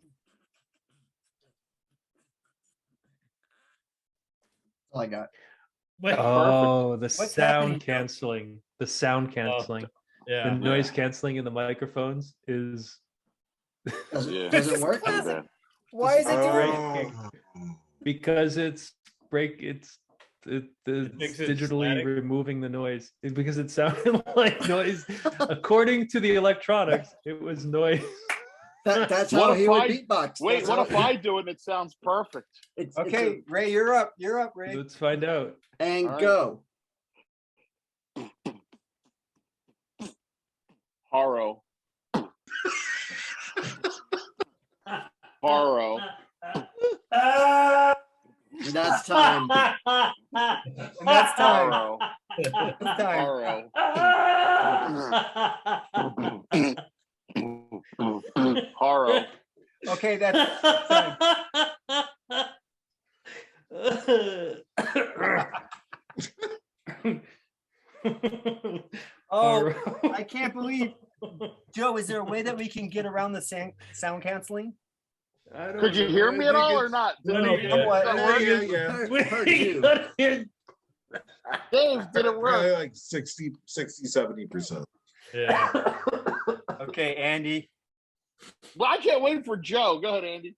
all I got. Wait, Oh, the What's sound happening? canceling. The sound canceling. The yeah. noise canceling in the microphones is Does it, Yeah. does it work? Pretty bad. Why is it doing? Oh. because it's it's makes it digitally static? removing the noise. Because it sounded like noise. According to the electronics, it was noise. That's What how if he would I- beatbox. Wait, That's what how- if I do it and it sounds perfect? It's Okay, Ray, you're up. You're up, Ray. Let's find out. and All right. go. Haro. Haro. That's time. And that's time. Haro. That's time. Haro. Haro. Okay, that's time. Oh, I can't believe. Joe, is there a way that we can get around the sound canceling? I don't Could you know. hear I me at think all or it's- not? No, Did yeah. it work? Yeah. Heard you. Dave, did it Probably work? like 60, 70%. Yeah. Okay, Andy. Well, I can't wait for Joe. Go ahead, Andy.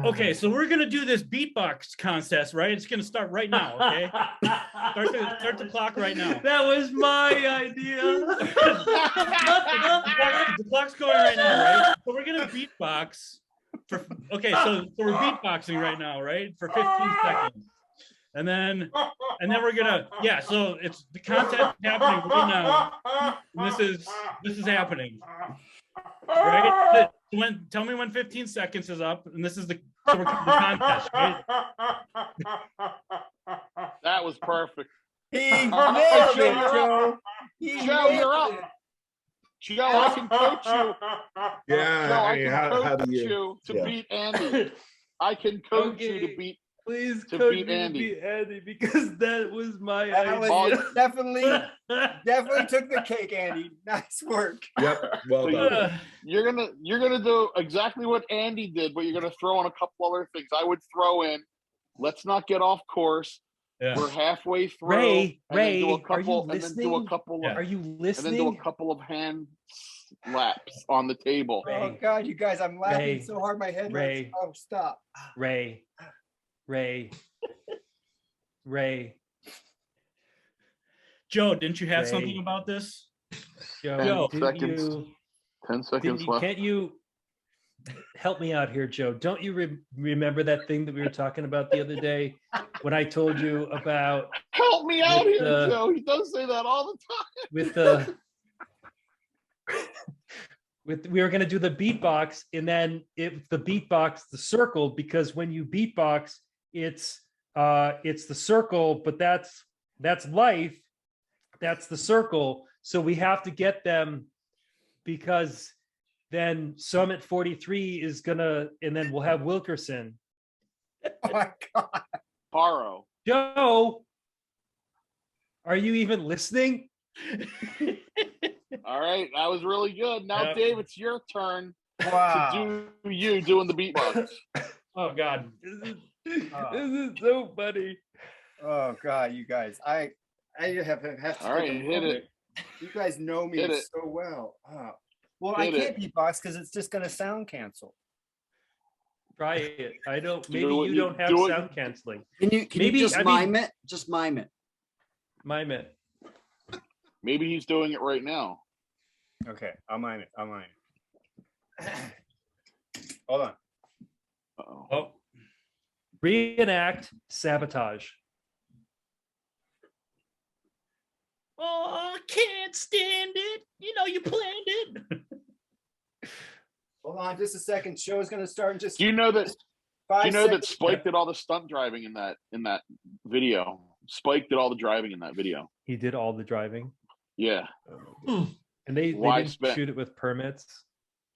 Okay, so we're gonna do this beatbox contest, right? It's gonna start right now. Okay, start the clock right now. That was my idea. The clock's going right now, right? So we're gonna beatbox for. Okay, so we're beatboxing right now, right? For 15 seconds, and then we're gonna So it's the contest is happening right now. And this is happening, right? Tell me when 15 seconds is up, and this is the contest, right? That was perfect. He nailed it, Joe. Joe, you're up. Joe, I can coach you. Yeah. Joe, I hey, can how coach do you? you to yeah. beat Andy. I can coach you to Okay. beat Please to coach beat me to Andy. beat Andy because that was my That was idea. definitely took the cake, Andy. Nice work. Yep, well So done. you're gonna do exactly what Andy did, but you're gonna throw in a couple other things. I would throw in, let's not get off course. Yeah. We're halfway through. Ray, and then do a Ray, are you couple, and then do a listening? couple, Yeah. Are you and then do a listening? couple of hand slaps on the table. Oh Ray. God, you guys, I'm laughing Ray. so hard my head hurts. Ray. Oh, stop. Ray, Ray, Joe, didn't you have Ray. something about this? Joe, 10 didn't seconds. you? 10 seconds left. Can't you help me out here, Joe? Don't you remember that thing that we were talking about the other day when I told you about Help me out with here, the- Joe. He does say that all the time. with the we were going to do the beatbox, and then the beatbox the circle, because when you beatbox it's the circle, but that's life, that's the circle. So we have to get them, because then Summit 43 is gonna, and then we'll have Wilkerson. Oh my God. Paro. Joe, are you even listening? All right, that was really good. Now, Yeah. Dave, it's your turn Wow. to do you doing the beatbox. Oh God. This is so funny. Oh God, you guys. I have to All right, take a hit moment. it. You guys know me Hit it. so well. Well, I Hit can't beatbox because it's just gonna sound cancel. Try it. I don't. Do Maybe what you you- don't have do what- sound canceling. Can you Maybe- just I mean- mime it? Just mime it. Mime it. Maybe he's doing it right now. Okay, I'll mime it. Hold on. Uh-oh. Oh, Reenact sabotage. oh, I can't stand it. You know you planned it. Hold on just a second. Show's gonna start in just Do you know that? Do 5 you know that seconds. Spike did all the stunt driving in that video? Spike did all the driving in that video. He did all the driving, Yeah, and they Why didn't spend- shoot it with permits.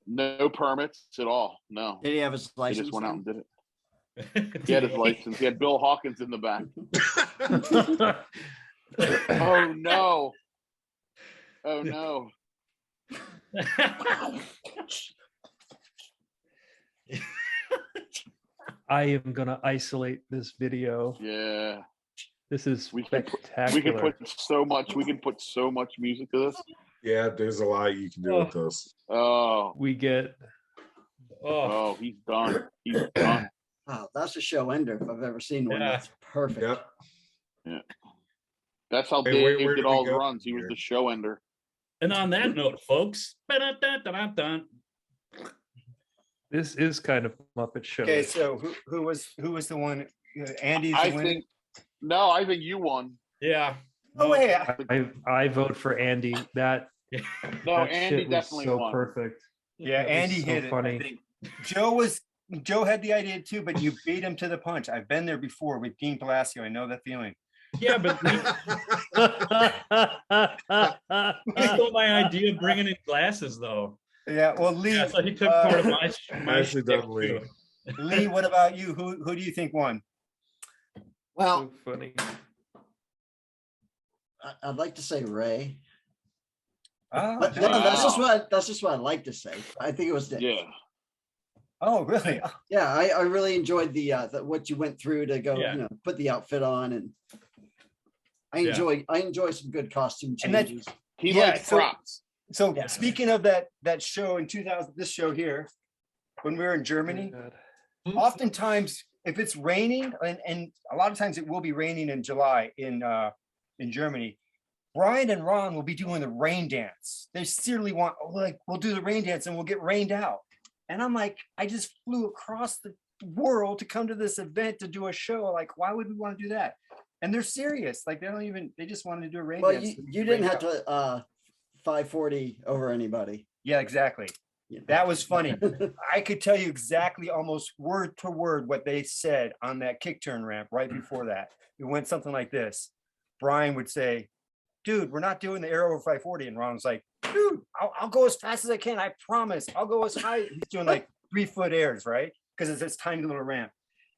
no permits at all. No, Did he have his he license? just went out and then? did it. He had his license. He had Bill Hawkins in the back. Oh no! Oh no! I am gonna isolate this video. Yeah, This is we can spectacular. put so much. We can put so much music to this. Yeah, there's a lot you can do with this. Oh, We get Oh, oh, he's done. He's done. Wow, that's a show ender if I've ever seen one. Yeah. That's perfect. Yep. That's how Hey, Dave where did did all we his go runs. He was here? the show ender. and on that note, folks, ba-da-da-da-da-da. this is kind of Muppet Show. Okay, so who was the one? Andy's I the winner? think. No, I think you won. Yeah. Oh wait, I vote for Andy. That No, that Andy shit was definitely so won. perfect. yeah, That was Andy so hit it. funny. I think Joe had the idea too, but you beat him to the punch. I've been there before with Dean Palacio. I know that feeling. Yeah, but he stole my idea of bringing in glasses, though. Yeah, well, Lee, Yeah, so he took part of my Nicely shtick, done, Lee. too. Lee, what about you? Who do you think won? Well, So funny. I'd like to say Ray, Oh, but nice. that's just what I like to say. I think it was Dave. Yeah. Oh, really? Yeah, I really enjoyed the what you went through to go, Yeah. put the outfit on, and I Yeah. enjoy some good costume And that- changes. He Yeah, likes so- props. So Yeah. speaking of that show in 2000, this show here, when we were in Germany, God. oftentimes if it's raining, and a lot of times it will be raining in July in Germany, Brian and Ron will be doing the rain dance. They sincerely want, we'll do the rain dance and we'll get rained out. And I'm like, I just flew across the world to come to this event to do a show. Like, why would we want to do that? And they're serious. Like they just wanted to do a rain Well, dance. you didn't have to 540 over anybody. Yeah, exactly. you know. That was funny. I could tell you exactly almost word to word what they said on that kick turn ramp right before that. It went something like this. Brian would say, dude, we're not doing the air over 540. And Ron was like, dude, I'll go as fast as I can. I promise. I'll go as high. He's doing like 3-foot airs, right? Because it's this tiny little ramp.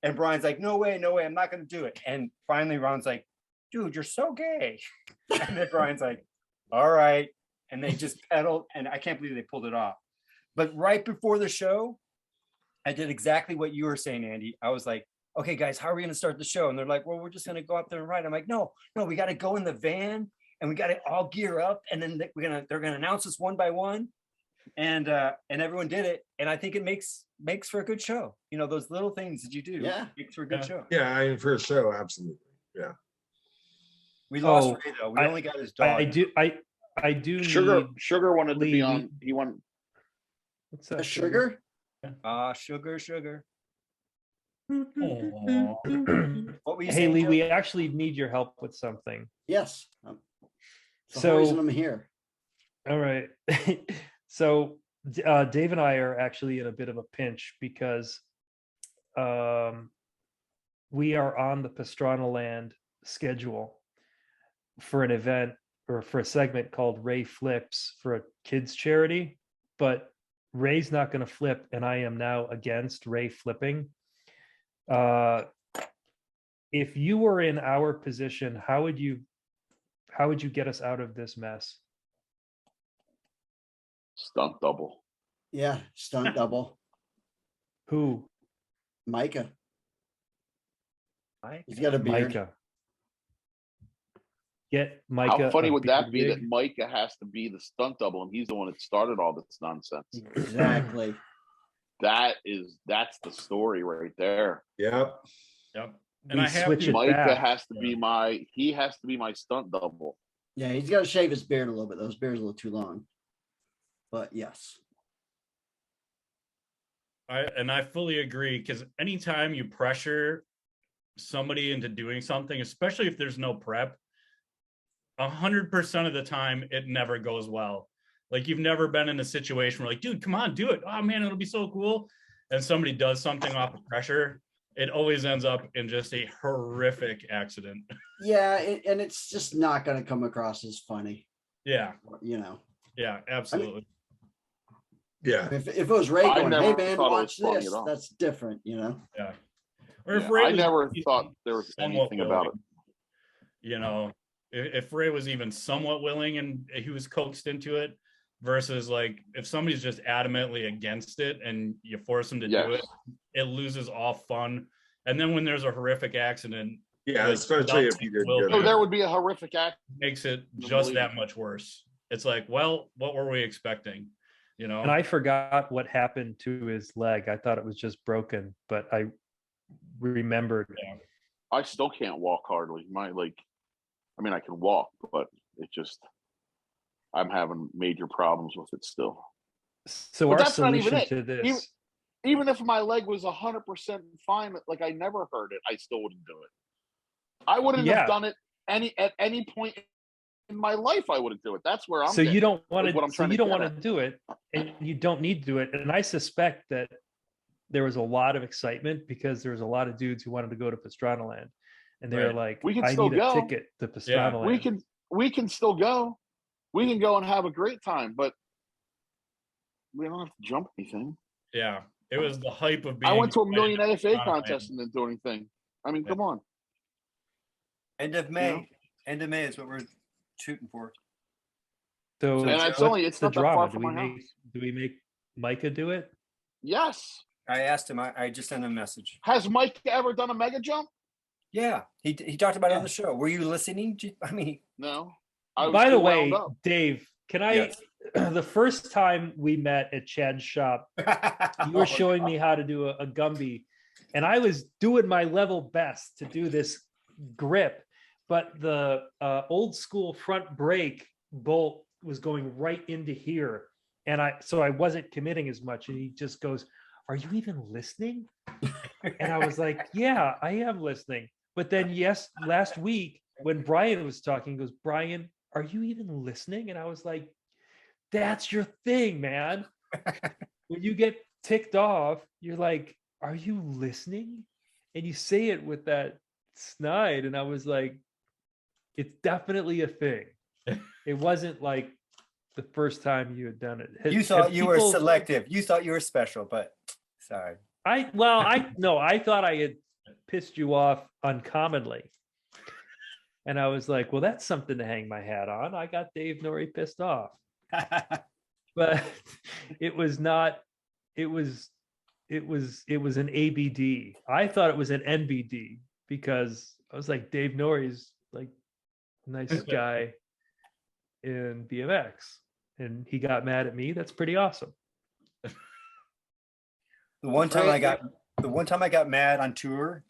And Brian's like, no way, I'm not going to do it. And finally, Ron's like, dude, you're so gay. And then Brian's like, all right. And they just pedaled, and I can't believe they pulled it off. But right before the show, I did exactly what you were saying, Andy. I was like, okay, guys, how are we going to start the show? And they're like, well, we're just going to go up there and ride. I'm like, no, we got to go in the van and we got to all gear up. And then they're going to announce us one by one. And everyone did it. And I think it makes for a good show. You know, those little things that you do makes for a good show. Yeah, I mean, for a show, absolutely. Yeah. We lost Ray, though. We only got his dog. I do Sugar wanted to be on. He wanted. What's that? Sugar? Sugar. Aw. What were you Hey saying, Lee, Joe? we actually need your help with something. Yes. It's the So- whole reason I'm here. All right. So Dave and I are actually in a bit of a pinch because we are on the Pastrana Land schedule for an event or for a segment called Ray Flips for a kids charity, but Ray's not going to flip, and I am now against Ray flipping. If you were in our position, how would you get us out of this mess? Stunt double. Yeah, stunt double. Who? Micah. Mike? He's got a beard. Micah. Get Micah. How funny a would that beard be that rig. Micah has to be the stunt double and he's the one that started all this nonsense? Exactly. That's the story right there. Yep. Yep. We And I have switch to- it Micah back. has to be my stunt double. Yeah, he's got to shave his beard a little bit. Those beards are a little too long. But yes. I fully agree, because anytime you pressure somebody into doing something, especially if there's no prep, 100% of the time it never goes well. Like, you've never been in a situation where, like, dude, come on, do it. Oh man, it'll be so cool. And somebody does something off of pressure. It always ends up in just a horrific accident. Yeah, and it's just not going to come across as funny. Yeah. You know, Yeah, absolutely. Yeah. if it was Ray I going, never hey man, thought it watch was funny this, at all. that's different, you know. Yeah. Or if Yeah, Ray I was never even thought there was somewhat anything about it. willing, you know, if Ray was even somewhat willing and he was coaxed into it, versus like if somebody's just adamantly against it and you force them to do Yes. it, it loses all fun. And then when there's a horrific accident, Yeah, like, especially without if you Will didn't there- get So there would be a horrific act. makes it just that much worse. It's like, well, what were we expecting? You know? And I forgot what happened to his leg. I thought it was just broken, but I remembered. I still can't walk hardly. I mean, I can walk, but I'm having major problems with it still. So But our that's not even solution it. to this, Even if my leg was 100% fine, like I never hurt it, I still wouldn't do it. I wouldn't Yeah. have done it at any point in my life. I wouldn't do it. That's where I'm. so you don't want is what I'm to, so trying you to don't get want to do it, and you don't need to do it. And I suspect that there was a lot of excitement because there was a lot of dudes who wanted to go to Pastrana Land, and they're Right. like, We can I still need go. a ticket to Pastrana Land. We can still go. We can go and have a great time, but we don't have to jump anything. Yeah. It was the hype of being. I went to a invited million AFA Pastrana contests and didn't do anything. I mean, Yeah. come on. End of May. End of May is what we're shooting for. So And it's what's the not that far drama? from my house. Do we make Micah do it? Yes. I asked him. I just sent him a message. Has Mike ever done a mega jump? Yeah, he talked about it on the show. Were you listening? I mean, No. I was By the too wound way, up. Dave, can I? Yes. The first time we met at Chad's shop, you were showing me how to do a Gumby, and I was doing my level best to do this grip, but the old school front brake bolt was going right into here, and I wasn't committing as much. And he just goes, "Are you even listening?" And I was like, "Yeah, I am listening." But then, last week when Brian was talking, he goes, "Brian, are you even listening?" And I was like, that's your thing, man. When you get ticked off, you're like, are you listening? And you say it with that snide. And I was like, it's definitely a thing. It wasn't like the first time you had done it. You thought you were selective. You thought you were special, but sorry. I thought I had pissed you off uncommonly. And I was like, well, that's something to hang my hat on. I got Dave Nori pissed off. But it was not, it was an ABD. I thought it was an NBD because I was like, Dave Nori's like a nice guy in BMX. And he got mad at me. That's pretty awesome. The one time I got mad on tour,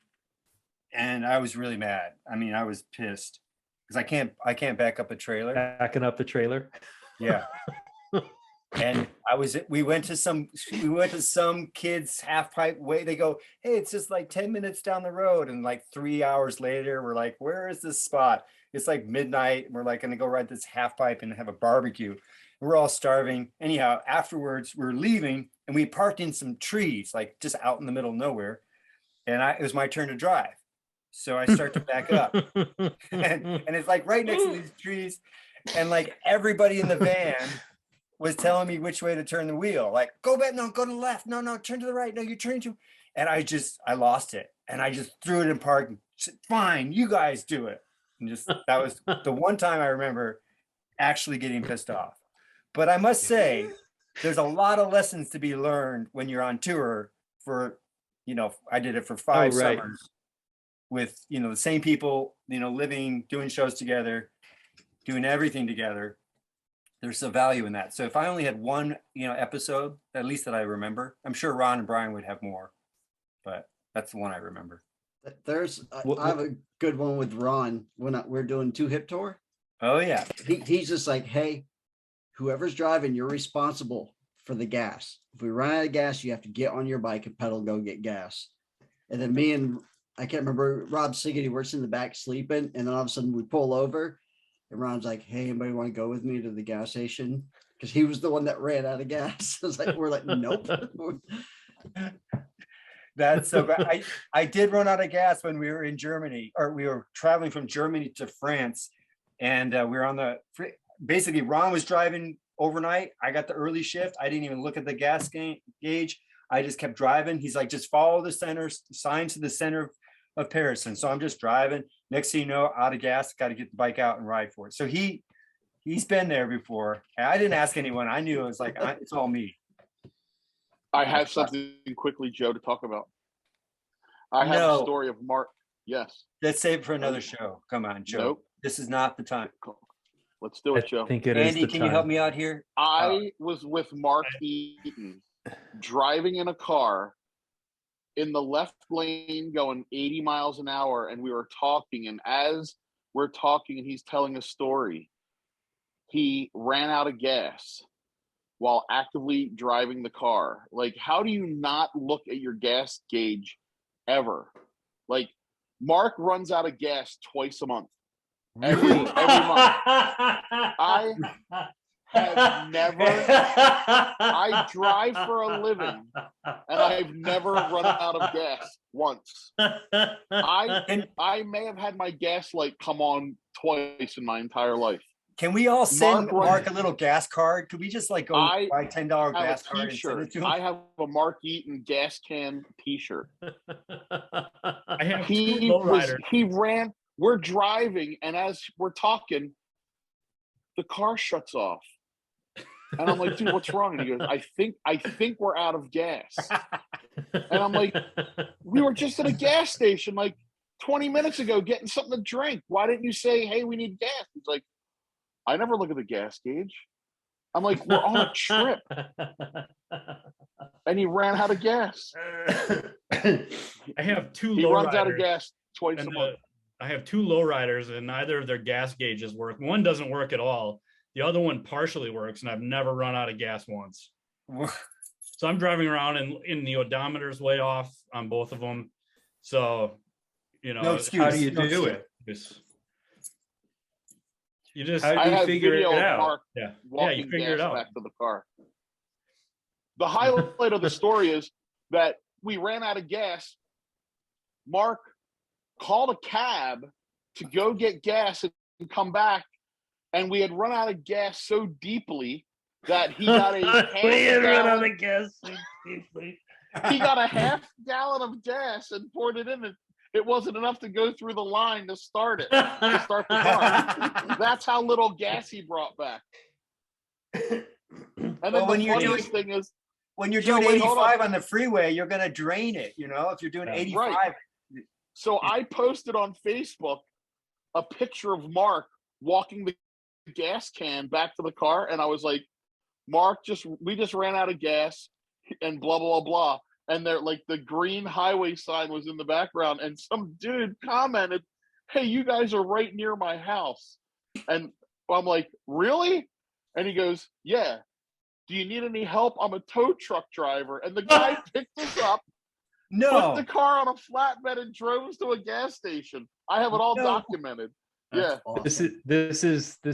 and I was really mad. I mean, I was pissed because I can't back up a trailer. Backing up the trailer. Yeah. And we went to some kids half pipe way. They go, hey, it's just like 10 minutes down the road. And like 3 hours later, we're like, where is this spot? It's like midnight. We're like going to go ride this half pipe and have a barbecue. We're all starving. Anyhow, afterwards we're leaving and we parked in some trees, like just out in the middle of nowhere. And it was my turn to drive. So I start to back up and it's like right next to these trees. And like everybody in the van was telling me which way to turn the wheel. Like, go back, no, go to the left. No, turn to the right. No, you're turning to, and I lost it. And I just threw it in park and said, fine, you guys do it. And just, that was the one time I remember actually getting pissed off. But I must say, there's a lot of lessons to be learned when you're on tour for, I did it for 5 summers with, the same people, living, doing shows together, doing everything together. There's some value in that. So if I only had one, episode, at least that I remember, I'm sure Ron and Brian would have more, but that's the one I remember. I have a good one with Ron when we're doing 2 Hip Tour. Oh yeah. He's just like, hey, whoever's driving, you're responsible for the gas. If we run out of gas, you have to get on your bike and pedal, go get gas. And then me and I can't remember, Rob Siggety works in the back sleeping. And then all of a sudden we pull over. And Ron's like, hey, anybody want to go with me to the gas station? Because he was the one that ran out of gas. We're like, nope. That's so bad. I did run out of gas when we were in Germany, or we were traveling from Germany to France. And we were on basically Ron was driving overnight. I got the early shift. I didn't even look at the gas gauge. I just kept driving. He's like, just follow the center, sign to the center of Paris. And so I'm just driving. Next thing you know, out of gas, got to get the bike out and ride for it. So he's been there before. And I didn't ask anyone. I knew it was like, it's all me. I have something quickly, Joe, to talk about. I have a story of Mark. Yes. Let's save it for another show. Come on, Joe. Nope. This is not the time. Let's do it, Joe. I think it is Andy, can you help me out here? I was with Mark Eaton driving in a car in the left lane going 80 miles an hour, and we were talking, and as we're talking and he's telling a story, he ran out of gas while actively driving the car. Like, how do you not look at your gas gauge ever? Like, Mark runs out of gas twice a month. Every month. I have never, I drive for a living and I've never run out of gas once. I may have had my gas light come on twice in my entire life. Can we all send Mark a little gas card? Could we just like go buy $10 gas card and send it to him? I have a Mark Eaton gas can t-shirt. I have he ran, we're driving, and as we're talking, the car shuts off. And I'm like, dude, what's wrong? And he goes, I think we're out of gas. And I'm like, we were just at a gas station like 20 minutes ago getting something to drink. Why didn't you say, hey, we need gas? He's like, I never look at the gas gauge. I'm like, we're on a trip. And he ran out of gas. I have 2 He runs out of gas twice a and month. I have 2 lowriders, and neither of their gas gauges work. One doesn't work at all. The other one partially works, and I've never run out of gas once. So I'm driving around, and the odometer's way off on both of them. So, No excuse. How do you do it? You just How do you figure it out? Mark you figure it out. Back to the car. The highlight of the story is that we ran out of gas. Mark called a cab to go get gas and come back, and we had run out of gas so deeply that he got a half gallon of gas and poured it in. And it wasn't enough to go through the line to start it, to start the car. That's how little gas he brought back. And then Well, when the you're funniest thing is, when you're Joe, doing wait, hold 85 on the freeway, you're gonna drain it. If you're doing Yeah. 85. Right. so I posted on Facebook a picture of Mark walking the gas can back to the car, and I was like, Mark, we just ran out of gas, and blah blah blah. And they're like, the green highway sign was in the background, and some dude commented, "Hey, you guys are right near my house." And I'm like, "Really?" And he goes, "Yeah. Do you need any help? I'm a tow truck driver." And the guy picked us up, No. put the car on a flatbed, and drove us to a gas station. I have it all No. documented. That's Yeah. awesome. This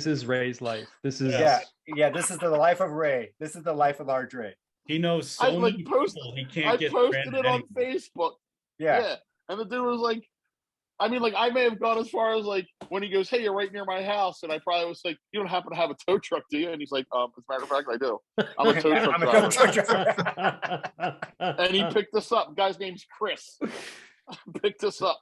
is Ray's life. This is Yeah. This is the life of Ray. This is the life of Large Ray. He knows so I, like, many post- people he I can't get posted stranded it on anywhere. Facebook. Yeah. Yeah. And the dude was like, I mean, like, I may have gone as far as like when he goes, "Hey, you're right near my house," and I probably was like, "You don't happen to have a tow truck, do you?" And he's like, "As a matter of fact, I do. I'm a tow truck I'm a driver." tow truck driver. And he picked us up. The guy's name's Chris. Picked us up.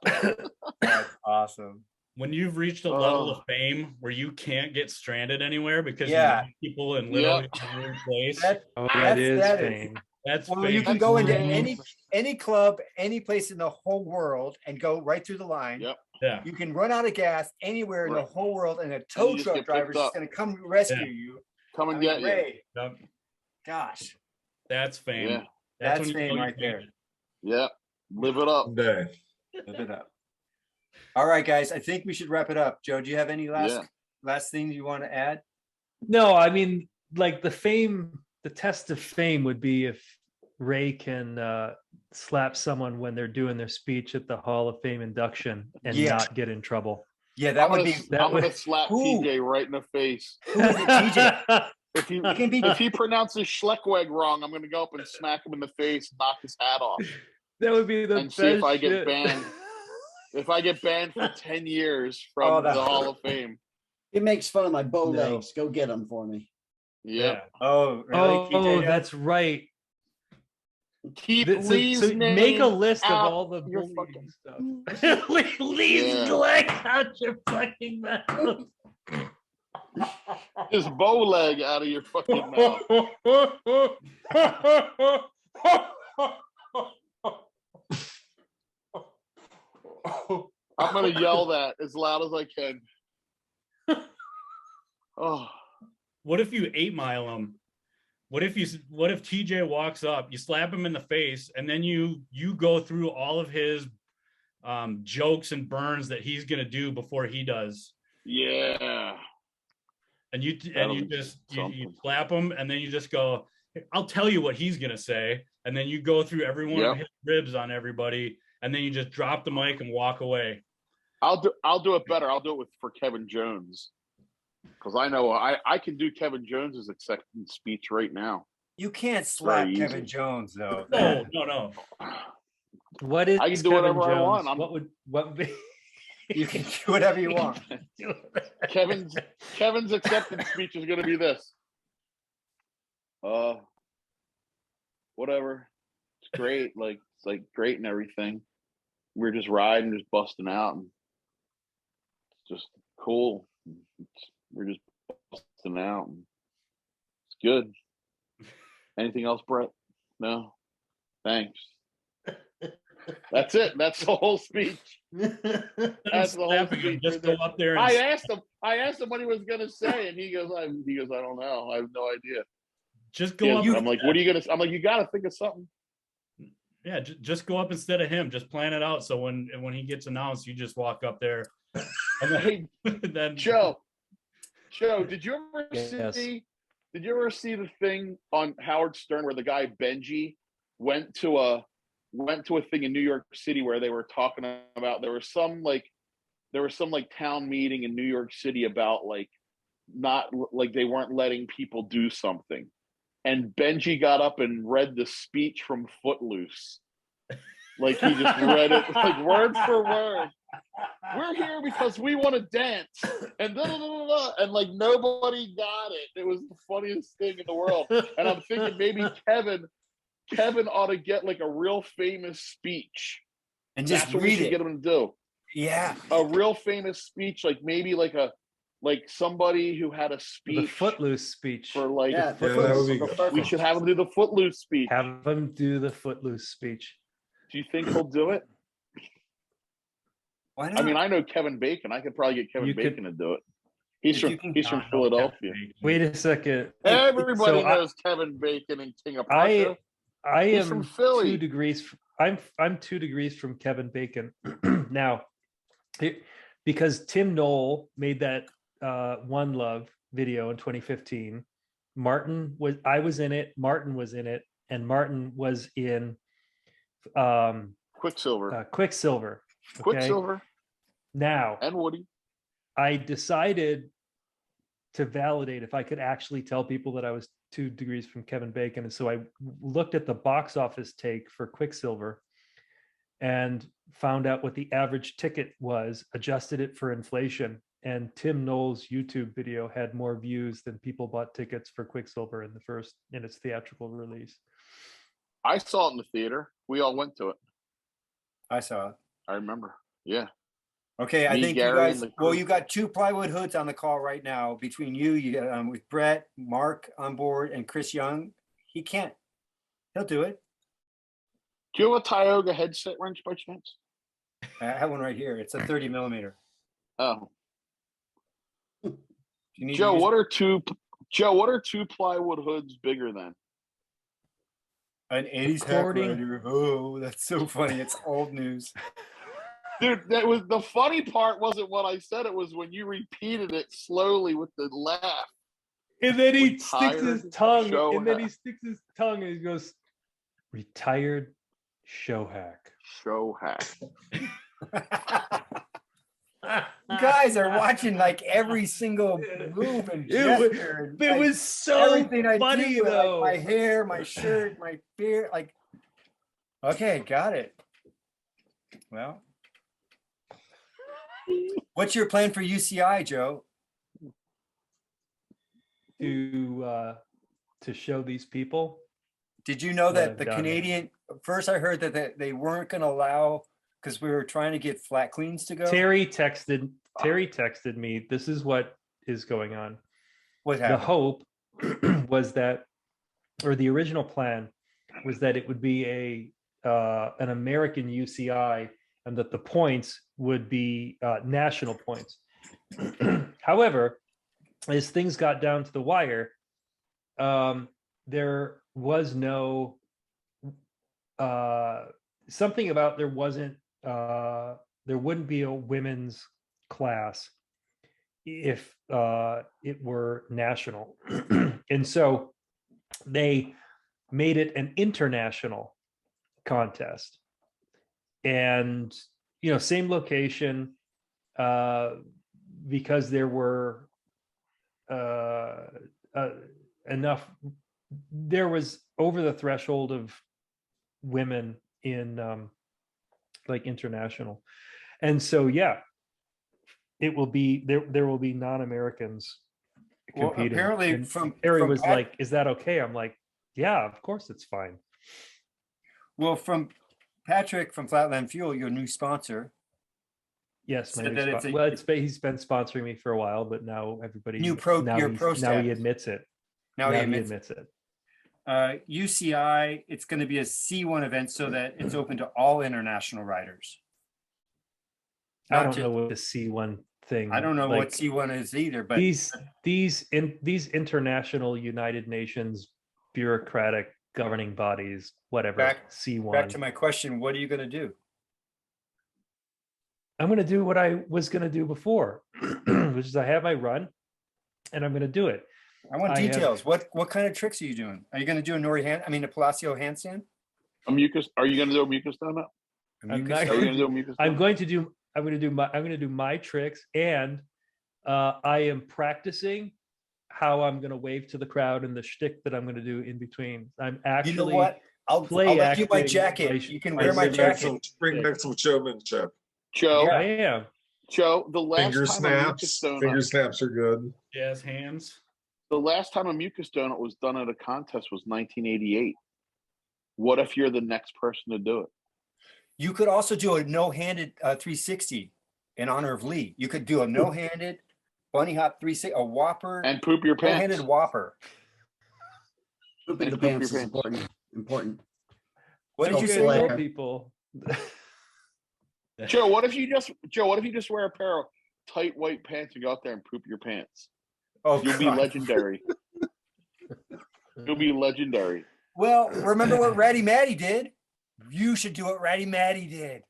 That's awesome. When you've reached a level of fame where you can't get stranded anywhere because you know people in literally every place, that is fame. that's Well, fame. you can go into That's any club, any place in the whole world, and go right through the line. Yep. Yeah. You can run out of gas anywhere in the Right. whole world, and a tow you just truck get driver picked is up. going to come rescue Yeah. you. Come and I mean, get you. Ray, Yep. gosh, That's fame. Yeah. that's when you fame know right you made there. it. Yeah. Live it up. Someday. Live it up. All right, guys, I think we should wrap it up. Joe, do you have any last things you want to add? No, I mean, like the test of fame would be if Ray can slap someone when they're doing their speech at the Hall of Fame induction and Yeah. not get in trouble. Yeah, that would be. that I'm would- gonna slap Who? TJ right in the face. Who is it, TJ? If he It can be. if he pronounces Schleckweg wrong, I'm gonna go up and smack him in the face, knock his hat off, That would be the and best see if I get shit. banned. If I get banned for 10 years Oh, from the that- Hall of Fame. He makes fun of my bow No. legs. Go get them for me. Yeah. Oh, really? Oh, TJ does? that's right. Keep So Lee's make name a list of out all the your bullying fucking- stuff. Lee's Yeah. leg out your fucking mouth. his bow leg out of your fucking mouth. I'm gonna yell that as loud as I can. Oh, What if you 8-mile him? What if TJ walks up, you slap him in the face, and then you go through all of his jokes and burns that he's gonna do before he does, yeah. and you That'll be you something. slap him, and then you just go, "I'll tell you what he's gonna say," and then you go through every one of Yep. his ribs on everybody, and then you just drop the mic and walk away. I'll do it better. I'll do it for Kevin Jones. Because I know I can do Kevin Jones's acceptance speech right now. You can't slap Very Kevin easy. Jones though. No. What is I can do Kevin whatever I Jones? want. I'm- What would be? You can do whatever you want. Kevin's acceptance speech is going to be this. Whatever. It's great. It's like great and everything. We're just riding, just busting out, and it's just cool. We're just busting out. And it's good. Anything else, Brett? No. Thanks. That's it. That's the whole speech. That's the whole Slapping him, speech. just go up there and I asked him what he was gonna say, and he goes, I don't know. I have no idea. just go up. I'm like, what are you gonna? I'm like, you got to think of something. Yeah, just go up instead of him. Just plan it out so when he gets announced, you just walk up there. And Hey, then Joe, did you ever Yes. see? Did you ever see the thing on Howard Stern where the guy Benji went to a thing in New York City where they were talking about there was some town meeting in New York City about like not like they weren't letting people do something, and Benji got up and read the speech from Footloose, like he just read it like word for word. We're here because we want to dance, and da, da, da, da, da, and like nobody got it. It was the funniest thing in the world. And I'm thinking maybe Kevin ought to get like a real famous speech And just That's what we read should it. get him to do. Yeah. A real famous speech, like maybe like somebody who had a The speech Footloose speech. for like. Yeah, Yeah, that would be go good. Footloose. We should have him do the Footloose speech. Have him do the Footloose speech. Do you think he'll do it? Why not? I mean, I know Kevin Bacon. I could probably get Kevin You could- Bacon to do it. He's If from you can- he's from Not Philadelphia. Wait a second. Everybody So I- knows Kevin Bacon and King of Prussia. I He's am from Philly. 2 degrees. I'm 2 degrees from Kevin Bacon now, because Tim Knoll made that One Love video in 2015. I was in it. Martin was in it, and Martin was in Quicksilver. Quicksilver. Okay? Quicksilver Now and Woody. I decided to validate if I could actually tell people that I was 2 degrees from Kevin Bacon. And so I looked at the box office take for Quicksilver and found out what the average ticket was, adjusted it for inflation. And Tim Knoll's YouTube video had more views than people bought tickets for Quicksilver in its theatrical release. I saw it in the theater. We all went to it. I saw it. I remember. Yeah. Okay, I Me, think Gary, you guys. and the Well, crew. you got 2 plywood hoods on the call right now. Between you got with Brett, Mark on board, and Chris Young. He can't. He'll do it. Do you have a Tioga headset wrench by chance? I have one right here. It's a 30 millimeter. Oh, You need Joe. to use What are 2 plywood hoods bigger than? an 80s According- hack rider. Oh, that's so funny. It's old news. Dude, that was the funny part. Wasn't what I said. It was when you repeated it slowly with the laugh. And then he Retired sticks his tongue, show and then he hack. sticks his tongue and he goes, "Retired show hack." Show hack. You guys are watching like every single move and gesture. It like, was so everything I funny do, like, though. my hair, my shirt, my beard. Like, okay, got it. Well, what's your plan for UCI, Joe? To show these people. Did you know What that I've the done. Canadian? First, I heard that they weren't going to allow because we were trying to get flat cleans to go. Terry texted me. This is what is going on. What The happened? hope was that, or the original plan was that it would be an American UCI, and that the points would be national points. However, as things got down to the wire, there was no something about there wouldn't be a women's class if it were national. And so they made it an international contest, and same location, because there were enough, there was over the threshold of women in like international. And so it will be there will be non-Americans Well, competing. apparently And from Harry from was Pat- like, "Is that okay?" I'm like, "Yeah, of course it's fine." Well, from Patrick from Flatland Fuel, your new sponsor. Yes, my Said new that it's spon- a- well, he's been sponsoring me for a while, but now everybody New pro- now your he's- pro now he status. admits it. Now he admits it. UCI. It's going to be a C1 event so that it's open to all international riders. I Not don't just- know what the C1 thing. I don't know what like, C1 is either, but these international United Nations bureaucratic governing bodies, whatever, Back C1. to my question, what are you going to do? I'm going to do what I was going to do before, which is I have my run, and I'm going to do it. I want I have- details. What kind of tricks are you doing? Are you going to do a Palacio handstand? A mucus? Are you going to do a mucus donut? I'm not Are you going going to do a mucus? I'm donut? going to do my tricks, and I am practicing how I'm going to wave to the crowd and the shtick that I'm going to do in between. I'm actually, You know what? I'll play let you my acting jacket. my- You can my wear my Bring back jacket. bring back some showmanship. Joe, I am. Joe, the last Finger time a mucus snaps. Finger donut, snaps are good. Jazz hands. the last time a mucus donut was done at a contest was 1988. What if you're the next person to do it? You could also do a no-handed 360 in honor of Lee. You could do a no-handed bunny hop 360, a whopper, And poop your pants. no-handed whopper. Pooping the And poop pants your is pants. important. What did you say? Self-select. there? People. Joe, what if you just wear a pair of tight white pants and go out there and poop your pants? Oh, You'll be God. legendary. You'll be legendary. Well, remember what Ratty Matty did? You should do what Ratty Matty did.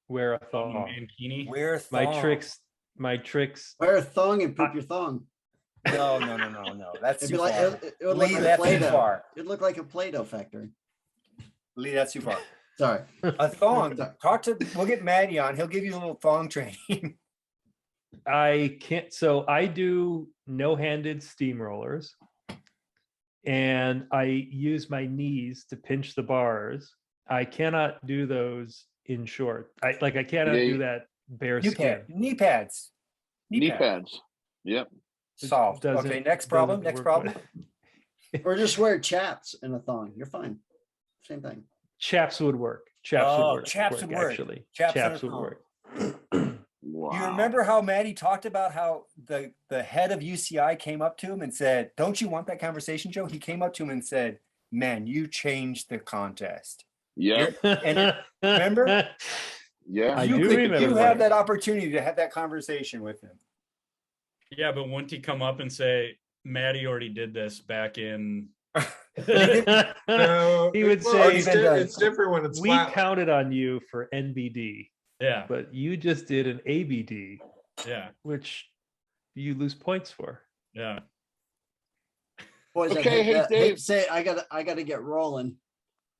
Wear a thong. Mankini. Wear a My thong. tricks. Wear a thong and poop your thong. No. That's It'd too be like far. it would Lee, look like that's too Play-Doh. far. It'd look like a Play-Doh factory. Lee, that's too far. Sorry. A thong. Sorry. We'll get Maddie on. He'll give you a little thong training. I can't. So I do no-handed steamrollers, and I use my knees to pinch the bars. I cannot do those in short. I cannot Yeah, do that bare Knee skin. knee pads. Knee pads. Yep. Solved. Doesn't- Okay, next problem. doesn't Next work problem. with- Or just wear chaps and a thong. You're fine. Same thing. Chaps would work. Chaps Oh, would work. chaps would work. Actually, Chaps and a chaps would thong. work. Wow. Do you remember how Maddie talked about how the head of UCI came up to him and said, "Don't you want that conversation, Joe?" He came up to him and said, "Man, you changed the contest." Yeah. And remember? Yeah. I you do remember You that. have that opportunity to have that conversation with him. Yeah, but wouldn't he come up and say, Maddie already did this back in No, He would well, say- it's different when it's We flat. counted on you for NBD, Yeah, but you just did an ABD, yeah, which you lose points for. yeah. Boys, I Okay, hate hey, that. Dave. Hate to say I gotta get rolling.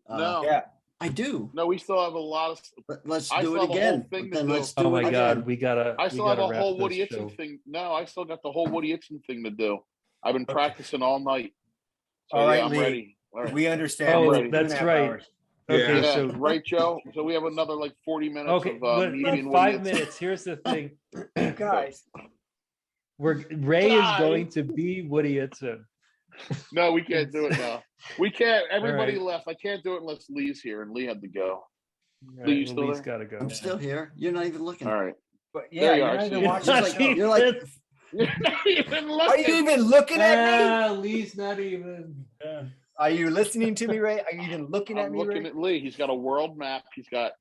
No. Yeah. I do. No, we still have a lot of. But let's I do still it have a whole again. thing But to then do. let's do Oh my it god, again. we gotta. I still have a wrap whole Woody this Itson show. thing. No, I still got the whole Woody Itson thing to do. I've been practicing all night. So, All right, I'm Lee. ready. All right. We understand. Oh, It's ready. 2.5 that's right. hours. Okay, Yeah, so right, Joe. So we have another like 40 minutes okay, of but me and Woody 5 Itson. minutes. Here's the thing: You guys. Ray is God. going to be Woody Itson. No, we can't do it now. We can't. Everybody right. left. I can't do it unless Lee's here, and Lee had to go. All Lee, you well, still Lee's there? gotta go. I'm still here. You're not even looking. All right. But There yeah, you you're are, not I even see. watching the show. You're like You're not even looking. Are you even looking at me? Lee's not even. Are you listening to me, Ray? Are you even looking at I'm me, looking Ray? at Lee. He's got a world map. He's got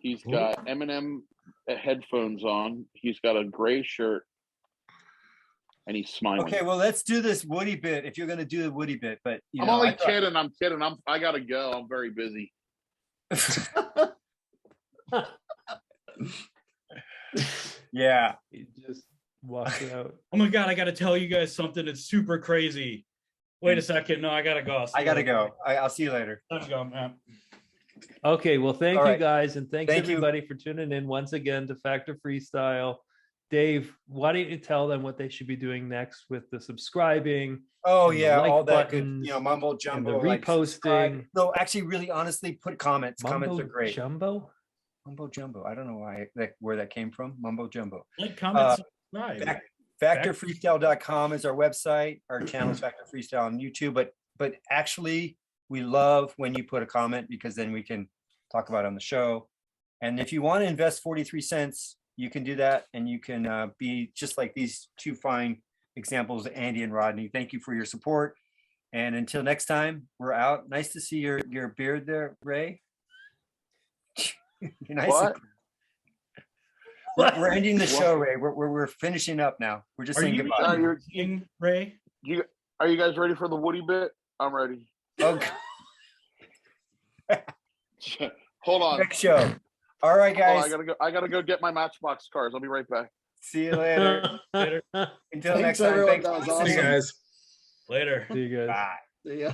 Eminem headphones on. He's got a gray shirt, and he's smiling. Okay, well, let's do this Woody bit if you're going to do the Woody bit. But you I'm know, only I thought- kidding. I'm kidding. I gotta go. I'm very busy. Yeah. He just walked out. Oh my god, I gotta tell you guys something. It's super crazy. Wait a second. No, I gotta go. I got to go. I'll see you later. Let's go, man. Okay, well, thank All you right. guys, and thanks Thank you. everybody for tuning in once again to Factor Freestyle. Dave, why don't you tell them what they should be doing next with the subscribing? Oh, And the yeah. like all that good, buttons mumbo and jumbo. the like, subscribe. reposting? No, actually, really honestly, put comments. Comments Mumbo are great. Jumbo? Mumbo jumbo. I don't know where that came from. Mumbo jumbo. Like, comment, subscribe. Factorfreestyle.com is our website. Our channel is Factor Freestyle on YouTube. But actually, we love when you put a comment because then we can talk about it on the show. And if you want to invest 43 cents, you can do that. And you can be just like these two fine examples, Andy and Rodney. Thank you for your support. And until next time, we're out. Nice to see your beard there, Ray. You're nice. What? We're ending the show, Ray. We're finishing up now. We're just Are saying you goodbye. eating, Ray? Are you guys ready for the Woody bit? I'm ready. Oh, Hold on. next show. All right, Hold on, guys. I gotta go get my Matchbox cars. I'll be right back. See you later. Later. Until Thanks, next time. everyone. Thanks That for was Hey awesome. listening. guys. Later. See you guys. Bye. See ya.